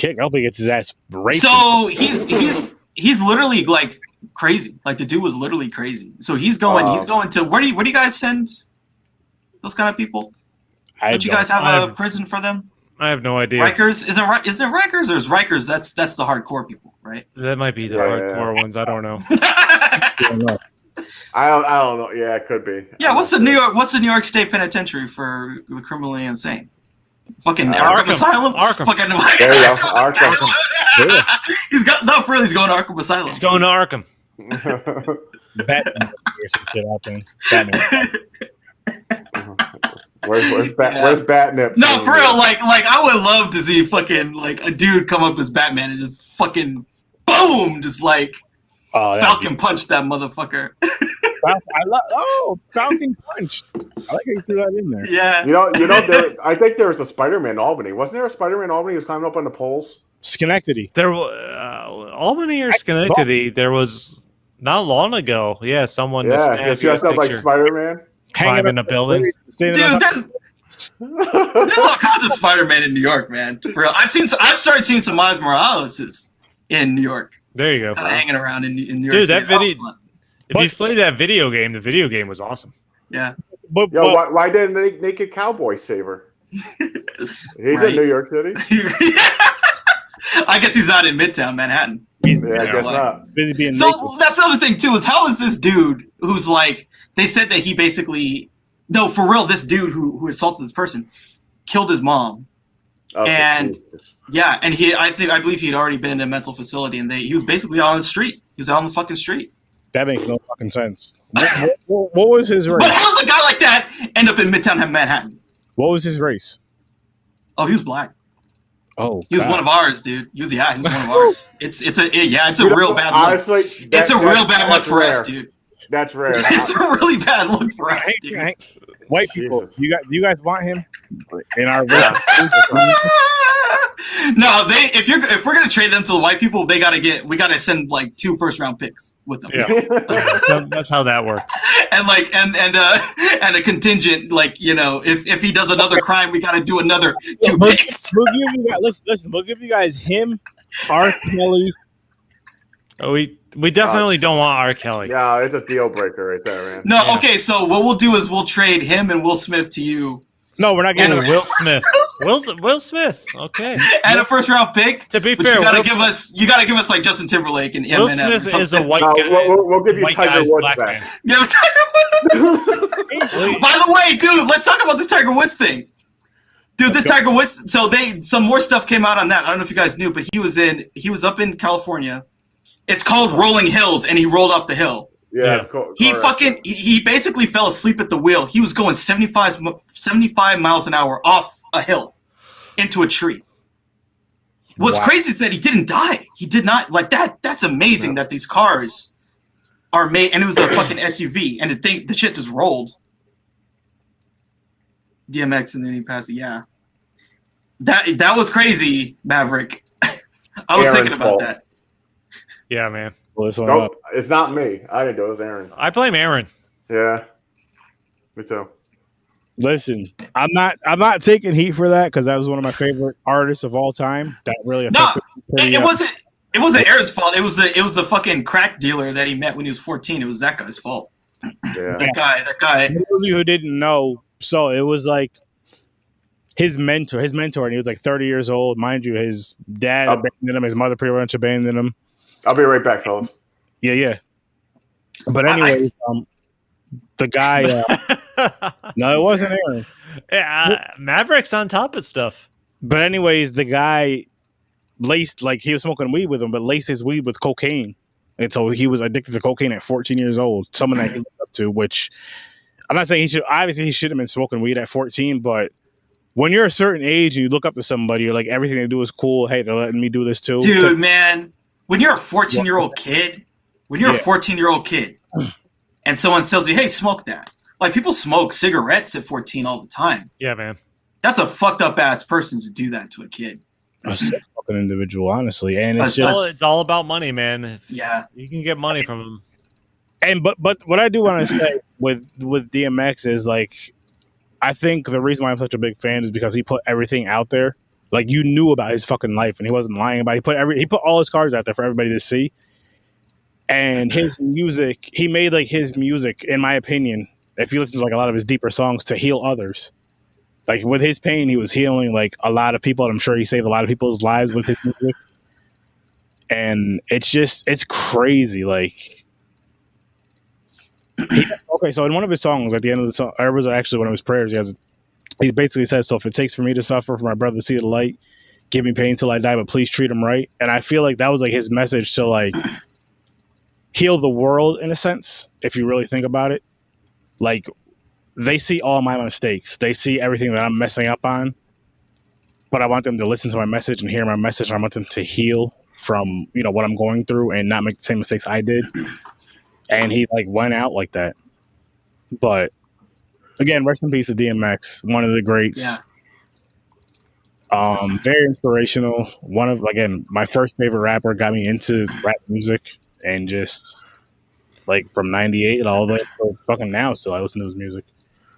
I hope he gets his ass raped. So he's literally like crazy. Like the dude was literally crazy. So he's going to where do you guys send those kind of people? Don't you guys have a prison for them? I have no idea. Rikers? Is there Rikers or is Rikers? That's the hardcore people, right? That might be the hardcore ones. I don't know. I don't know. Yeah, it could be. Yeah, what's the New York State Penitentiary for the criminally insane? Fucking Arkham Asylum. Arkham. Fucking there you go. Arkham. He's going to Arkham Asylum. He's going to Arkham. Batman or some shit out there. Batman. Where's Batnip? No, for real. Like I would love to see fucking like a dude come up as Batman and just fucking boom, just like Falcon punch that motherfucker. I love Falcon Punch. I like how you threw that in there. Yeah. I think there was a Spider-Man Albany. Wasn't there a Spider-Man Albany who was climbing up on the poles? Schenectady. There, Albany or Schenectady. There was not long ago. Yeah, someone. Yeah, he's dressed up like Spider-Man. Climbing a building. Dude, there's all kinds of Spider-Man in New York, man. For real. I've started seeing some Miles Morales in New York. There you go. Kind of hanging around in New York. Dude, City. that video. If you played that video game, the video game was awesome. Yeah. Why didn't the Naked Cowboy save her? He's in New York City. I guess he's not in Midtown Manhattan. I guess not. Busy being so naked. that's the other thing too, is how is this dude who's like, they said that he basically, no, for real, this dude who assaulted this person killed his mom. Okay, and Jesus. yeah, and I believe he had already been in a mental facility, and he was basically on the street. He was out on the fucking street. That makes no fucking sense. What was his race? But how does a guy like that end up in Midtown Manhattan? What was his race? Oh, he was black. Oh, he was one of ours, dude. He was one of ours. It's a real bad look. Honestly, it's a real bad look for us, dude. That's rare. It's a really bad look for us, dude. White people, Jesus. you guys want him in our race? No, if we're gonna trade them to the white people, we gotta send like 2 first-round picks with them. Yeah, that's how that works. And like and a contingent, like, if he does another crime, we gotta do another 2 picks. We'll give you guys him, R. Kelly. Oh, we definitely don't want R. Kelly. Yeah, it's a deal breaker right there, man. No, okay, so what we'll do is we'll trade him and Will Smith to you. No, we're not getting Will Smith. Will Smith. Okay. And a first-round pick. To be fair, you gotta give us like Justin Timberlake and Will Eminem. Smith is a white guy. We'll give you Tiger Woods back. Give us Tiger Woods. By the way, dude, let's talk about this Tiger Woods thing. Dude, this Tiger Woods. So some more stuff came out on that. I don't know if you guys knew, but he was up in California. It's called Rolling Hills, and he rolled off the hill. Yeah. He basically fell asleep at the wheel. He was going 75 miles an hour off a hill into a tree. What's crazy is that he didn't die. He did not, like that. That's amazing that these cars are made, and it was a fucking SUV, and the shit just rolled. DMX, and then he passed it. Yeah, that was crazy, Maverick. I was thinking about that. Yeah, man. Nope, it's not me. I didn't do it. It was Aaron. I blame Aaron. Yeah, me too. Listen, I'm not taking heat for that because that was one of my favorite artists of all time. That really affected me. It wasn't Aaron's fault. It was the fucking crack dealer that he met when he was 14. It was that guy's fault. Yeah. That guy. For those of you who didn't know, so it was like his mentor, and he was like 30 years old. Mind you, his dad abandoned him, his mother pretty much abandoned him. I'll be right back, fellas. Yeah. But anyways, the guy. No, it wasn't Aaron. Yeah, Maverick's on top of stuff. But anyways, the guy laced, like, he was smoking weed with him, but laced his weed with cocaine, and so he was addicted to cocaine at 14 years old. Someone that he looked up to, which I'm not saying he shouldn't have been smoking weed at 14, but when you're a certain age and you look up to somebody, you're like, everything they do is cool. Hey, they're letting me do this too. Dude, man, when you're a 14-year-old kid, and someone tells you, hey, smoke that. Like, people smoke cigarettes at 14 all the time. Yeah, man. That's a fucked up ass person to do that to a kid. A sick fucking individual, honestly. And it's it's all about money, man. Yeah. You can get money from them. And but what I do want to say with DMX is, like, I think the reason why I'm such a big fan is because he put everything out there. Like, you knew about his fucking life, and he wasn't lying about it. He put all his cards out there for everybody to see. And his music, he made, like, his music, in my opinion, if you listen to, like, a lot of his deeper songs, to heal others. Like, with his pain, he was healing, like, a lot of people, and I'm sure he saved a lot of people's lives with his music. And it's crazy, like. Okay, so in one of his songs, at the end of the song, it was actually one of his prayers, he basically says, so if it takes for me to suffer, for my brother to see the light, give me pain till I die, but please treat him right. And I feel like that was, like, his message to, like, heal the world, in a sense, if you really think about it. Like, they see all my mistakes. They see everything that I'm messing up on. But I want them to listen to my message and hear my message. And I want them to heal from, what I'm going through and not make the same mistakes I did. and he like went out like that. But again, rest in peace to DMX, one of the greats. Yeah. Very inspirational. One of, again, my first favorite rapper, got me into rap music, and just like from '98 all the way to fucking now, still I listen to his music.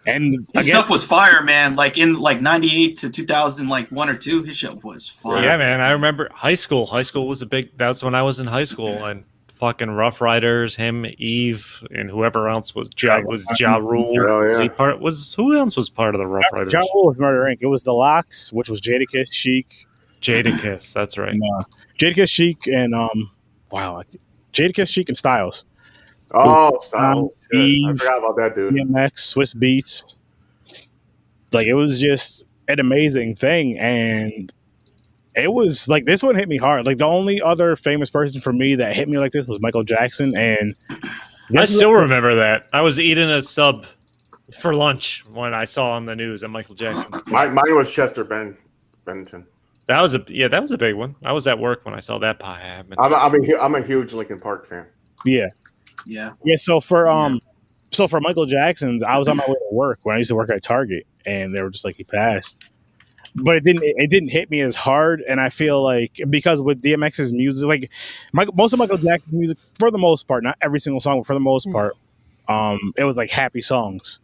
And His stuff was fire, man. Like in like '98 to 2001 or 2, his show was fire. Yeah, man. I remember high school. High school was a big. That's when I was in high school, and fucking Rough Riders, him, Eve, and whoever else was Ja Rule. Oh, yeah. Who else was part of the Rough Riders? Ja Rule was Murder Inc. It was the Locks, which was Jadakiss, Chic, Jadakiss. That's right. and Jadakiss, Chic, and Jadakiss, Chic, and Styles. Oh, style. Eve, I forgot about that dude. DMX, Swiss Beats. Like, it was just an amazing thing, and it was like, this one hit me hard. Like, the only other famous person for me that hit me like this was Michael Jackson, and I still remember that. I was eating a sub for lunch when I saw on the news that Michael Jackson. Mine was Chester Bennington. That was a big one. I was at work when I saw that pie happen. I'm a huge Linkin Park fan. yeah. So for Michael Jackson, I was on my way to work when I used to work at Target, and they were just like, he passed. But it didn't hit me as hard, and I feel like because with DMX's music, like most of Michael Jackson's music, for the most part, not every single song, but for the most part, it was like happy songs.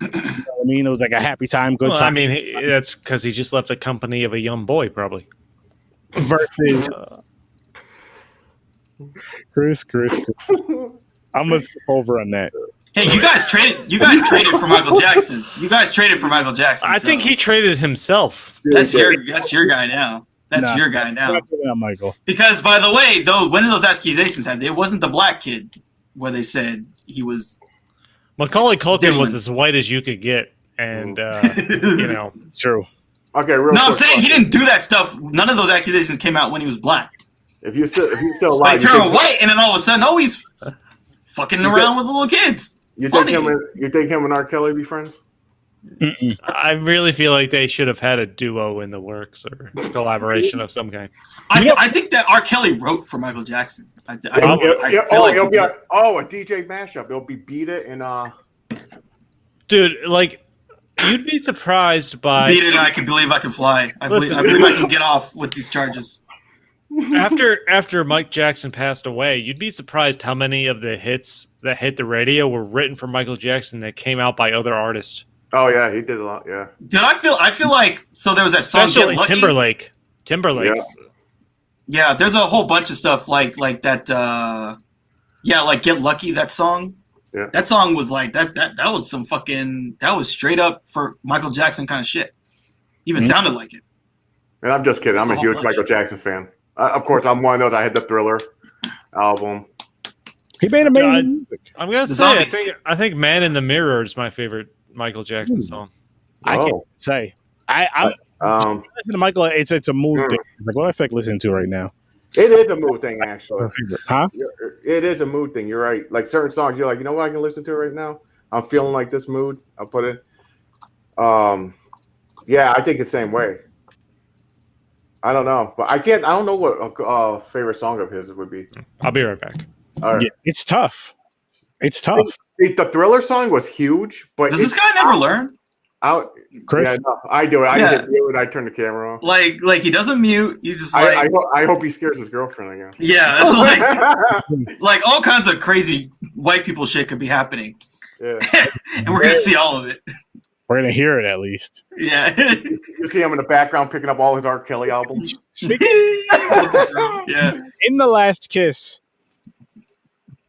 You know what I mean? It was like a happy time, good time. I mean, that's because he just left the company of a young boy, probably. Versus Chris. I'm gonna skip over on that. Hey, you guys traded for Michael Jackson. You guys traded for Michael Jackson. I think he traded himself. That's your guy now. That's your guy I'm now. not doing that, Michael. Because by the way, though, when did those accusations happen? It wasn't the black kid where they said he was. Macaulay Culkin Different. was as white as you could get, and you know, It's true. Okay, No, I'm saying he didn't do that stuff. None of those accusations came out when he was black. If you still alive, Like turn white, and then all of a sudden, he's fucking around with the little kids. you think him and R. Kelly be friends? I really feel like they should have had a duo in the works or collaboration of some kind. I think that R. Kelly wrote for Michael Jackson. I feel like It'll be a DJ mashup. It'll be Beat It and Dude, like, you'd be surprised by Beat It, I Can Believe I Can Fly. I believe I can get off with these charges. after Mike Jackson passed away, you'd be surprised how many of the hits that hit the radio were written for Michael Jackson that came out by other artists. Oh yeah, he did a lot. Yeah, Dude, I feel like so there was that song Especially Get Lucky. Timberlake. Yeah, there's a whole bunch of stuff like that. Like Get Lucky, that song. Yeah. That song was like that was some fucking, that was straight up for Michael Jackson kind of shit. Even sounded like it. and I'm just kidding. I'm a huge Michael Jackson fan. Of course, I'm one of those. I had the Thriller album. He made amazing music. I'm gonna The say Zombies. I think "Man in the Mirror" is my favorite Michael Jackson song. I can't say. I listen to Michael. It's a mood thing. It's like, what do I feel like listening to right now? It is a mood thing, actually. Huh? It is a mood thing. You're right. Like certain songs, you're like, you know what I can listen to right now? I'm feeling like this mood. I'll put it. Yeah, I think the same way. I don't know, but I don't know what a favorite song of his would be. I'll be right back. All right. Yeah, it's tough. It's tough. See, the Thriller song was huge, but Does this guy never learn? Chris? Yeah, no, I do it. I Yeah. hit mute and I turn the camera off. Like he doesn't mute. He's just like, I hope he scares his girlfriend again. yeah, it's like all kinds of crazy white people shit could be happening, Yeah. and we're gonna see all of it. We're gonna hear it at least. Yeah. You see him in the background picking up all his R. Kelly albums. Yeah. In The Last Kiss,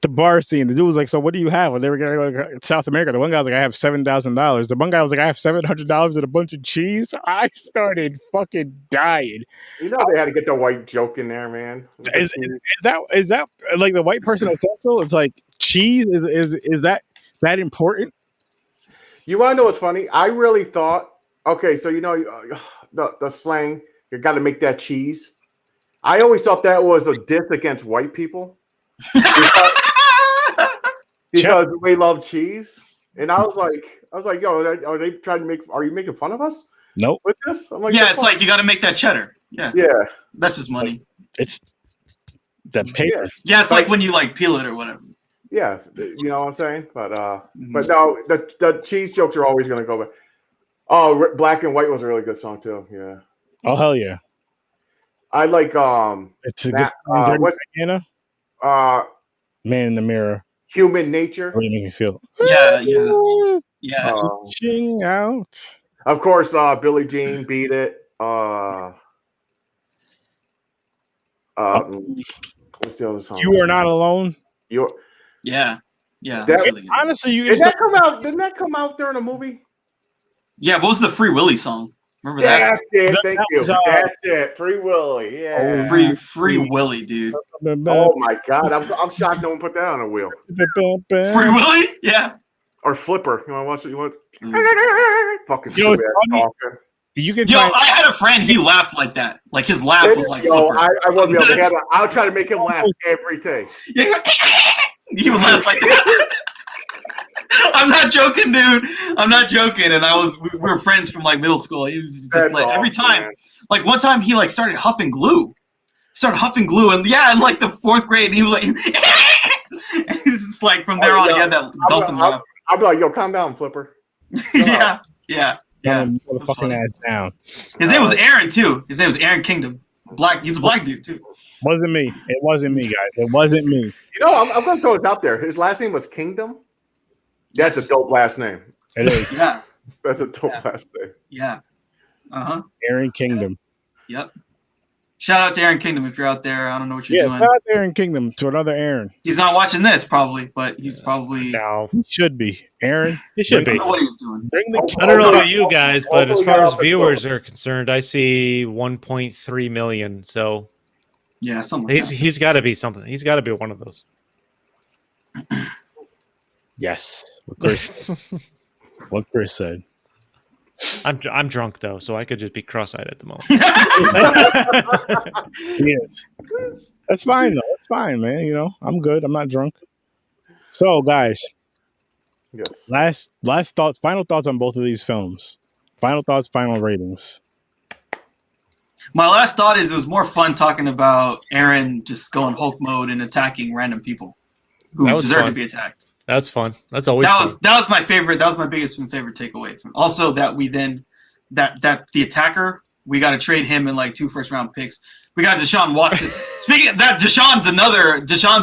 the bar scene, the dude was like, "So what do you have?" When they were going to South America, the one guy was like, "I have $7,000." The one guy was like, "I have $700 and a bunch of cheese." I started fucking dying. You know they had to get the white joke in there, man. Is that like the white person essential? It's like cheese is that important? You want to know what's funny? I really thought, okay, so you know the slang, you got to make that cheese. I always thought that was a diss against white people because we love cheese. And I was like, yo, are they trying to make? Are you making fun of us? Nope. With this? I'm like, Yeah, it's like you got to make that cheddar. Yeah, yeah, that's just money. It's the paper. Yeah, it's like when you like peel it or whatever. Yeah, you know what I'm saying. But no, the cheese jokes are always going to go back. Oh, Black and White was a really good song too. Yeah. Oh hell yeah! I like It's a Matt, good. what's Anna, uh Man in the Mirror. Human Nature. Really make me feel. Yeah, yeah. Reaching out. Of course, Billie Jean, Beat It. What's the other song? You Are Not Alone. You. Yeah. That's That- really good. Honestly, you Did that come out? Didn't that come out during a movie? Yeah, what was the Free Willy song? Remember that? That's it. Thank That you. was, That's it. Free Willy. Yeah. Free Willy, dude. Oh my God! I'm shocked no one put that on a wheel. Free Willy? Yeah. Or Flipper. You want to watch it? You want? Fucking Yo, stupid funny. talking. You can Yo, find, I had a friend. He laughed like that. Like his laugh was like Yo, Flipper. I wouldn't be able to have that. I'll try to make him laugh every day. Yeah. He would laugh like that. I'm not joking, dude. I'm not joking. And we were friends from like middle school. He was just like every time. Man. Like one time he like started huffing glue. And yeah, in like the 4th grade, and he was like, and it's just like from there on, he had that dolphin laugh. I'll be like, yo, calm down, Flipper. Yeah. the fucking ass down. His name was Aaron too. His name was Aaron Kingdom. He's a black dude too. Wasn't me. It wasn't me, guys. It wasn't me. You know, I'm going to throw this out there. His last name was Kingdom. That's a dope last name. It is. Yeah. That's a dope last name. Yeah. Aaron Kingdom. Yep. Shout out to Aaron Kingdom if you're out there. I don't know what you're doing. Shout out to Aaron Kingdom, to another Aaron. He's not watching this probably, but he's probably. No, He should be. Aaron. it should I don't be. know what he was doing. Bring the I don't know about you guys, but as Hopefully far as got viewers are concerned, I see 1.3 million. So Yeah, something like that. he's got to be something. He's got to be one of those. Yes. What Chris said. I'm drunk though, so I could just be cross-eyed at the moment. Yes. That's fine though. That's fine, man. You know, I'm good. I'm not drunk. So, guys, Yes. last thoughts, final thoughts on both of these films. Final thoughts, final ratings. My last thought is it was more fun talking about Aaron just going Hulk mode and attacking random people who That was deserve fun. to be attacked. That's fun. That's always That fun. was my favorite. That was my biggest and favorite takeaway from. Also, that we then that the attacker, we got to trade him in like 2 first-round picks. We got Deshaun Watson. Speaking of that, Deshaun's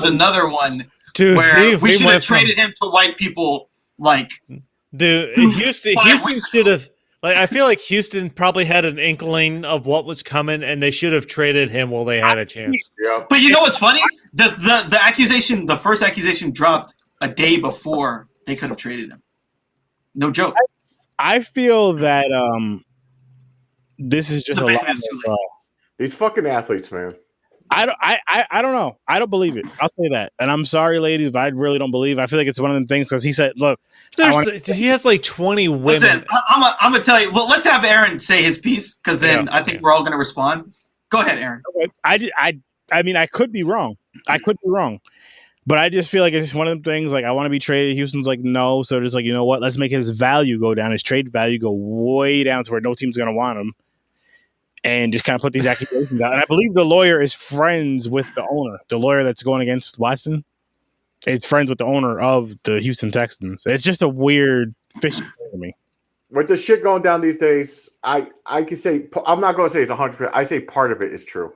another one Dude, where we should have went from- traded him to white people. Like, Dude, Houston should have. Like, I feel like Houston probably had an inkling of what was coming, and they should have traded him while they had a chance. Yeah. but you know what's funny? The accusation, the first accusation dropped a day before they could have traded him. No joke. I feel that this is just So a lot basically it's too of, late. These fucking athletes, man. I don't know. I don't believe it. I'll say that. And I'm sorry, ladies, but I really don't believe. I feel like it's one of them things because he said, look, He has like 20 women. Listen, I'm gonna tell you. Well, let's have Aaron say his piece because then I think we're all gonna respond. Go ahead, Aaron. I mean, I could be wrong. But I just feel like it's just one of them things. Like, I want to be traded. Houston's like, no. So just like, you know what? Let's make his value go down. His trade value go way down to where no team's going to want him. And just kind of put these accusations out. And I believe the lawyer is friends with the owner. The lawyer that's going against Watson is friends with the owner of the Houston Texans. It's just a weird fish thing to me. With the shit going down these days, I can say, I'm not going to say it's 100%. I say part of it is true.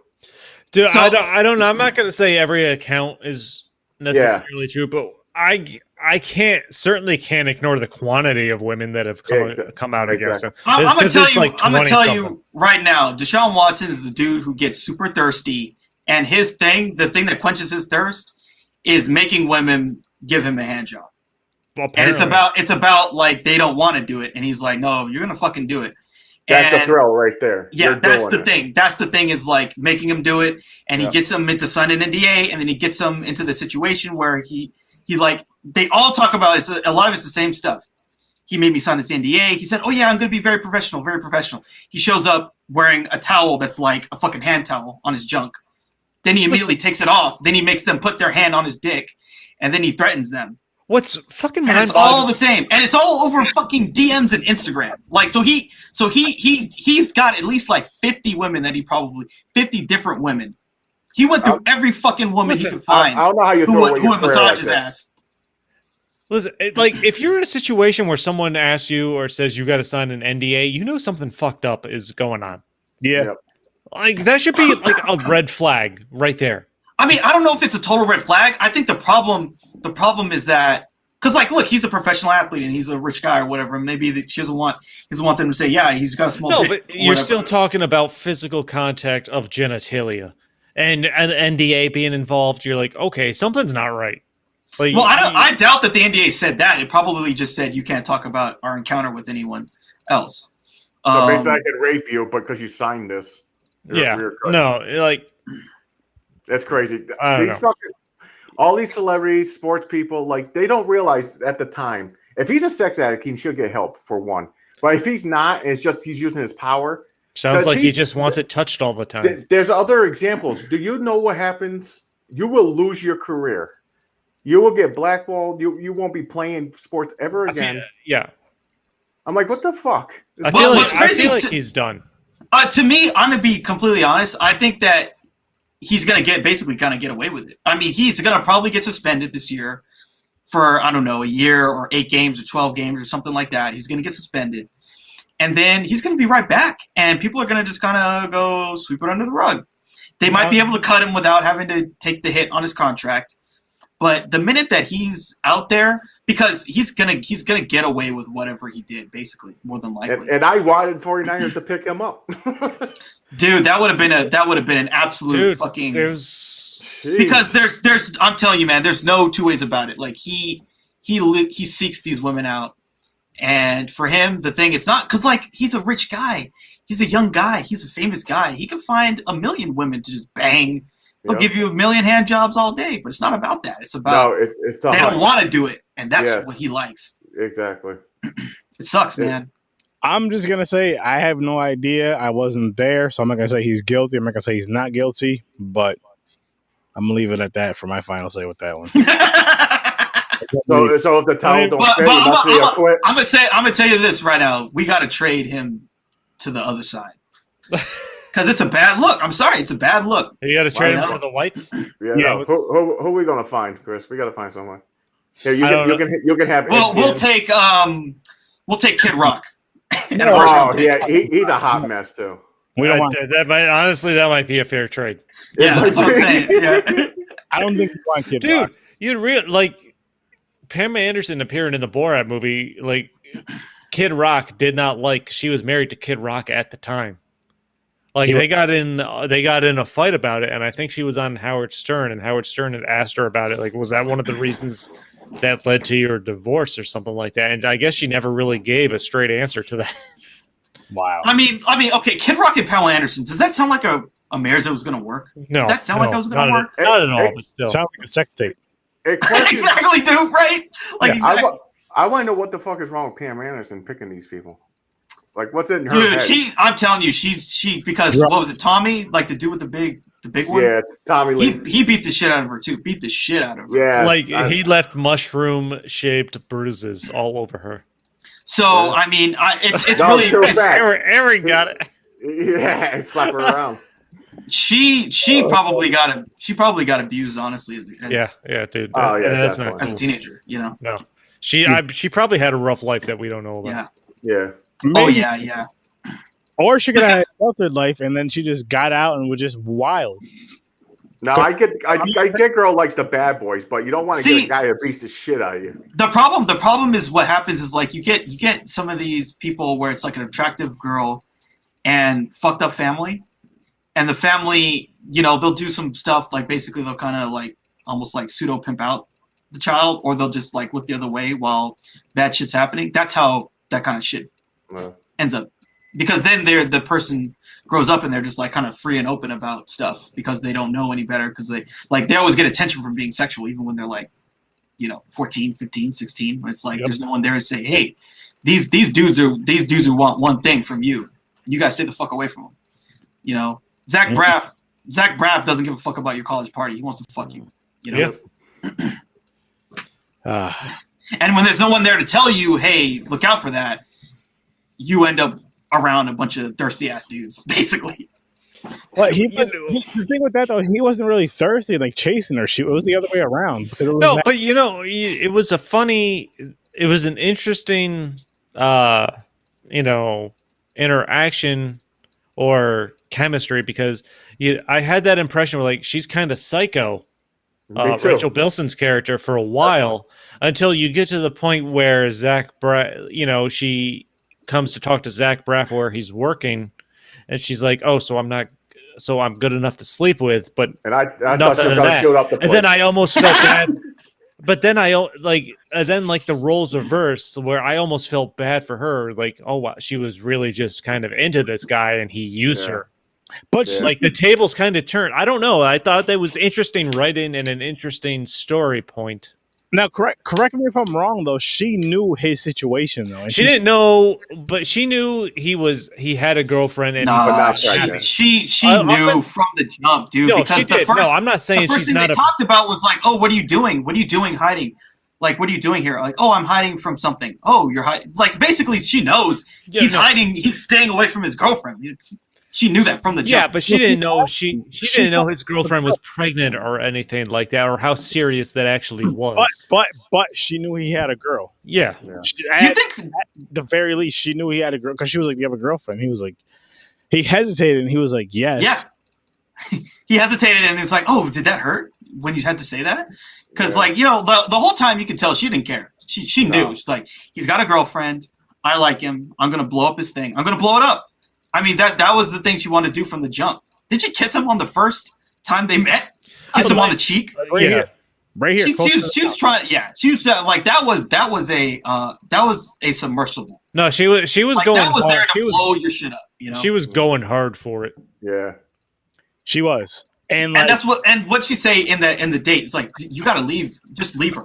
Dude, So- I don't know. I'm not going to say every account is necessarily true, but I certainly can't ignore the quantity of women that have come out against him. I'm gonna tell It's you. like I'm gonna tell 20-something. you right now. Deshaun Watson is the dude who gets super thirsty, and his thing, the thing that quenches his thirst, is making women give him a hand job. Well, And apparently. it's about like they don't want to do it, and he's like, no, you're gonna fucking do it. That's the And- thrill right there. Yeah, You're that's doing the it. thing. That's the thing is like making him do it, and he Yeah. gets him into signing an NDA, and then he gets him into the situation where he like they all talk about it. A lot of it's the same stuff. He made me sign this NDA. He said, "Oh yeah, I'm going to be very professional, very professional." He shows up wearing a towel that's like a fucking hand towel on his junk. Then he immediately takes it off. Then he makes them put their hand on his dick, and then he threatens them. What's fucking And it's all the same, and it's all over fucking DMs and Instagram. Like, he's got at least like 50 women that 50 different women. He went through every fucking woman he could find I don't know how you who throw away would your career massage like his that. ass. Listen, like if you're in a situation where someone asks you or says you got to sign an NDA, you know something fucked up is going on. Yeah. Yep. Like that should be like a red flag right there. I mean, I don't know if it's a total red flag. I think the problem is that because, like, look, he's a professional athlete and he's a rich guy or whatever. Maybe she doesn't want them to say, yeah, he's got a small. No, dick but or you're whatever. still talking about physical contact of genitalia, and an NDA being involved. You're like, okay, something's not right. Like, Well, I doubt that the NDA said that. It probably just said you can't talk about our encounter with anyone else. So basically, I can rape you because you signed this. Yeah, no, like that's crazy. I don't know. All these celebrities, sports people, like they don't realize at the time if he's a sex addict, he should get help for one. But if he's not, it's just he's using his power. Sounds like he just wants it touched all the time. There's other examples. Do you know what happens? You will lose your career. You will get blackballed. You won't be playing sports ever again. Yeah. I'm like, what the fuck? I feel like he's done. To me, I'm gonna be completely honest. I think that he's gonna get away with it. I mean, he's gonna probably get suspended this year for, I don't know, a year or 8 games or 12 games or something like that. He's gonna get suspended, and then he's gonna be right back, and people are gonna just kind of go sweep it under the rug. They might be able to cut him without having to take the hit on his contract. But the minute that he's out there, because he's gonna get away with whatever he did, basically, more than likely. And I wanted 49ers to pick him up. Dude, that would have been an absolute fucking. Because there's I'm telling you, man, there's no two ways about it. Like he seeks these women out, and for him, the thing is not because like he's a rich guy, he's a young guy, he's a famous guy. He can find a million women to just bang. He'll give you a million hand jobs all day, but it's not about that. It's about it's they don't want to do it, and that's what he likes. Exactly. It sucks, man. I'm just gonna say I have no idea. I wasn't there, so I'm not gonna say he's guilty. I'm not gonna say he's not guilty, but I'm gonna leave it at that for my final say with that one. So if the towel don't fit, I'm gonna tell you this right now. We got to trade him to the other side. Because it's a bad look. I'm sorry, it's a bad look. You got to trade him for the whites. Yeah. No. Who are we gonna find, Chris? We got to find someone. Here, you can have. Well, we'll take Kid Rock. He's a hot mess too. We don't want that might be a fair trade. Yeah, that's what I'm saying. Yeah. I don't think we want Kid Dude, Rock. you'd like Pam Anderson appearing in the Borat movie. Like Kid Rock did not like. She was married to Kid Rock at the time. Like they got in a fight about it, and I think she was on Howard Stern, and Howard Stern had asked her about it. Like, was that one of the reasons that led to your divorce or something like that? And I guess she never really gave a straight answer to that. Wow. I mean, okay, Kid Rock and Pamela Anderson. Does that sound like a marriage that was going to work? No. Does that sound like it was going to work? Not at all, but still. Sounds like a sex tape. Exactly, dude. Right? Like exactly. I want to know what the fuck is wrong with Pam Anderson picking these people. Like, what's in her head? Dude, I'm telling you, she because what was it, Tommy? Like the dude with the big one? Yeah, Tommy Lee. He beat the shit out of her too. Beat the shit out of her. Yeah. Like he left mushroom-shaped bruises all over her. So I mean, it's really Aaron got it. Yeah, slap her around. She probably got abused, honestly. As dude. Oh yeah, that's not cool. As a teenager, you know. No, she probably had a rough life that we don't know about. Yeah. Maybe. Oh yeah. Or she could have had a sheltered life, and then she just got out and was just wild. No, I get girl likes the bad boys, but you don't want to get a guy who beats the shit out of you. The problem is what happens is like you get some of these people where it's like an attractive girl and fucked up family, and the family, you know, they'll do some stuff like basically they'll kind of like almost like pseudo pimp out the child, or they'll just like look the other way while bad shit's happening. That's how that kind of shit ends up, because then the person grows up and they're just like kind of free and open about stuff because they don't know any better, because they always get attention from being sexual even when they're like, you know, 14, 15, 16, when it's like there's no one there to say, hey, these dudes who want one thing from you, you guys stay the fuck away from them. You know, Zach Braff doesn't give a fuck about your college party. He wants to fuck you, you know. And when there's no one there to tell you, hey, look out for that, you end up around a bunch of thirsty ass dudes, basically. But You the thing with that though, he wasn't really thirsty, like chasing her. It was the other way around. Because it was No, but it was it was an interesting, you know, interaction or chemistry because I had that impression where like she's kind of psycho, Me too. Rachel Bilson's character for a while until you get to the point where she comes to talk to Zach Braff where he's working, and she's like, "Oh, so I'm good enough to sleep with," but And I thought she nothing was than going to that. shield up the place. And then I almost felt bad. But then like the roles reversed where I almost felt bad for her. Like, oh, wow, she was really just kind of into this guy and he used her. But Yeah. Like the tables kind of turned. I don't know. I thought that was interesting writing and an interesting story point. now, correct me if I'm wrong though. She knew his situation though. And She didn't know, but she knew he had a girlfriend and But Nah, not she pregnant. she I'm knew not- from the jump, dude. No, because she the did. first, No, I'm not saying the first she's thing not they a. talked about was like, "Oh, what are you doing? What are you doing hiding? Like, what are you doing here? Like, oh, I'm hiding from something. Oh, you're hiding." Like, basically, she knows he's hiding. He's staying away from his girlfriend. She knew that from the jump. Yeah, but she didn't know she didn't know his girlfriend was pregnant or anything like that, or how serious that actually was. But she knew he had a girl. Yeah. She, Do you at think? the very least, she knew he had a girl because she was like, "Do you have a girlfriend?" He was like, he hesitated and he was like, "Yes." Yeah. He hesitated and it's like, "Oh, did that hurt when you had to say that?" Because like the whole time you could tell she didn't care. She knew. No. She's like, he's got a girlfriend. I like him. I'm gonna blow up his thing. I'm gonna blow it up. I mean that was the thing she wanted to do from the jump. Did you kiss him on the first time they met? Kiss him on the cheek. Right here. Right here. She was trying. Yeah, she was like that was a submersible. No, she was Like going that was hard. there to blow your shit up. You know. She was going hard for it. Yeah. She was. And like, And what she say in the date, it's like, you got to leave. Just leave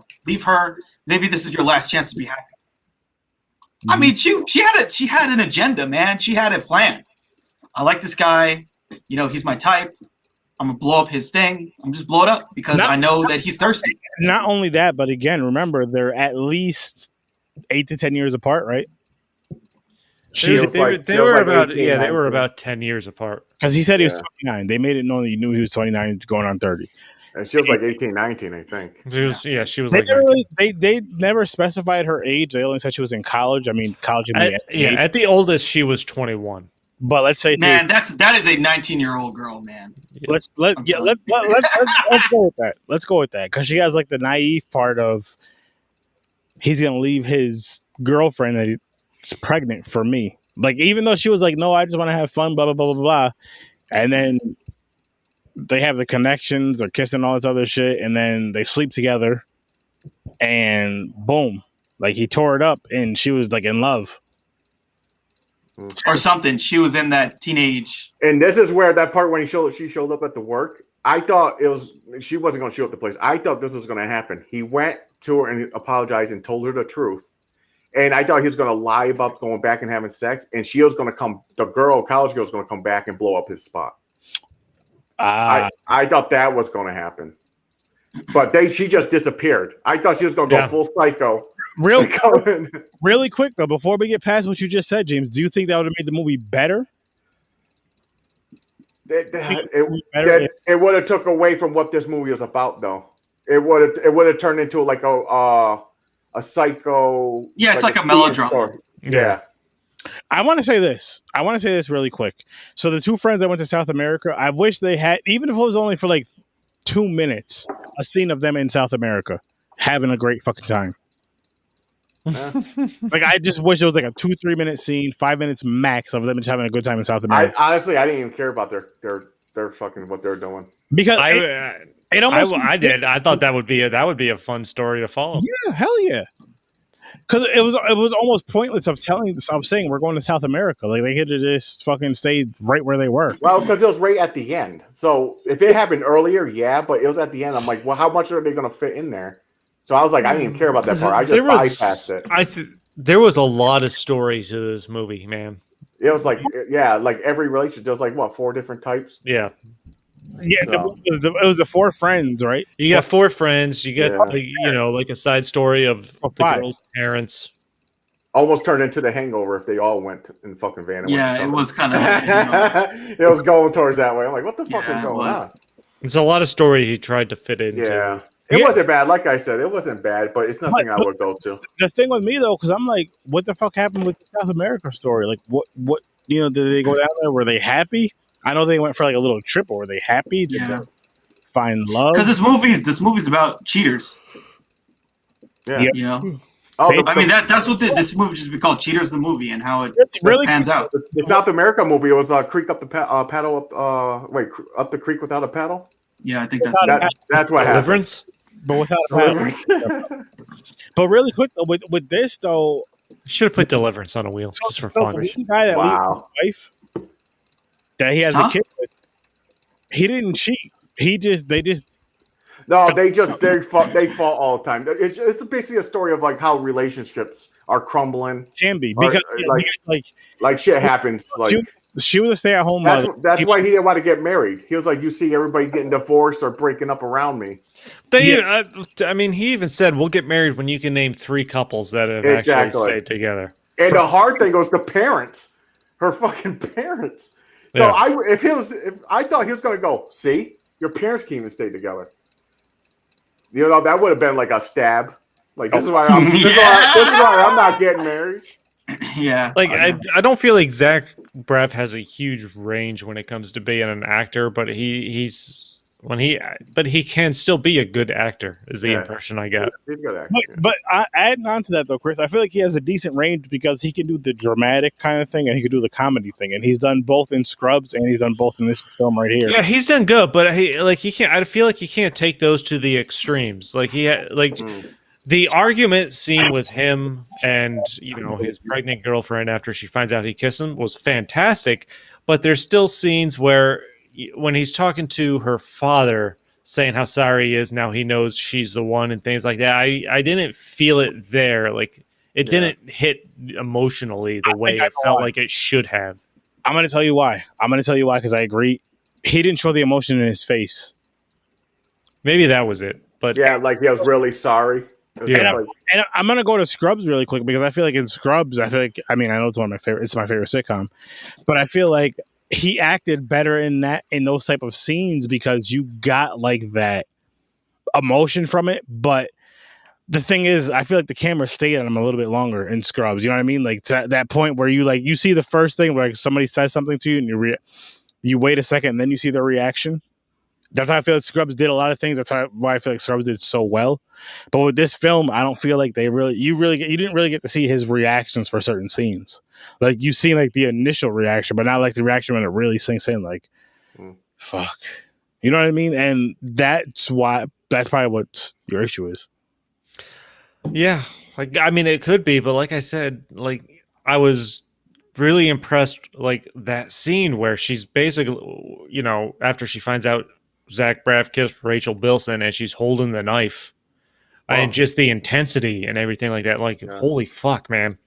her. Maybe this is your last chance to be happy. I mean, she had an agenda, man. She had a plan. I like this guy. You know, he's my type. I'm gonna blow up his thing. I'm just blow it up because I know that he's thirsty. not only that, but again, remember they're at least 8 to 10 years apart, right? They Feels like- they feels were like about 18, they were 19. about 10 years apart. Because he said he was Yeah. 29. They made it known that you knew he was 29, going on 30. And she was like 18, 19, I think. She was They, like never they never specified her age. They only said she was in college. I mean, college. at the oldest she was 21. But let's say Man, that is a 19-year-old girl, man. let's go with that. Let's go with that because she has like the naive part of he's gonna leave his girlfriend that's pregnant for me. Like even though she was like, no, I just want to have fun, blah blah blah blah blah, and then they have the connections, they're kissing, all this other shit, and then they sleep together, and boom, like he tore it up, and she was like in love. Or something. She was in that teenage. And this is where that part when she showed up at the work, I thought she wasn't going to show up the place. I thought this was going to happen. He went to her and apologized and told her the truth. And I thought he was going to lie about going back and having sex. And she was going to college girl was going to come back and blow up his spot. I thought that was going to happen. But she just disappeared. I thought she was going to go full psycho. Really quick though, before we get past what you just said, James, do you think that would have made the movie better? It would have took away from what this movie was about, though. It would have turned into like a psycho. Yeah, it's like a melodrama. Story. Yeah. I want to say this. Really quick. So the two friends that went to South America, I wish they had, even if it was only for like 2 minutes, a scene of them in South America having a great fucking time. Like I just wish it was like a 2-3 minute scene, 5 minutes max of them just having a good time in South America. Honestly, I didn't even care about their fucking what they're doing. Because it almost I did. I thought that would be a fun story to follow. Yeah, hell yeah. Because it was almost pointless of saying we're going to South America. Like they could have just fucking stayed right where they were. Well, because it was right at the end. So if it happened earlier, yeah, but it was at the end. I'm like, well, how much are they going to fit in there? So I was like, I didn't even care about that part. I just bypassed it. There was a lot of stories to this movie, man. It was like, like every relationship. There was like, what, 4 different types? Yeah. Yeah, it was the 4 friends, right? You got 4 friends. You got, like a side story of the girl's parents. almost turned into The Hangover if they all went in fucking van. And Yeah, went it was kind of. it was going towards that way. I'm like, what the fuck is going on? It's a lot of story he tried to fit into. Yeah. It wasn't bad. Like I said, it wasn't bad, but it's nothing I would go to. The thing with me though, because I'm like, what the fuck happened with the South America story? Like, what, did they go down there? Were they happy? I know they went for like a little trip, or were they happy? Did they find love? Because this movie's about cheaters. Yeah. You know. Oh, I mean that's what this movie just be called, Cheaters the movie, and how it really pans out. The South America movie was Creek up the paddle up up the creek without a paddle. Yeah, I think that's what happened. Deliverance. But without but really quick though, with this though, Should have put Deliverance on a wheel just for fun. The guy that leaves his wife that he has a kid with, he didn't cheat. They fall all the time. It's basically a story of like how relationships are crumbling. Can be because like shit happens. She was a stay-at-home mother. mother. That's why he didn't want to get married. He was like, you see everybody getting divorced or breaking up around me. I mean, he even said, "We'll get married when you can name 3 couples that have actually stayed together." And the hard thing was the parents, her fucking parents. So I thought he was going to go, see, your parents can't even stay together. You know, that would have been like a stab. Like this is why I'm not getting married. Yeah. Like I don't feel like Zach Braff has a huge range when it comes to being an actor, but he can still be a good actor, is the impression I got. He's a good actor. But adding on to that though, Chris, I feel like he has a decent range because he can do the dramatic kind of thing and he can do the comedy thing, and he's done both in Scrubs and he's done both in this film right here. Yeah, he's done good, but he can't. I feel like he can't take those to the extremes. Like the argument scene with him and his pregnant girlfriend after she finds out he kissed him was fantastic, but there's still scenes where when he's talking to her father saying how sorry he is now he knows she's the one and things like that, I didn't feel it there. Like it didn't hit emotionally the way it felt like it should have. I'm going to tell you why because I agree. He didn't show the emotion in his face. Maybe that was it. But like he was really sorry. And I'm gonna go to Scrubs really quick because I feel like in Scrubs, I know it's one of my favorite. It's my favorite sitcom, but I feel like he acted better in those type of scenes because you got like that emotion from it. But the thing is, I feel like the camera stayed on him a little bit longer in Scrubs. You know what I mean? Like to that point where you see the first thing where somebody says something to you and you wait a second and then you see their reaction. That's how I feel like Scrubs did a lot of things. That's why I feel like Scrubs did so well. But with this film, I don't feel like you didn't really get to see his reactions for certain scenes. Like you see like the initial reaction, but not like the reaction when it really sinks in. Like, fuck, you know what I mean? And that's probably what your issue is. Yeah, like I mean, it could be, but like I said, like I was really impressed. Like that scene where she's basically, after she finds out Zach Braff kissed Rachel Bilson and she's holding the knife and just the intensity and everything like that. Like, holy fuck, man.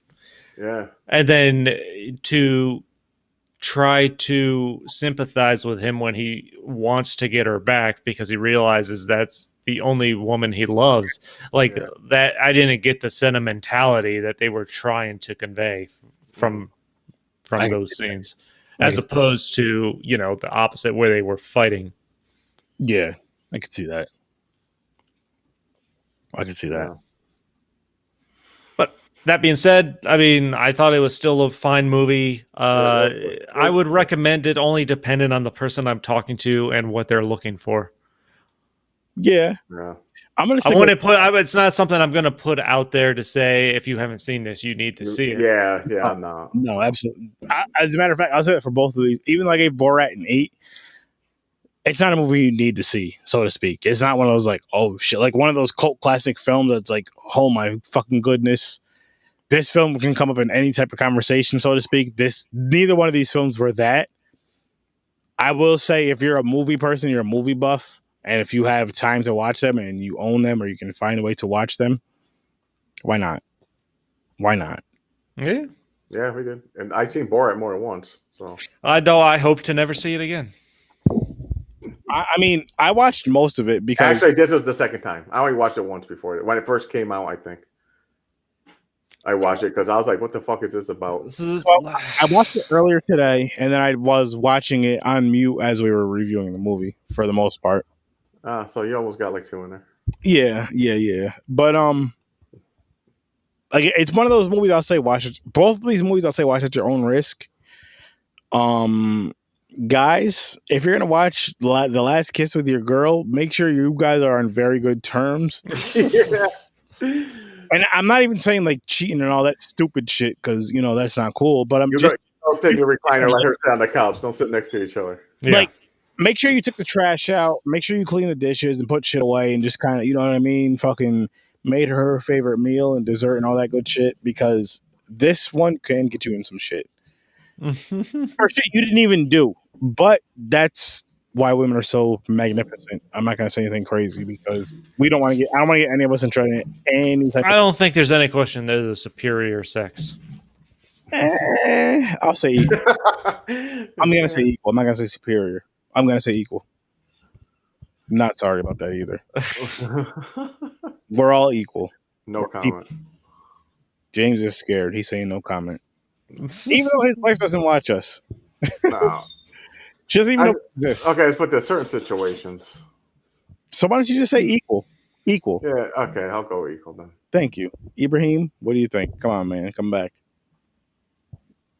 Yeah. And then to try to sympathize with him when he wants to get her back because he realizes that's the only woman he loves. Like that, I didn't get the sentimentality that they were trying to convey from those scenes, as opposed to, the opposite where they were fighting. Yeah, I could see that. But that being said, I mean, I thought it was still a fine movie. I would recommend it only dependent on the person I'm talking to and what they're looking for. Yeah. I'm gonna. It's not something I'm gonna put out there to say if you haven't seen this, you need to see it. Yeah, no, absolutely. As a matter of fact, I'll say it for both of these. Even though I gave Borat an 8, it's not a movie you need to see, so to speak. It's not one of those like, oh shit, like one of those cult classic films that's like, oh my fucking goodness, this film can come up in any type of conversation, so to speak. Neither one of these films were that. I will say, if you're a movie person, you're a movie buff. And if you have time to watch them and you own them or you can find a way to watch them, why not? Yeah. Yeah, we did. And I've seen Borat more than once. So I know I hope to never see it again. I mean, I watched most of it because... Actually, this is the second time. I only watched it once before. When it first came out, I think. I watched it because I was like, "What the fuck is this about?" This is Well, I watched it earlier today, and then I was watching it on mute as we were reviewing the movie for the most part. So you almost got like 2 in there. Yeah. But like it's one of those movies I'll say watch it. Both of these movies I'll say watch at your own risk. Guys, if you're gonna watch The Last Kiss with your girl, make sure you guys are on very good terms. And I'm not even saying like cheating and all that stupid shit because you know that's not cool. But I'm just don't take your recliner. Let her sit on the couch. Don't sit next to each other. like make sure you took the trash out. Make sure you clean the dishes and put shit away and just kind of you know what I mean. Fucking made her favorite meal and dessert and all that good shit because this one can get you in some shit. For shit you didn't even do. But that's why women are so magnificent. I'm not gonna say anything crazy because we don't want to get. I don't want to get any of us in trouble. Any type. I don't think there's any question they're the superior sex. I'll say equal. I'm gonna say equal. I'm not gonna say superior. I'm gonna say equal. Not sorry about that either. We're all equal. No comment. James is scared. He's saying no comment. Even though his wife doesn't watch us. No. She doesn't even know it exists. Okay, let's put there's certain situations. So why don't you just say equal? Equal. Yeah, okay, I'll go equal then. Thank you. Ibrahim, what do you think? Come on, man. Come back.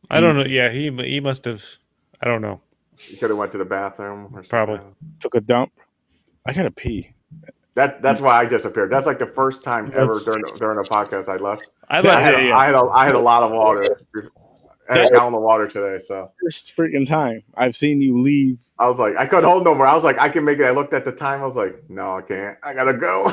I don't know. Yeah, he must have. I don't know. You could have went to the bathroom or something. Probably. Took a dump. I gotta pee. That's why I disappeared. That's like the first time ever during a podcast I left. I had a lot of water. I had a gallon of water today, so First freaking time I've seen you leave. I was like, I couldn't hold no more. I was like, I can make it. I looked at the time. I was like, no, I can't. I gotta go.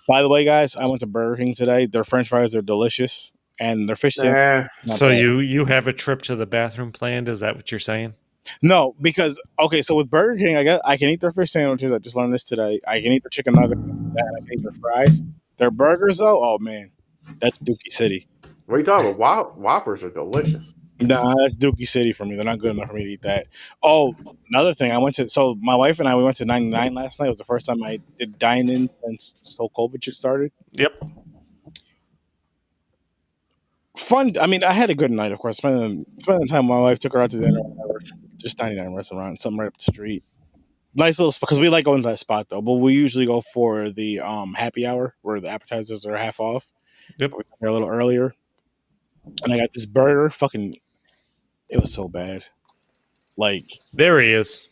By the way, guys, I went to Burger King today. Their French fries are delicious, and their fish sandwich. So you have a trip to the bathroom planned? Is that what you're saying? No, because okay, so with Burger King, I can eat their fish sandwiches. I just learned this today. I can eat their chicken nuggets. And I can eat their fries. Their burgers, though, oh man, that's Dookie City. What are you talking about? Whoppers are delicious. Nah, that's Dookie City for me. They're not good enough for me to eat that. Oh, another thing, so my wife and I we went to 99 last night. It was the first time I did dine-in since COVID shit started. Yep. Fun. I mean, I had a good night, of course. Spending time with my wife, took her out to dinner, whatever. Just 99 restaurant, something right up the street. Nice little spot because we like going to that spot though. But we usually go for the happy hour where the appetizers are half off. Yep. We got there a little earlier, and I got this burger. Fucking, it was so bad. Like there he is.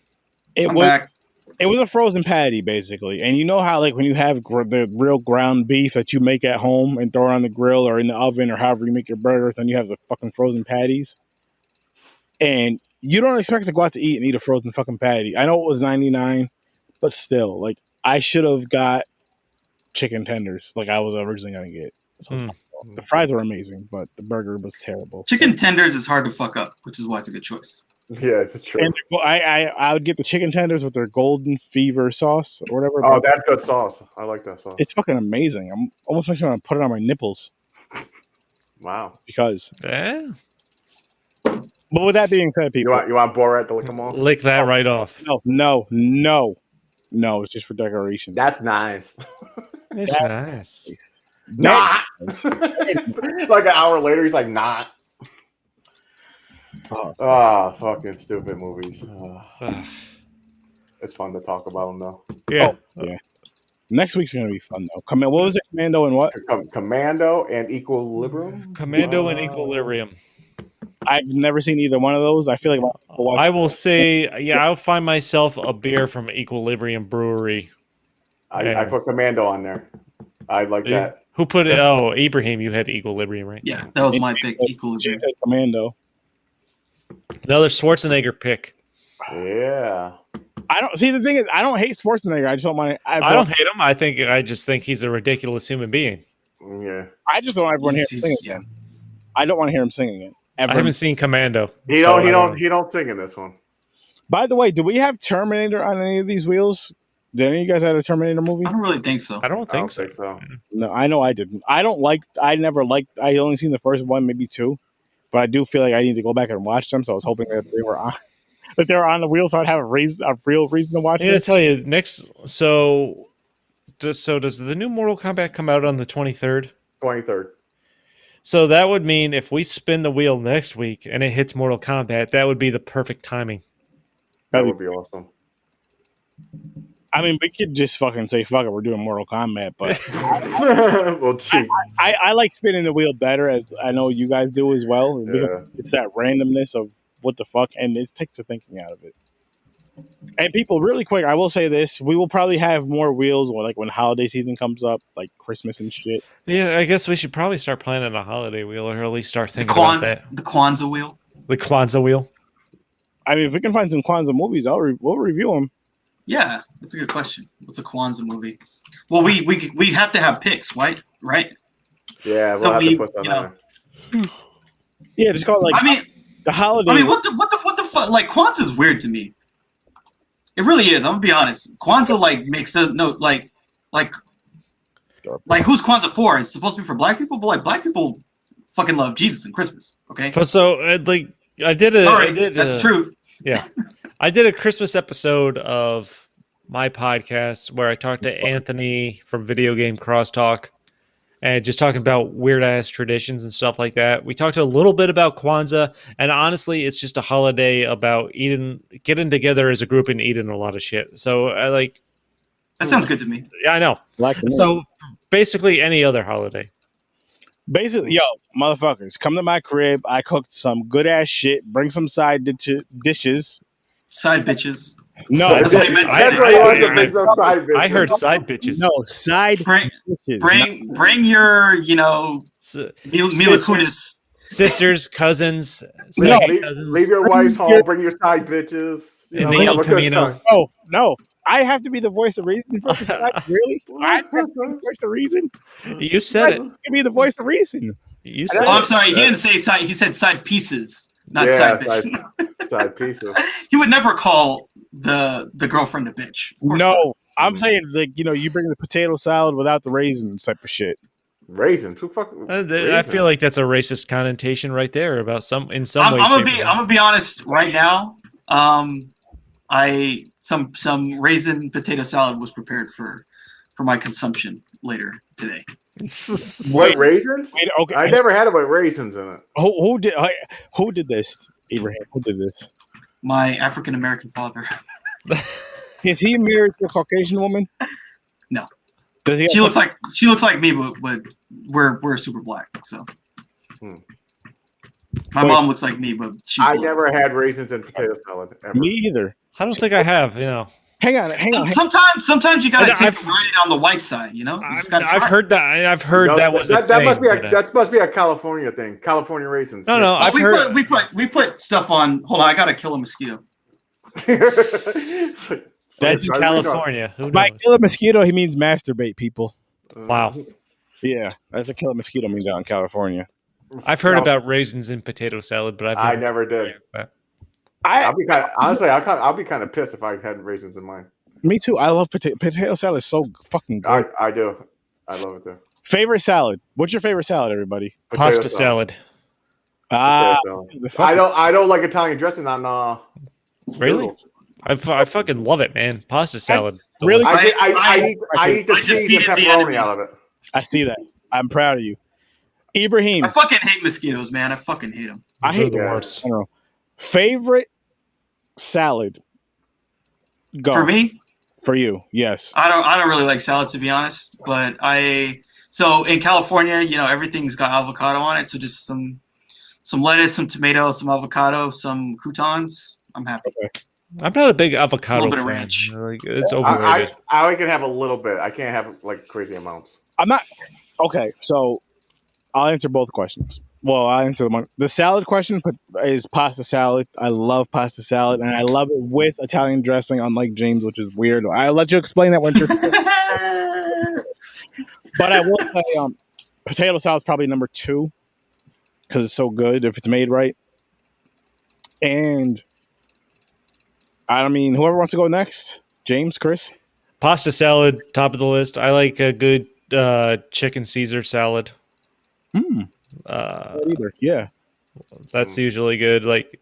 It was a frozen patty basically, and you know how like when you have the real ground beef that you make at home and throw it on the grill or in the oven or however you make your burgers, and you have the fucking frozen patties, and you don't expect to go out to eat and eat a frozen fucking patty. I know it was 99, but still, like I should have got chicken tenders like I was originally gonna get. So the fries were amazing, but the burger was terrible. Chicken tenders is hard to fuck up, which is why it's a good choice. Yeah, it's true. And I would get the chicken tenders with their golden fever sauce or whatever. Oh, that's good sauce. I like that sauce. It's fucking amazing. I'm almost makes me want to put it on my nipples. Wow. Because. Yeah. But with that being said, people. You want Borat to lick them off? Lick that right off. No. It's just for decoration. That's nice. It's nice. Not. Like an hour later, he's like, not. Oh, fucking stupid movies. It's fun to talk about them, though. Yeah. Yeah. Next week's going to be fun, though. What was it? Commando and what? Commando and Equilibrium? Commando and Equilibrium. I've never seen either one of those. I feel like I will say, yeah, I'll find myself a beer from Equilibrium Brewery. I put Commando on there. I like that. Who put it? Oh, Ibrahim, you had Equilibrium, right? Yeah, that was my pick. Equilibrium. Commando. Another Schwarzenegger pick. Yeah. I don't see the thing is I don't hate Schwarzenegger. I just don't want to. I don't hate him. I just think he's a ridiculous human being. Yeah. I just don't want everyone hear him sing again. I don't want to hear him singing it. Ever. I haven't seen Commando. He don't sing in this one. By the way, do we have Terminator on any of these wheels? Did any of you guys have a Terminator movie? I don't really think so. I don't think so. No, I know I didn't. I only seen the first one, maybe two, but I do feel like I need to go back and watch them. So I was hoping that they were on, the wheels, so I'd have a real reason to watch. I gotta tell you, next. So does the new Mortal Kombat come out on the 23rd? 23rd. So that would mean if we spin the wheel next week and it hits Mortal Kombat, that would be the perfect timing. That would be awesome. I mean, we could just fucking say fuck it, we're doing Mortal Kombat, but Well, cheap. I like spinning the wheel better, as I know you guys do as well. Yeah. It's that randomness of what the fuck, and it takes the thinking out of it. And people, really quick, I will say this: we will probably have more wheels, like when holiday season comes up, like Christmas and shit. Yeah, I guess we should probably start planning a holiday wheel, or at least start The, thinking about that. the Kwanzaa wheel. The Kwanzaa wheel. I mean, if we can find some Kwanzaa movies, we'll review them. Yeah, that's a good question. What's a Kwanzaa movie? Well, we have to have picks, right? Right. Yeah, we'll So have we, to put that you know, on. Yeah, just call it like I mean, the holiday. I mean, what the fuck? Like Kwanzaa's weird to me. It really is. I'm gonna be honest. Kwanzaa like makes no like who's Kwanzaa for? It's supposed to be for black people, but like black people fucking love Jesus and Christmas. Okay. So like I did a. Sorry, I did that's the truth. Yeah, I did a Christmas episode of my podcast where I talked to Anthony from Video Game Crosstalk, and just talking about weird ass traditions and stuff like that. We talked a little bit about Kwanzaa, and honestly, it's just a holiday about getting together as a group and eating a lot of shit. So I like. That sounds good to me. Yeah, I know. So basically, any other holiday. Basically, yo, motherfuckers, come to my crib. I cooked some good ass shit. Bring some side dishes. Side bitches. No, That's what he meant. That's what he wants to make those side bitches. I heard side bitches. no side dishes. Bring your Mila Kunis. Sisters, cousins, No. second cousins. Leave your wife's home. Bring your side bitches. In the El have a good Camino. time. Oh no, I have to be the voice of reason for this. Really? I have to be the voice of reason. You said it. Give me the voice of reason. You Oh, said I'm it. sorry. He didn't say side. He said side pieces, not Yeah, side bitch. Side pieces. He would never call the girlfriend a bitch. Of course not. No, I'm saying like you bring the potato salad without the raisins type of shit. Raisins. Who fuck? I feel like that's a racist connotation right there about some way. I'm shape, or gonna form. be honest right now. Some raisin potato salad was prepared for my consumption later today. What raisins? Wait, okay, I never had it with raisins in it. who did this, Abraham? Who did this? My African American father. Is he married to a Caucasian woman? No. Does he? She looks like me, but we're super black. So my mom looks like me, but she's I black. never had raisins in potato salad ever. Me either. I don't think I have. Hang on. Sometimes you gotta And take it right on the white side. You know, you just gotta I've try. heard that. I've heard that was a that thing. must be but, that must be a California thing. California raisins. No, Oh, I've heard. we put stuff on. Hold on, I gotta kill a mosquito. That's California. Who By knows? kill a mosquito, he means masturbate people. Wow. Yeah, that's a kill a mosquito means out in California. I've heard about raisins in potato salad, but I never did. I I'll be kind of, honestly, I'll be kind of pissed if I had raisins in mine. Me too. I love potato salad. Is so fucking good. I do. I love it too. Favorite salad? What's your favorite salad, everybody? Pasta Potato salad. Potato salad. I don't like Italian dressing on. Really? noodles. I fucking love it, man. Pasta salad. Really? I eat the I cheese and defeated the pepperoni enemy. out of it. I see that. I'm proud of you, Ibrahim. I fucking hate mosquitoes, man. I fucking hate them. I hate the Yeah. worst. I don't know. Favorite salad? Go For me, For you, yes. I don't really like salad, to be honest. But so in California, everything's got avocado on it. So just some lettuce, some tomato, some avocado, some croutons. I'm happy. I'm not a big avocado A little bit of fan. ranch. Like, it's overrated. I can have a little bit. I can't have like crazy amounts. I'm not okay. So I'll answer both questions. Well, I'll answer the salad question is pasta salad. I love pasta salad, and I love it with Italian dressing, unlike James, which is weird. I'll let you explain that, Winter. But I will say potato salad's probably number 2 because it's so good if it's made right. And I mean, whoever wants to go next, James, Chris. Pasta salad, top of the list. I like a good chicken Caesar salad. Either, yeah. That's usually good. Like,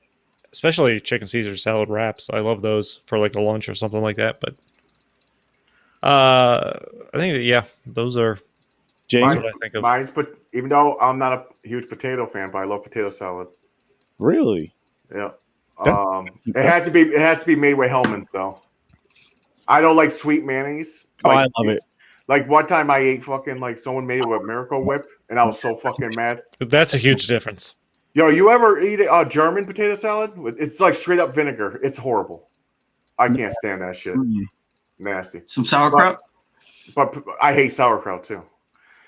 especially chicken Caesar salad wraps. I love those for like a lunch or something like that. But I think that, those are James, That's what I think of. Mine's, but even though I'm not a huge potato fan, but I love potato salad. really? Yeah. That's- It has to be made with Hellman's though. I don't like sweet mayonnaise. Oh, Like, I love it. Like one time I ate fucking like someone made it with Miracle Whip, and I was so fucking mad. That's a huge difference. Yo, you ever eat a German potato salad? It's like straight up vinegar. It's horrible. I can't stand that shit. Nasty. Some sauerkraut. But I hate sauerkraut too.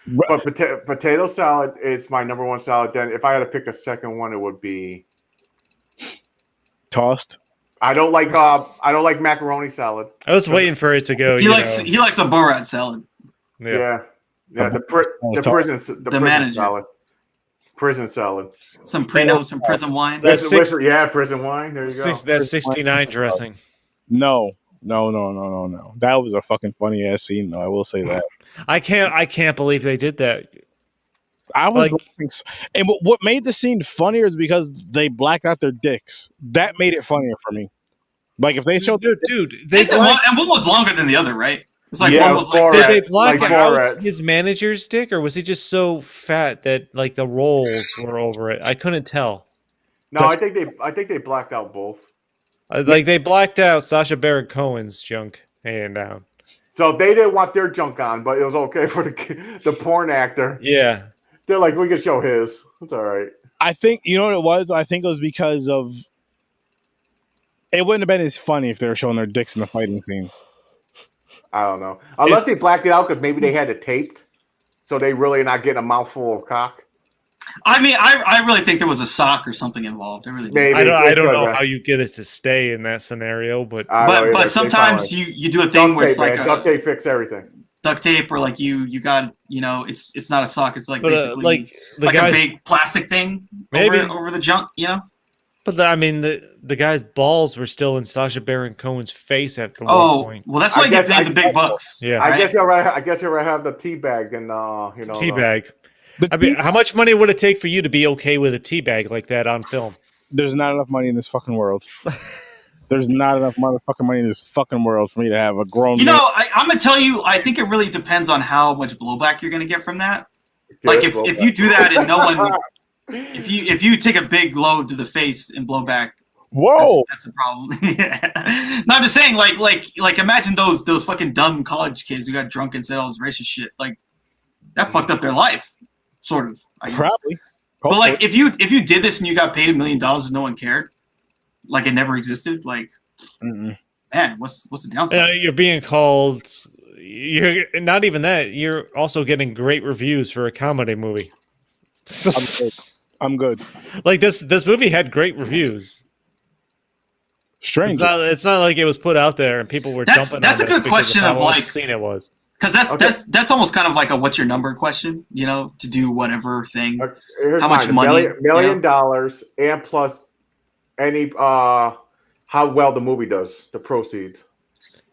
But potato salad is my number one salad. Then if I had to pick a second one, it would be Tossed. I don't like macaroni salad. I was waiting for it to go. He likes a Borat salad. Yeah. The prison manager. salad. Prison salad. Some prison wine. That's prison wine. There you go. That's 69 dressing. No. That was a fucking funny ass scene, though. I will say that. I can't believe they did that. I was laughing, and what made the scene funnier is because they blacked out their dicks. That made it funnier for me. Like if they showed, dude, and one was longer than the other, right? It's like Yeah, one was like Borat. did this. they block like out Borat. his manager's dick, or was he just so fat that like the rolls were over it? I couldn't tell. No, I think they blacked out both. Like they blacked out Sacha Baron Cohen's junk hanging down. So they didn't want their junk on, but it was okay for the porn actor. Yeah. They're like, we can show his. It's all right. I think you know what it was. I think it was because of it wouldn't have been as funny if they were showing their dicks in the fighting scene. I don't know. Unless they blacked it out because maybe they had it taped, so they really are not getting a mouthful of cock. I mean, I really think there was a sock or something involved. I really do. Maybe. I don't know how you get it to stay in that scenario, but But sometimes you do a thing where it's like duct tape fix everything. Duct tape, or like you got it's not a sock. It's like but, basically like a big plastic thing over the junk. But I mean, the guy's balls were still in Sacha Baron Cohen's face at the one point. Well, that's why you get paid the big bucks. Yeah, I guess you'll have the tea bag and tea bag. I mean, how much money would it take for you to be okay with a tea bag like that on film? There's not enough money in this fucking world. There's not enough motherfucking money in this fucking world for me to have a grown. I'm gonna tell you. I think it really depends on how much blowback you're gonna get from that. Like if you do that and no one, if you take a big load to the face and blow back, whoa, that's a problem. No, I'm just saying, like imagine those fucking dumb college kids who got drunk and said all this racist shit. Like that fucked up their life, sort of. I guess. Probably. But like if you did this and you got paid $1 million and no one cared, like it never existed, like man, what's the downside? You're being called. You're not even that. You're also getting great reviews for a comedy movie. I'm good. Like this movie had great reviews. Strange. It's not like it was put out there and people were jumping. That's a good question of like scene it was. Because that's almost kind of like a what's your number question, to do whatever thing. Here's how much money? $1 million and plus any how well the movie does, the proceeds.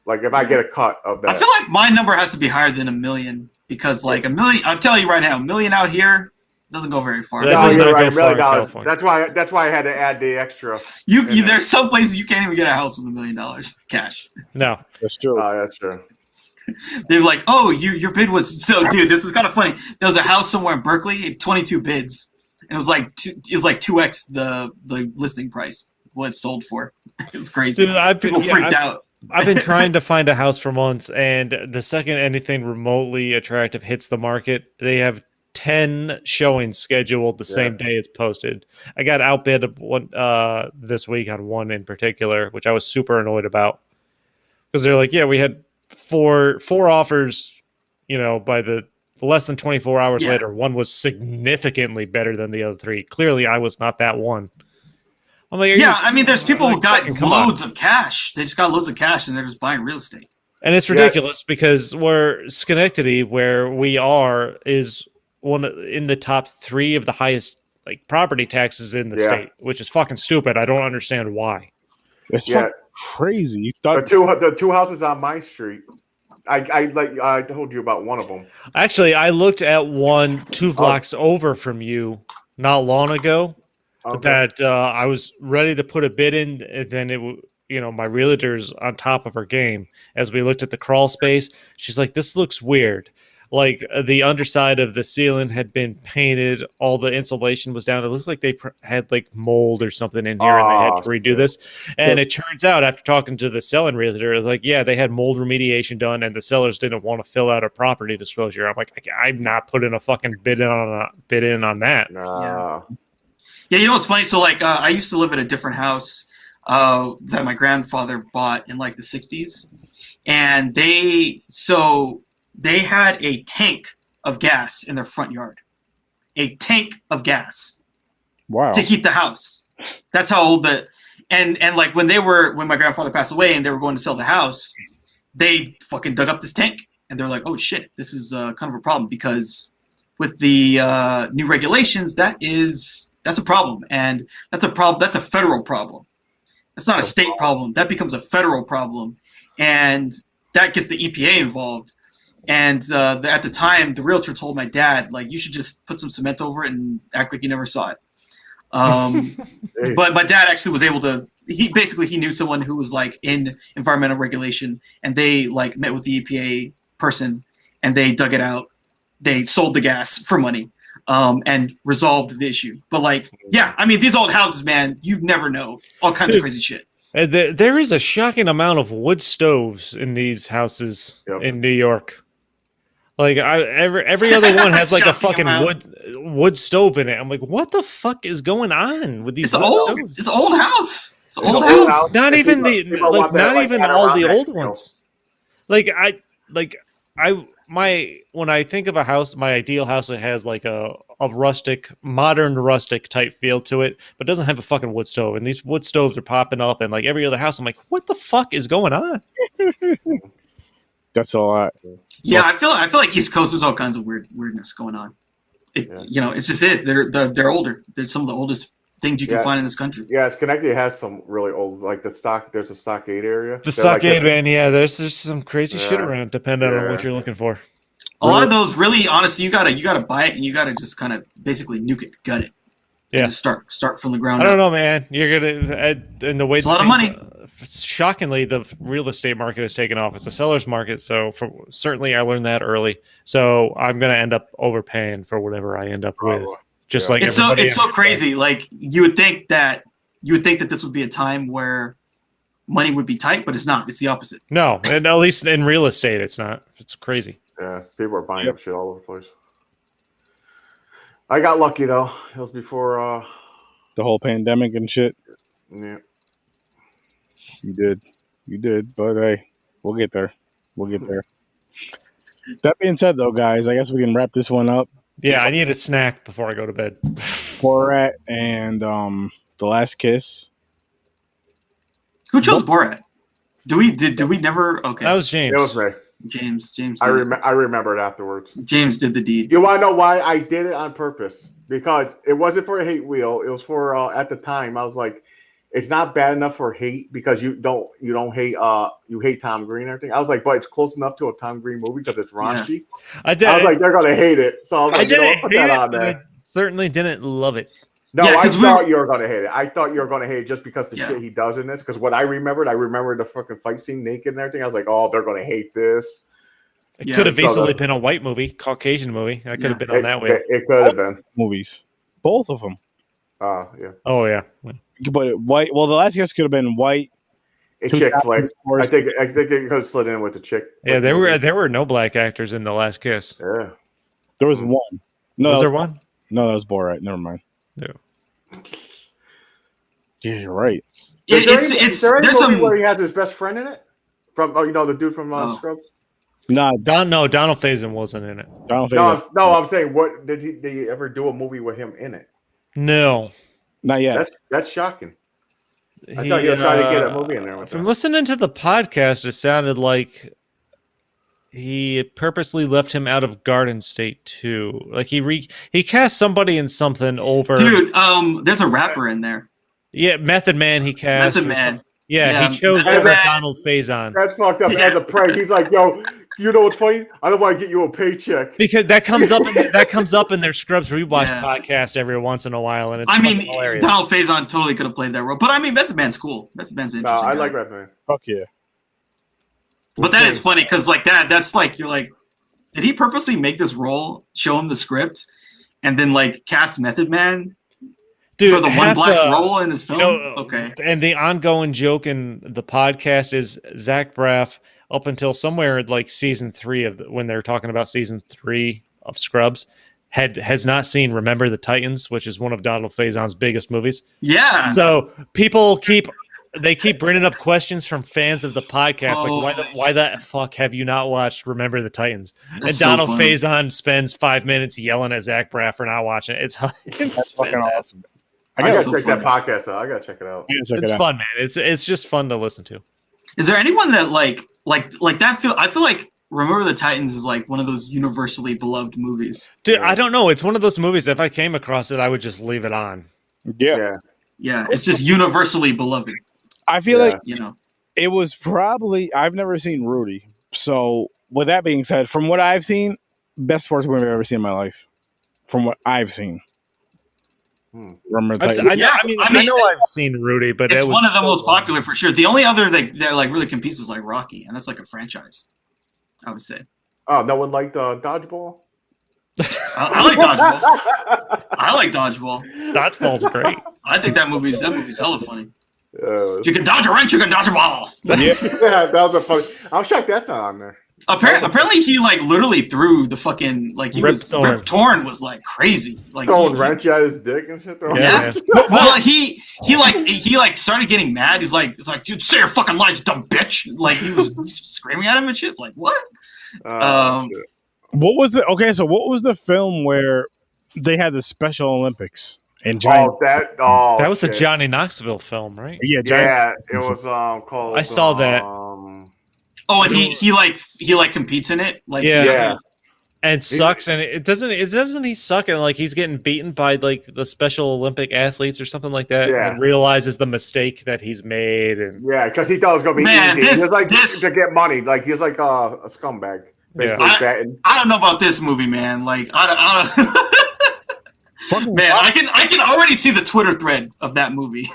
Like if I get a cut of that. I feel like my number has to be higher than $1 million because like $1 million, I'll tell you right now, $1 million out here doesn't go very far. Yeah, No, you're right, $1 million. California. That's why I had to add the extra. There's some places you can't even get a house with $1 million cash. No, that's true. That's true. They're like, oh, your bid was so, dude. This was kind of funny. There was a house somewhere in Berkeley, 22 bids, and it was like 2x the listing price what it sold for. It was crazy. Dude, People freaked out. I've been trying to find a house for months, and the second anything remotely attractive hits the market, they have 10 showings scheduled the same day it's posted. I got outbid this week on one in particular, which I was super annoyed about because they're like, yeah, we had four offers, by the less than 24 hours later, one was significantly better than the other three. Clearly, I was not that one. I'm like, I mean, there's people who got loads of cash. They just got loads of cash and they're just buying real estate. And it's ridiculous because Schenectady, where we are, is one in the top 3 of the highest property taxes in the state, which is fucking stupid. I don't understand why. It's fucking crazy. The two houses on my street. I told you about one of them. Actually, I looked at one 2 blocks over from you not long ago. That I was ready to put a bid in, and then my realtor's on top of her game. As we looked at the crawl space, she's like, "This looks weird. like the underside of the ceiling had been painted, all the insulation was down. It looks like they had like mold or something in here, and they had to redo this. And it turns out, after talking to the selling realtor, it was like, yeah, they had mold remediation done, and the sellers didn't want to fill out a property disclosure. I'm like, I'm not putting a fucking bid in on that. Yeah, you know what's funny? So like, I used to live at a different house that my grandfather bought in like the '60s, and they had a tank of gas in their front yard, a tank of gas. Wow. To heat the house. That's how old and like when my grandfather passed away and they were going to sell the house, they fucking dug up this tank and they're like, oh shit, this is kind of a problem, because with the new regulations, that's a problem, and that's a federal problem. That's not a state problem. That becomes a federal problem, and that gets the EPA involved. And at the time, the realtor told my dad, like, you should just put some cement over it and act like you never saw it. But my dad actually was able to. He knew someone who was like in environmental regulation, and they like met with the EPA person, and they dug it out. They sold the gas for money, and resolved the issue. But like, yeah, I mean, these old houses, man, you never know, all kinds of crazy shit. There is a shocking amount of wood stoves in these houses in New York. Like every other one has like a fucking wood stove in it. I'm like, what the fuck is going on with these? It's an old house. It's an old house. Not even all the old ones. When I think of a house, my ideal house, it has like a modern rustic type feel to it, but doesn't have a fucking wood stove. And these wood stoves are popping up, and like every other house, I'm like, what the fuck is going on? That's a lot. Yeah, I feel like East Coast, there's all kinds of weirdness going on. You know, it's just is. They're older. They're some of the oldest things you can find in this country. Yeah, it's connected. It has some really old, like there's a stockade area. The stockade, man. Yeah, there's some crazy shit around, depending on what you're looking for. A lot of those, really, honestly, you gotta buy it, and you gotta just kind of basically nuke it, gut it. Yeah, just start from the ground up. I don't know, man. You're gonna in the way it's a lot of money. Shockingly, the real estate market has taken off. It's a seller's market, so certainly I learned that early. So I'm gonna end up overpaying for whatever I end up with. Just like it's so crazy. Like you would think that this would be a time where money would be tight, but it's not. It's the opposite. No, and at least in real estate, it's not. It's crazy. Yeah, people are buying up shit all over the place. I got lucky though. It was before the whole pandemic and shit. Yeah. You did, but hey, we'll get there. That being said, though, guys, I guess we can wrap this one up. Yeah, I need a snack before I go to bed. Borat and The Last Kiss. Who chose Borat? Did we never? Okay, that was James. It was me. James. I remember it afterwards. James did the deed. You want to know why I did it on purpose? Because it wasn't for a hate wheel. It was for at the time I was like, it's not bad enough for hate because you don't hate you hate Tom Green and everything. I was like, but it's close enough to a Tom Green movie because it's raunchy. Yeah. I was like, they're gonna hate it. So I was like, didn't put that on there. I certainly didn't love it. No, I thought you were gonna hate it. I thought you were gonna hate it just because the shit he does in this. Because what I remembered the fucking fight scene naked and everything. I was like, oh, they're gonna hate this. It could have easily been a white movie, Caucasian movie. I could have been on that way. It could have been movies, both of them. Yeah. Oh yeah. But white. Well, The Last Kiss could have been white. A chick flick. I think it could have slid in with the chick. Yeah, there were no black actors in The Last Kiss. Yeah. There was one. No, was there one? No, that was Borat. Never mind. No. Yeah, you're right. Is there any movie where he has his best friend in it? From the dude from Scrubs. No, Donald Faison wasn't in it. No, I'm saying, what did he ever do a movie with him in it? No, not yet. That's shocking. I thought you were trying to get a movie in there. From listening to the podcast, it sounded like he purposely left him out of Garden State too. Like he cast somebody in something over. Dude, there's a rapper in there. Yeah, Method Man. He cast Method Man. Yeah, he chose over Donald Faison. That's fucked up. As a prank, he's like, "Yo, you know what's funny? I don't want to get you a paycheck." Because that comes up in their Scrubs Rewatch podcast every once in a while, and it's hilarious. Donald Faison totally could have played that role, but I mean, Method Man's cool. Method Man's interesting. I like Method Man. Fuck yeah. But that is funny because like that's like you're like, Did he purposely make this role, show him the script, and then like cast Method Man for the one black role in his film? Okay. And the ongoing joke in the podcast is Zach Braff up until somewhere like season 3 of when they're talking about season 3 of Scrubs has not seen Remember the Titans, which is one of Donald Faison's biggest movies. Yeah. So people keep bringing up questions from fans of the podcast, like why the fuck have you not watched Remember the Titans? And Donald Faison spends 5 minutes yelling at Zach Braff for not watching it. It's fucking awesome. I gotta check that podcast out. I gotta check it out. It's fun, man. It's just fun to listen to. Is there anyone that like that I feel like Remember the Titans is like one of those universally beloved movies. Dude, I don't know. It's one of those movies. If I came across it, I would just leave it on. Yeah. It's just universally beloved. I feel like it was probably I've never seen Rudy. So with that being said, from what I've seen, best sports movie I've ever seen in my life. From what I've seen. Remember the Titans? I know I've seen Rudy, but it's one of the most popular for sure. The only other that like really competes is like Rocky, and that's like a franchise, I would say. Oh, no one liked Dodgeball? I like Dodgeball. I like Dodgeball. Dodgeball's great. I think that movie's hella funny. You can dodge a wrench, you can dodge a ball. Yeah, that was a funny. I'm shocked that's not on there. Apparently, he like literally threw the fucking like Rip Torn was like crazy, like throwing wrench at his dick and shit. Yeah. Well, he started getting mad. He's like, dude, say your fucking lies, you dumb bitch. Like he was screaming at him and shit. It's like what? What was the film where they had the Special Olympics? That was a Johnny Knoxville film, right? Yeah, it was called. I saw that. And he competes in it, like and sucks, and it doesn't he suck, and like he's getting beaten by like the Special Olympic athletes or something like that, and realizes the mistake that he's made, and because he thought it was gonna be easy. He was like to get money, like he was like a scumbag. I don't know about this movie, man. Like I don't. Man, I can already see the Twitter thread of that movie.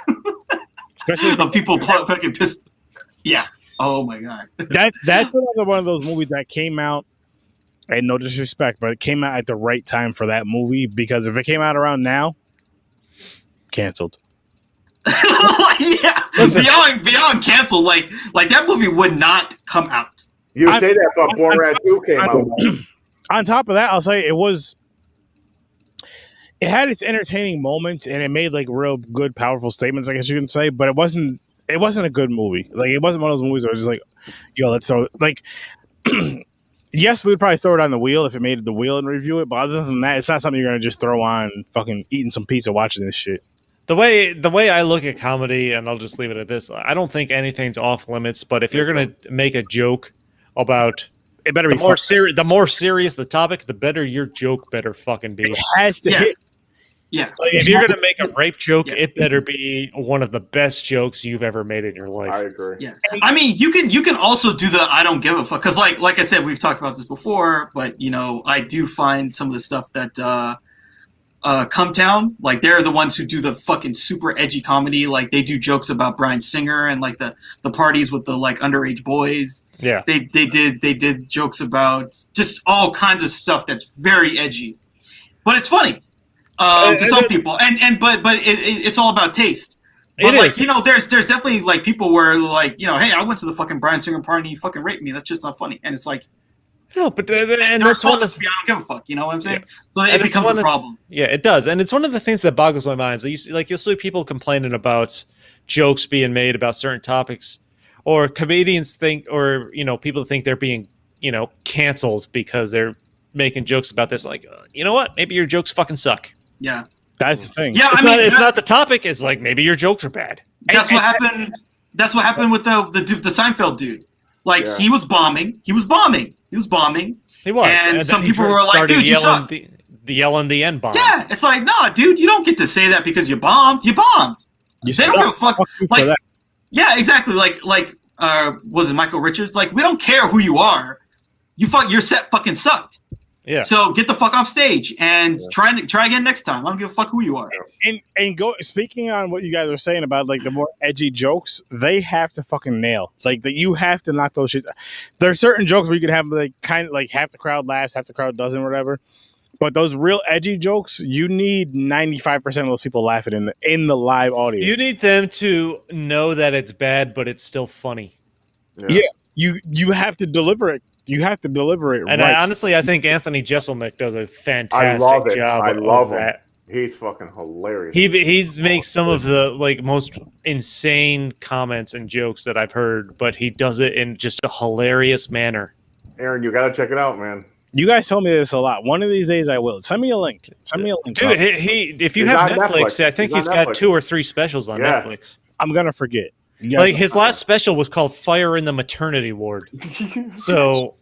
Especially of people fucking pissed. Yeah. Oh my god. That's another one of those movies that came out, and no disrespect, but it came out at the right time for that movie, because if it came out around now, canceled. Listen, beyond canceled, like that movie would not come out. You say that, but Borat 2 came out. On top of that, I'll say it had its entertaining moments, and it made like real good, powerful statements, I guess you can say, but it wasn't a good movie. Like, it wasn't one of those movies where it's just like, yo, let's throw it. Like, yes, we would probably throw it on the wheel if it made the wheel and review it, but other than that, it's not something you're going to just throw on fucking eating some pizza watching this shit. The way I look at comedy, and I'll just leave it at this, I don't think anything's off limits, but if you're going to make a joke about it, better be the more serious the topic, the better your joke better fucking be. It has to hit. Yeah. Like, if you're gonna make a rape joke, it better be one of the best jokes you've ever made in your life. I agree. Yeah. I mean, you can also do the I don't give a fuck, because like I said, we've talked about this before, but I do find some of the stuff that Cumtown, like they're the ones who do the fucking super edgy comedy. Like they do jokes about Bryan Singer and like the parties with the like underage boys. Yeah. They did jokes about just all kinds of stuff that's very edgy, but it's funny. To some people, but it's all about taste. But like there's definitely like people where like hey, I went to the fucking Bryan Singer party and he fucking raped me. That's just not funny. And it's like no, but and that's one that's I don't give a fuck. You know what I'm saying? Yeah. So it becomes a problem. Yeah, it does, and it's one of the things that boggles my mind. So you'll see people complaining about jokes being made about certain topics, or comedians think, or people think they're being canceled because they're making jokes about this. Like, you know what? Maybe your jokes fucking suck. Yeah, that's the thing. Yeah, it's not the topic. It's like maybe your jokes are bad. That's what happened. That's what happened with the Seinfeld dude. Like he was bombing. He was. And some people were like, "Dude, you suck." The yelling the N bomb. Yeah, it's like, no, dude, you don't get to say that because you bombed. You bombed. They don't give a fuck. Like, yeah, exactly. Like, was it Michael Richards? Like, we don't care who you are. Your set fucking sucked. Yeah. So get the fuck off stage and try again next time. I don't give a fuck who you are. And go speaking on what you guys are saying about like the more edgy jokes, they have to fucking nail. It's like that you have to knock those shit. There are certain jokes where you can have like kind of like half the crowd laughs, half the crowd doesn't, whatever. But those real edgy jokes, you need 95% of those people laughing in the live audience. You need them to know that it's bad, but it's still funny. Yeah. You have to deliver it. You have to deliver it. And right. honestly, I think Anthony Jeselnik does a fantastic job. I love him. That. He's fucking hilarious. He makes some of the like most insane comments and jokes that I've heard, but he does it in just a hilarious manner. Aaron, you got to check it out, man. You guys tell me this a lot. One of these days I will. Send me a link. Dude, if you have Netflix, I think he's got 2 or 3 specials on Netflix. I'm going to forget. Like his last special was called Fire in the Maternity Ward. So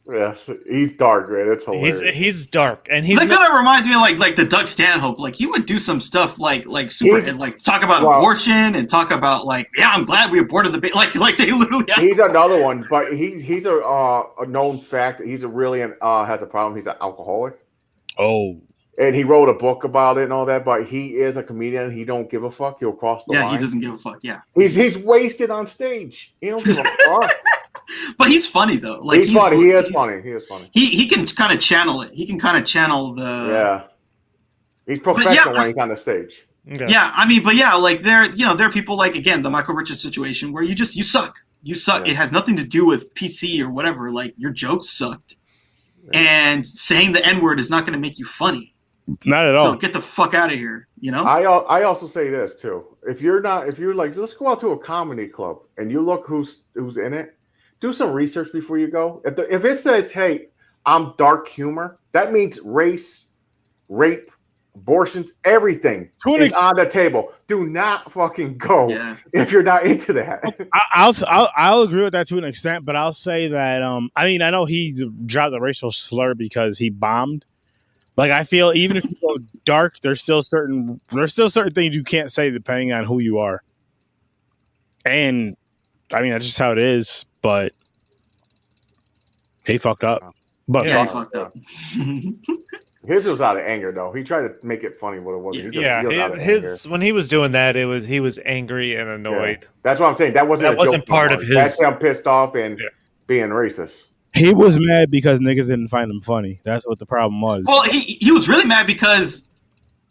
yes, he's dark, man. It's hilarious. He's dark, and that kind of reminds me of like the Doug Stanhope. Like he would do some stuff like super and like talk about abortion and talk about like I'm glad we aborted the baby. Like they literally. He's another one, but he's a known fact that he's has a problem. He's an alcoholic. Oh. And he wrote a book about it and all that, but he is a comedian. He don't give a fuck. He'll cross the line. Yeah, he doesn't give a fuck. Yeah, he's wasted on stage. He don't give a fuck. But he's funny though. Like he's funny. He is funny. He can kind of channel it. He can kind of channel the. Yeah. He's professional when he's on the stage. Okay. Yeah, I mean, but yeah, like there are people like again the Michael Richards situation where you suck. You suck. Yeah. It has nothing to do with PC or whatever. Like your jokes sucked, and saying the N-word is not going to make you funny. Not at all. So get the fuck out of here, you know? I also say this too. If you're like, let's go out to a comedy club and you look who's in it, do some research before you go. If it says, hey, I'm dark humor, that means race, rape, abortions, everything is on the table. Do not fucking go if you're not into that. I'll agree with that to an extent, but I'll say that I mean, I know he dropped the racial slur because he bombed. Like I feel even if you go dark, there's still certain things you can't say depending on who you are. And I mean that's just how it is, but he fucked up. But he fucked up. His was out of anger though. He tried to make it funny, but it wasn't. When he was doing that, he was angry and annoyed. Yeah. That's what I'm saying. That wasn't part of his. That's him pissed off and being racist. He was mad because niggas didn't find him funny. That's what the problem was. Well, he was really mad because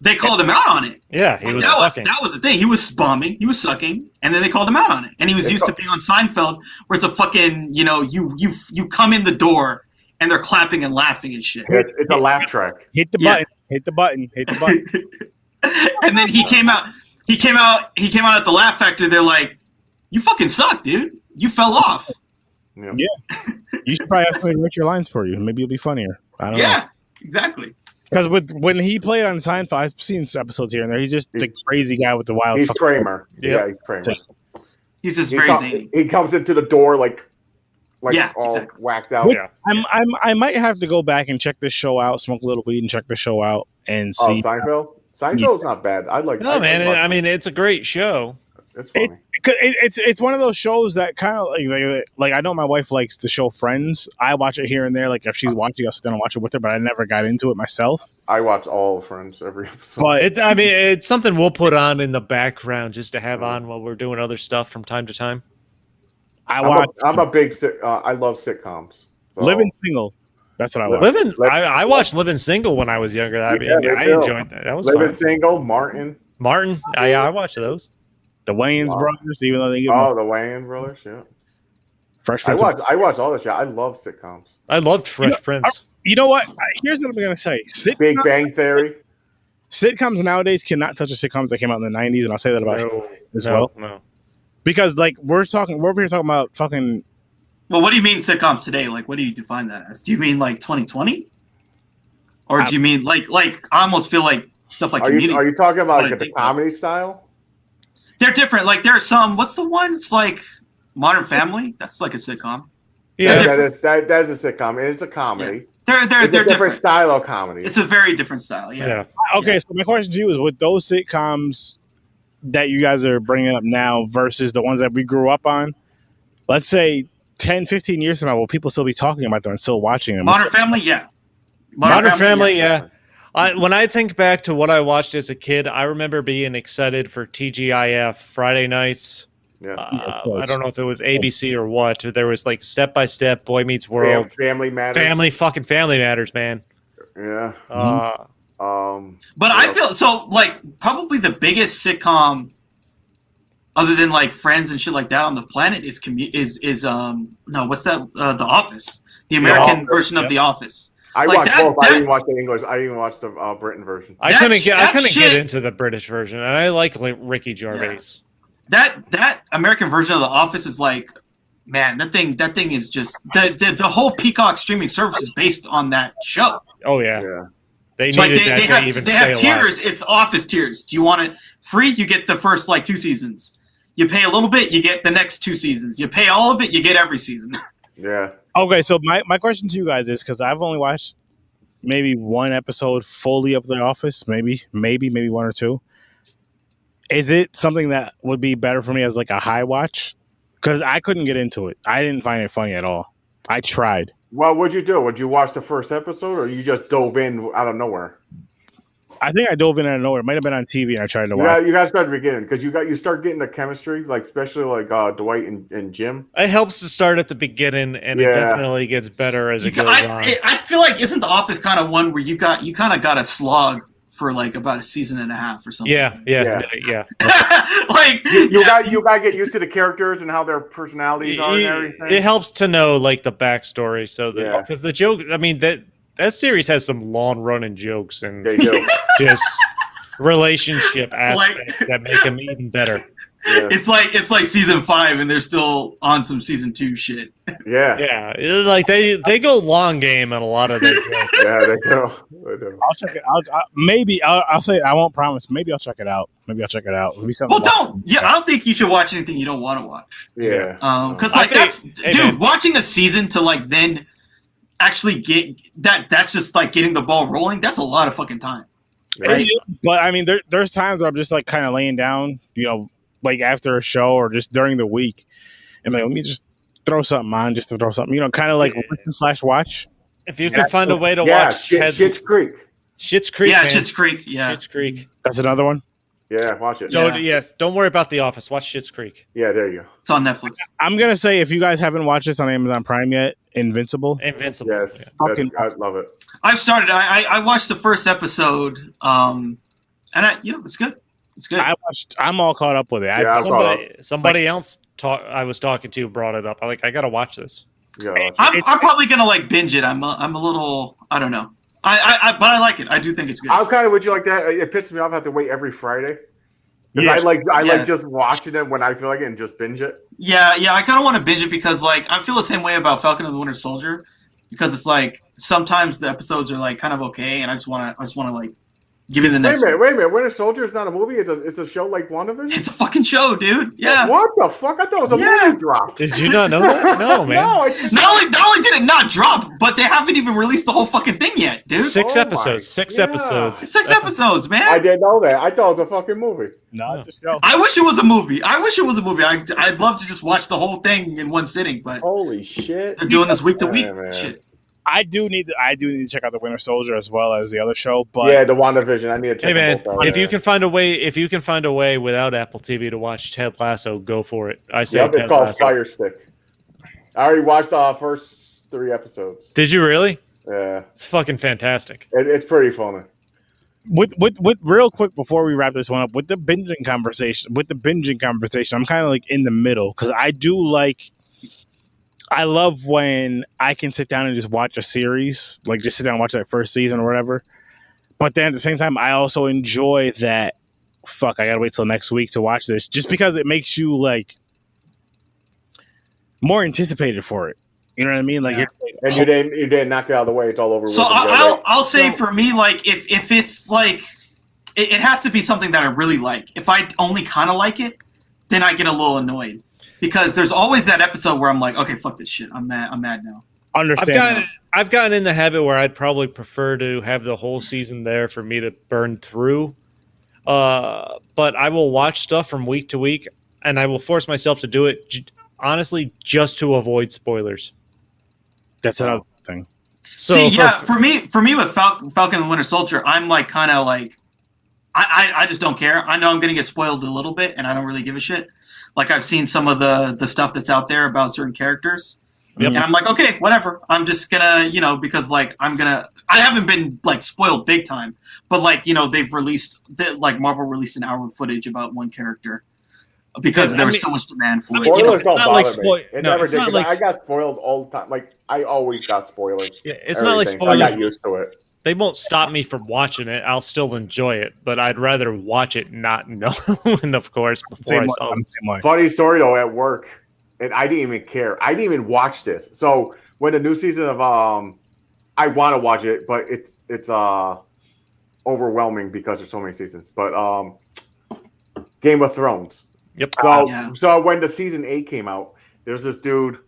they called him out on it. Yeah, he was sucking. That was the thing. He was bombing. He was sucking, and then they called him out on it. And he was used to being on Seinfeld, where it's a fucking you come in the door and they're clapping and laughing and shit. It's a laugh track. Hit the button. Hit the button. Hit the button. And then he came out at the Laugh Factory. They're like, "You fucking suck, dude. You fell off." Yeah. You should probably ask somebody to write your lines for you. Maybe it'll be funnier. I don't know. Yeah, exactly. Because when he played on Seinfeld, I've seen episodes here and there. He's just the crazy guy with the wild. He's Kramer. Yeah, he's Kramer. He's just very zany. He comes into the door like all whacked out. Yeah. I might have to go back and check this show out, smoke a little weed, and check the show out and see. Seinfeld. Seinfeld's not bad. I like. No, man. I mean, it's a great show. It's funny. It's one of those shows that kind of like I know my wife likes the show Friends. I watch it here and there. Like if she's watching, I'll sit down and watch it with her. But I never got into it myself. I watch all Friends every episode. But it's something we'll put on in the background just to have on while we're doing other stuff from time to time. I'm a big. I love sitcoms. So. Living Single. That's what I watch. I watched Living Single when I was younger. I enjoyed that. That was Living fun. Single, Martin. I watched those. The Wayans brothers, even though they get the Wayans brothers, yeah. Fresh Prince. I watch all the shit. I love sitcoms. I loved Fresh Prince. You know what? Here's what I'm gonna say. Big Bang Theory. Sitcoms nowadays cannot touch the sitcoms that came out in the 90s, and I'll say that about well. No. Because like we're over here talking about fucking. Well, what do you mean sitcoms today? Like, what do you define that as? Do you mean like 2020, or do you mean like I almost feel like stuff like Community? Are you talking about like the comedy style? They're different. Like there are some. What's the one? It's like Modern Family. That's like a sitcom. Yeah, that is a sitcom. It's a comedy. Yeah. They're different style of comedy. It's a very different style. Yeah. Okay, so my question to you is: with those sitcoms that you guys are bringing up now versus the ones that we grew up on, let's say 10, 15 years from now, will people still be talking about them and still watching them? Modern Family, yeah. Modern Family, yeah. When I think back to what I watched as a kid, I remember being excited for TGIF Friday nights. Yes. I don't know if it was ABC or what. There was like Step by Step, Boy Meets World, Family Matters. Family Matters, man. Yeah. But I feel so like probably the biggest sitcom, other than like Friends and shit like that on the planet, is no, what's that? The Office, the American version of The Office. I like watched both. I didn't watch the English. I even watched the Britain version. I couldn't get into the British version, and I like Ricky Gervais. Yeah. That American version of The Office is like, man, that thing is just the whole Peacock streaming service is based on that show. Oh yeah. They have tiers. It's Office tiers. Do you want it free? You get the first like 2 seasons. You pay a little bit, you get the next 2 seasons. You pay all of it, you get every season. Yeah. Okay, so my question to you guys is, because I've only watched maybe 1 episode fully of The Office, maybe 1 or 2. Is it something that would be better for me as like a high watch? Because I couldn't get into it. I didn't find it funny at all. I tried. Well, what'd you do? Would you watch the first episode, or you just dove in out of nowhere? I think I dove in out of nowhere. It might have been on TV, and I tried to watch. You guys start at the beginning, because you start getting the chemistry, like especially like Dwight and Jim. It helps to start at the beginning, and it definitely gets better as it goes on. I feel like isn't The Office kind of one where you kind of got a slog for like about a season and a half or something? Yeah. Like you got to get used to the characters and how their personalities are and everything. It helps to know like the backstory, so that because the joke, I mean that series has some long running jokes and they do. Just relationship aspects that make them even better. Yeah. It's like season 5 and they're still on some season 2 shit. Yeah. Like they go long game on a lot of their jokes. Yeah, they do. I'll check it out. Maybe I'll say I won't promise. Maybe I'll check it out. It'll be something. Well, don't. Yeah, I don't think you should watch anything you don't want to watch. Yeah. Because like watching a season to like then actually get that's just like getting the ball rolling. That's a lot of fucking time. Right? But I mean, there's times where I'm just like kind of laying down, like after a show or just during the week, and like let me just throw something on, just to throw something, kind of like listen/watch. If you can find a way to watch Schitt's Creek. Schitt's Creek. Yeah, man. Schitt's Creek. Yeah, Schitt's Creek. That's another one. Yeah, watch it. Don't worry about The Office. Watch Schitt's Creek. Yeah, there you go. It's on Netflix. I'm gonna say if you guys haven't watched this on Amazon Prime yet, Invincible. Yes, I love it. I've started. I watched the first episode, and it's good. It's good. I'm all caught up with it. Somebody else I was talking to brought it up. I gotta watch this. I'm probably gonna like binge it. I'm a little. I don't know. But I like it. I do think it's good. I'm kind of with you like that. It pisses me off. I have to wait every Friday. Because I like just watching it when I feel like it and just binge it. Yeah. I kind of want to binge it because like I feel the same way about Falcon and the Winter Soldier, because it's like sometimes the episodes are like kind of okay, and I just want to like give me the next. Wait a minute. Winter Soldier is not a movie. It's a show like WandaVision. It's a fucking show, dude. Yeah. What the fuck? I thought it was a movie drop. Did you not know that? No, man. No, not only did it not drop, but they haven't even released the whole fucking thing yet, dude. 6 episodes. 6 episodes. 6 episodes, man. I didn't know that. I thought it was a fucking movie. No, it's a show. I wish it was a movie. I'd love to just watch the whole thing in one sitting, but holy shit, they're doing this week to week shit. I do need to check out the Winter Soldier as well as the other show. But yeah, the WandaVision. I need to check. Hey man, if you can find a way without Apple TV to watch Ted Lasso, go for it. I say it's called Fire Stick. I already watched the first 3 episodes. Did you really? Yeah, it's fucking fantastic. It's pretty funny. With real quick before we wrap this one up, with the binging conversation, I'm kind of like in the middle because I love when I can sit down and just watch a series, like just sit down and watch that first season or whatever. But then at the same time, I also enjoy that. Fuck, I gotta wait till next week to watch this, just because it makes you like more anticipated for it. You know what I mean? Like, and you didn't knock it out of the way. It's all over. So I'll say for me, like if it's like it has to be something that I really like. If I only kind of like it, then I get a little annoyed. Because there's always that episode where I'm like, okay, fuck this shit. I'm mad now. I've gotten in the habit where I'd probably prefer to have the whole season there for me to burn through. But I will watch stuff from week to week, and I will force myself to do it honestly just to avoid spoilers. That's another thing. So See, yeah, for me with Falcon and Winter Soldier, I'm like kind of like I just don't care. I know I'm gonna get spoiled a little bit, and I don't really give a shit. Like I've seen some of the stuff that's out there about certain characters, Yep. and I'm like, okay, whatever. I'm just gonna, because like I haven't been like spoiled big time, but like they've released like Marvel released an hour of footage about one character because there was so much demand for it. Spoilers don't not bother like me. It no, never it's did. not 'Cause like- I got spoiled all the time. Like I always got spoilers. Yeah, it's not like Everything, so I spoilers. got used to it. They won't stop me from watching it. I'll still enjoy it, but I'd rather watch it not knowing, of course, before I saw it. Funny story though, at work, and I didn't even care. I didn't even watch this. So when the new season of I want to watch it, but it's overwhelming because there's so many seasons. But Game of Thrones. Yep. So when the season 8 came out, there's this dude on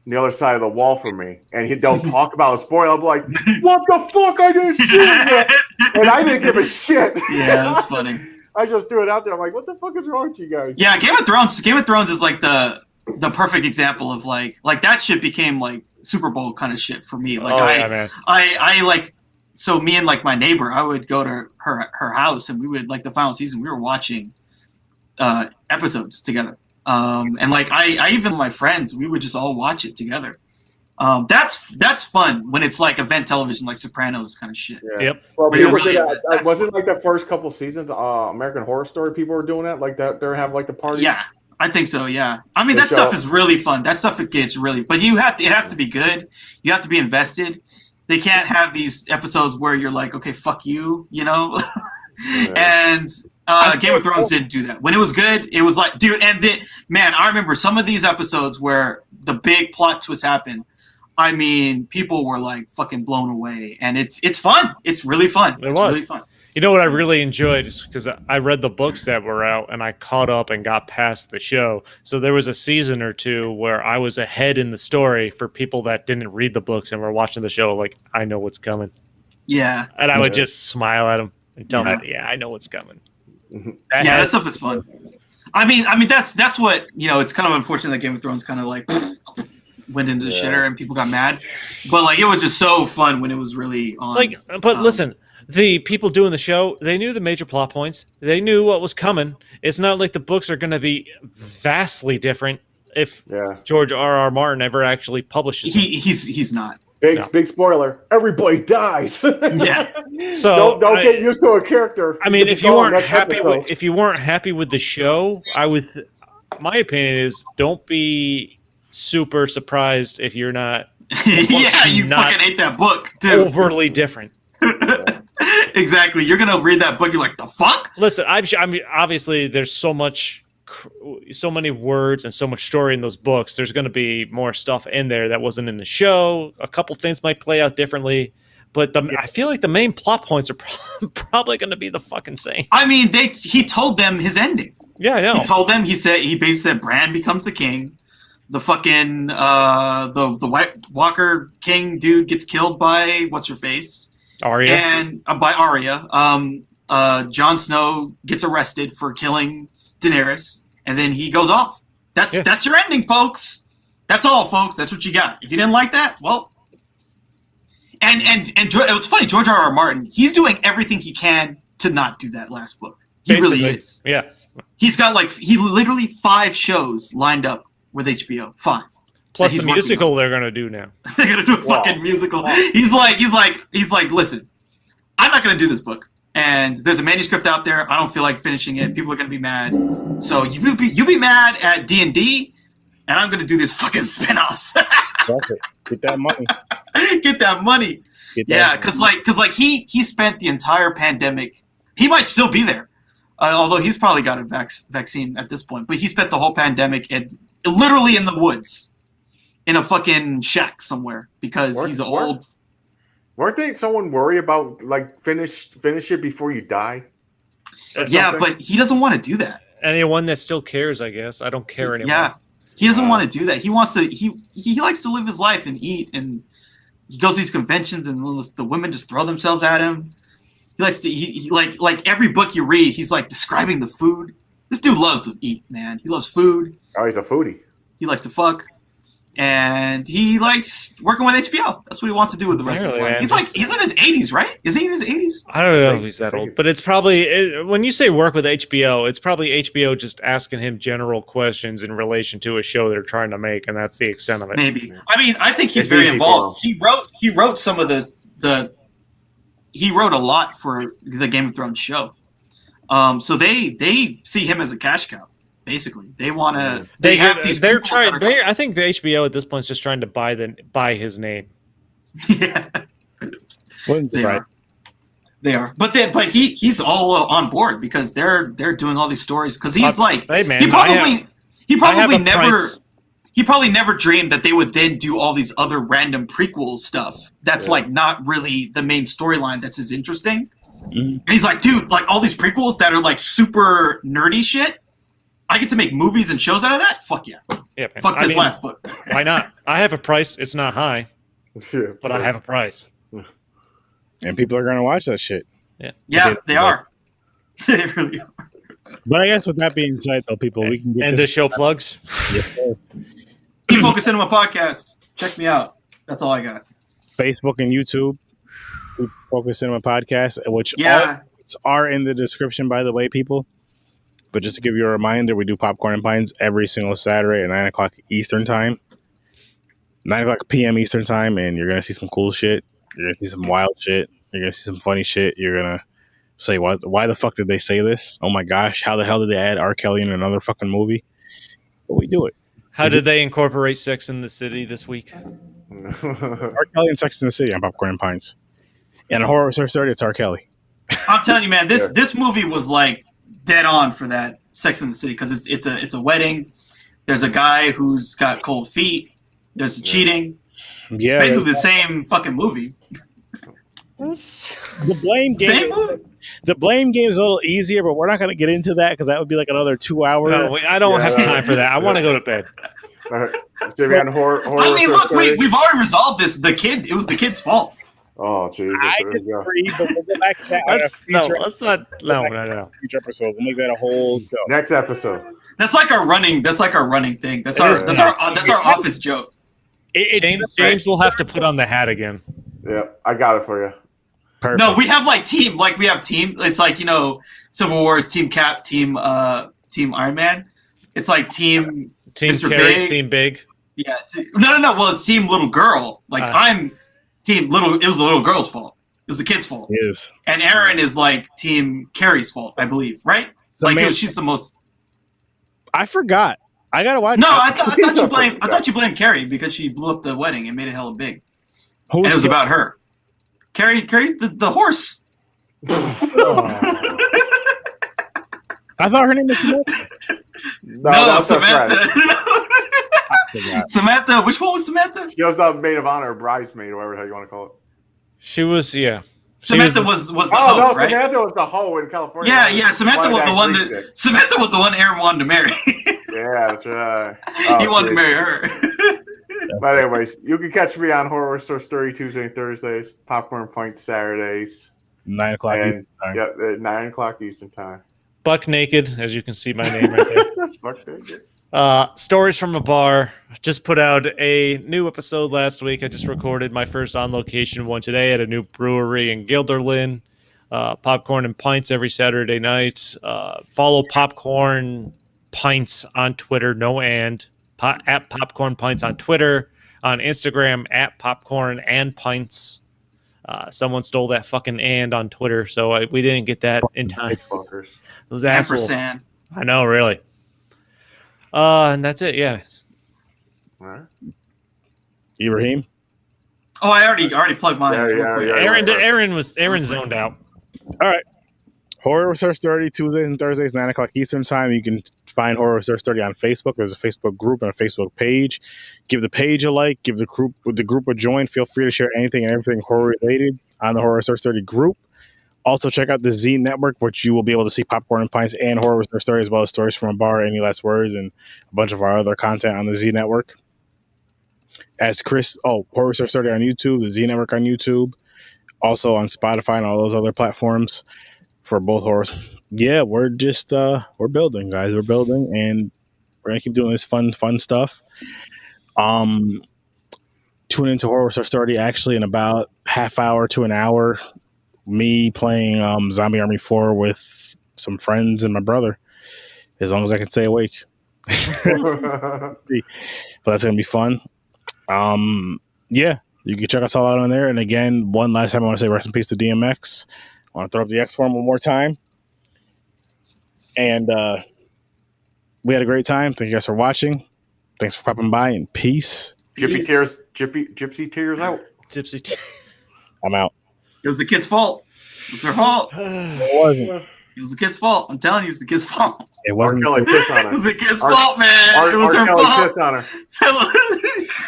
the other side of the wall from me, and he don't talk about a spoiler. I'm like, what the fuck? I didn't see it yet. And I didn't give a shit. Yeah, that's funny. I just threw it out there. I'm like, what the fuck is wrong with you guys? Yeah, Game of Thrones is like the perfect example of like that shit became like Super Bowl kind of shit for me. Like man. I like, so me and like my neighbor, I would go to her house and we would like the final season, we were watching episodes together. And like I even my friends, we would just all watch it together. That's fun when it's like event television, like Sopranos kind of shit. Yeah. Yep. Well, Really, people did that. that's Wasn't like the first couple seasons, American Horror Story, people were doing that, like that. They're having like the parties. Yeah, I think so. Yeah, I mean that stuff is really fun. That stuff it gets really, but it has to be good. You have to be invested. They can't have these episodes where you're like, okay, fuck you, Yeah. And Game of Thrones didn't do that. When it was good, it was like, dude, man, I remember some of these episodes where the big plot twist happened. I mean, people were like fucking blown away, and it's fun. It's really fun. It's really fun. You know what I really enjoyed is because I read the books that were out and I caught up and got past the show. So there was a season or two where I was ahead in the story for people that didn't read the books and were watching the show. Like, I know what's coming. Yeah. And I would just smile at them and tell them, I know what's coming. That stuff is fun. I mean, that's what, it's kind of unfortunate that Game of Thrones kind of like went into the shitter and people got mad. But like, it was just so fun when it was really on. Like, but listen. The people doing the show, they knew the major plot points. They knew what was coming. It's not like the books are going to be vastly different if George R.R. Martin ever actually publishes them. He's not. Big spoiler. Everybody dies. Yeah. So don't get used to a character. I mean, if you weren't happy with the show, my opinion is don't be super surprised if you're not. You fucking hate that book too. Overly different. Exactly. You're gonna read that book. You're like, the fuck? Listen, I mean, obviously, there's so many words and so much story in those books. There's going to be more stuff in there that wasn't in the show. A couple things might play out differently, but I feel like the main plot points are probably going to be the fucking same. I mean, he told them his ending. Yeah, I know. He told them. He basically said Bran becomes the king. The fucking the White Walker King dude gets killed by what's her face. Arya. And by Arya. Jon Snow gets arrested for killing Daenerys, and then he goes off. That's your ending, folks. That's all, folks. That's what you got. If you didn't like that, well. And it was funny. George R.R. Martin, he's doing everything he can to not do that last book. He Basically, really is. Yeah. He's got literally 5 shows lined up with HBO. 5. Plus the musical they're gonna do now. They're gonna do a fucking musical. He's like, listen, I'm not gonna do this book. And there's a manuscript out there. I don't feel like finishing it. People are gonna be mad. So you be mad at D&D, and I'm gonna do these fucking spinoffs. Get that money. Get that money. Because he spent the entire pandemic. He might still be there, although he's probably got a vaccine at this point. But he spent the whole pandemic literally in the woods. In a fucking shack somewhere because he's old. Weren't they someone worried about like finish it before you die? Yeah, but he doesn't want to do that. Anyone that still cares, I guess. I don't care anymore. Yeah, he doesn't want to do that. He wants to. He likes to live his life and eat, and he goes to these conventions, and the women just throw themselves at him. He likes to. He like every book you read, he's like describing the food. This dude loves to eat, man. He loves food. Oh, he's a foodie. He likes to fuck. and he likes working with HBO. That's what he wants to do with the rest of his Apparently, life. man, He's in his 80s, right? Is he in his 80s? I don't know if he's that old, but it's probably when you say work with HBO, it's probably HBO just asking him general questions in relation to a show they're trying to make, and that's the extent of it. Maybe. I mean, I think he's It's very easy involved. for He wrote some of he wrote a lot for the Game of Thrones show. So they see him as a cash cow. Basically, they want to. They have these. They're prequels trying. that are- I think the HBO at this point is just trying to buy his name. Yeah, they Right. are. They are, but he's all on board because they're doing all these stories because he's like Hey man, he probably I have a never price. he probably never dreamed that they would then do all these other random prequel stuff that's Yeah. like not really the main storyline that's as interesting. Mhm. And he's like, dude, like all these prequels that are like super nerdy shit, I get to make movies and shows out of that. Fuck yeah, Yeah, man. fuck I this mean, last book. Why not? I have a price. It's not high, Shit. but I have a price. And people are gonna watch that shit. Yeah, they are. They really are. But I guess with that being said, though, people, we can get And the show plugs. Yes, sir. Focus Cinema Podcast. Check me out. That's all I got. Facebook and YouTube. We Focus Cinema Podcast, which Yeah. all are in the description, by the way, people. But just to give you a reminder, we do Popcorn and Pints every single Saturday at 9 o'clock Eastern Time. 9 o'clock p.m. Eastern Time, and you're going to see some cool shit. You're going to see some wild shit. You're going to see some funny shit. You're going to say, why the fuck did they say this? Oh my gosh, how the hell did they add R. Kelly in another fucking movie? But we do it. How did they incorporate Sex in the City this week? R. Kelly and Sex in the City on Popcorn and Pints. And a horror search 30, it's R. Kelly. I'm telling you, man, Yeah. this movie was like dead on for that Sex in the City because it's a wedding. There's a guy who's got cold feet. There's cheating. Yeah. Basically the same fucking movie. The blame game. Same movie. The blame game is a little easier, but we're not going to get into that because that would be like another 2 hour. No, I don't Yeah. have time for that. I want to go to bed. All right. So we had horror I mean, look, story. we've already resolved this. It was the kid's fault. Oh Jesus! I There we go. disagree, but we'll go back to that. on a Let's future- no. future episode. We'll make that a whole show. Next episode. That's like our running thing. That's It our is. that's our office joke. James will have to put on the hat again. Yeah, I got it for you. Perfect. No, we have we have team. It's like, Civil War is Team Cap, Team Iron Man. It's like Team Mr. Carrot, Big. Team Big. Yeah. No. Well, it's Team Little Girl. Like I'm Team Little. It was the little girl's fault. It was the kid's fault. It is. And Aaron is like Team Carrie's fault, I believe. Right? She's the most. I forgot. I gotta watch. No, I thought you blamed Carrie because she blew up the wedding and made it hella big. Who's And it was the- about her. Carrie, the horse. I thought her name was Samantha. No, No, that's her friend. Samantha. Samantha. Which one was Samantha? She was the maid of honor, bridesmaid, or whatever the hell you want to call it. She was, yeah. Samantha was the Oh hoe, no, right? Samantha was the hoe in California. Yeah. Samantha was the one Greek that chick. Samantha was the one Aaron wanted to marry. Yeah, that's right. He Oh, wanted to geez. marry her. But anyways, you can catch me on Horror Source Story Tuesday and Thursdays, Popcorn Point Saturdays, 9 o'clock. and Eastern time. yeah, at 9 o'clock Eastern Time. Buck naked, as you can see my name right there. Fuck that. Stories from a Bar. Just put out a new episode last week. I just recorded my first on location one today at a new brewery in Guilderland. Popcorn and Pints every Saturday night. Follow Popcorn Pints on Twitter, at Popcorn Pints on Twitter, on Instagram at Popcorn and Pints. Someone stole that fucking and on Twitter, so we didn't get that in time. Fuckers. Those assholes. Ampersand. I know, really. And that's it. Yeah. All right. Ibrahim. Oh, I already plugged mine. Yeah, real yeah, quick. yeah. Aaron zoned out. All right. Horror Research 30, Tuesdays and Thursdays, 9 o'clock Eastern Time. You can find Horror Research 30 on Facebook. There's a Facebook group and a Facebook page. Give the page a like. Give the group a join. Feel free to share anything and everything horror related on the Horror Research 30 group. Also, check out the Z Network, which you will be able to see Popcorn and Pints and Horror Research 30, as well as Stories from a Bar, Any Last Words, and a bunch of our other content on the Z Network. As Chris, Horror Research 30 on YouTube, the Z Network on YouTube, also on Spotify and all those other platforms for both horrors. Yeah, we're just we're building, guys. We're building, and we're gonna keep doing this fun stuff. Tune into Horror Source 30 actually in about half hour to an hour. Me playing Zombie Army 4 with some friends and my brother, as long as I can stay awake. But that's gonna be fun. Yeah, you can check us all out on there. And again, one last time, I want to say rest in peace to DMX. I want to throw up the X for him one more time. And we had a great time. Thank you guys for watching. Thanks for popping by, and peace. Gypsy tears out. Gypsy. I'm out. It was the kid's fault. It was her fault. It wasn't. It was the kid's fault. I'm telling you, it was the kid's fault. It R. wasn't. Kelly pissed on It her. was the kid's fault, man. R. It was her Kelly fault. pissed on her.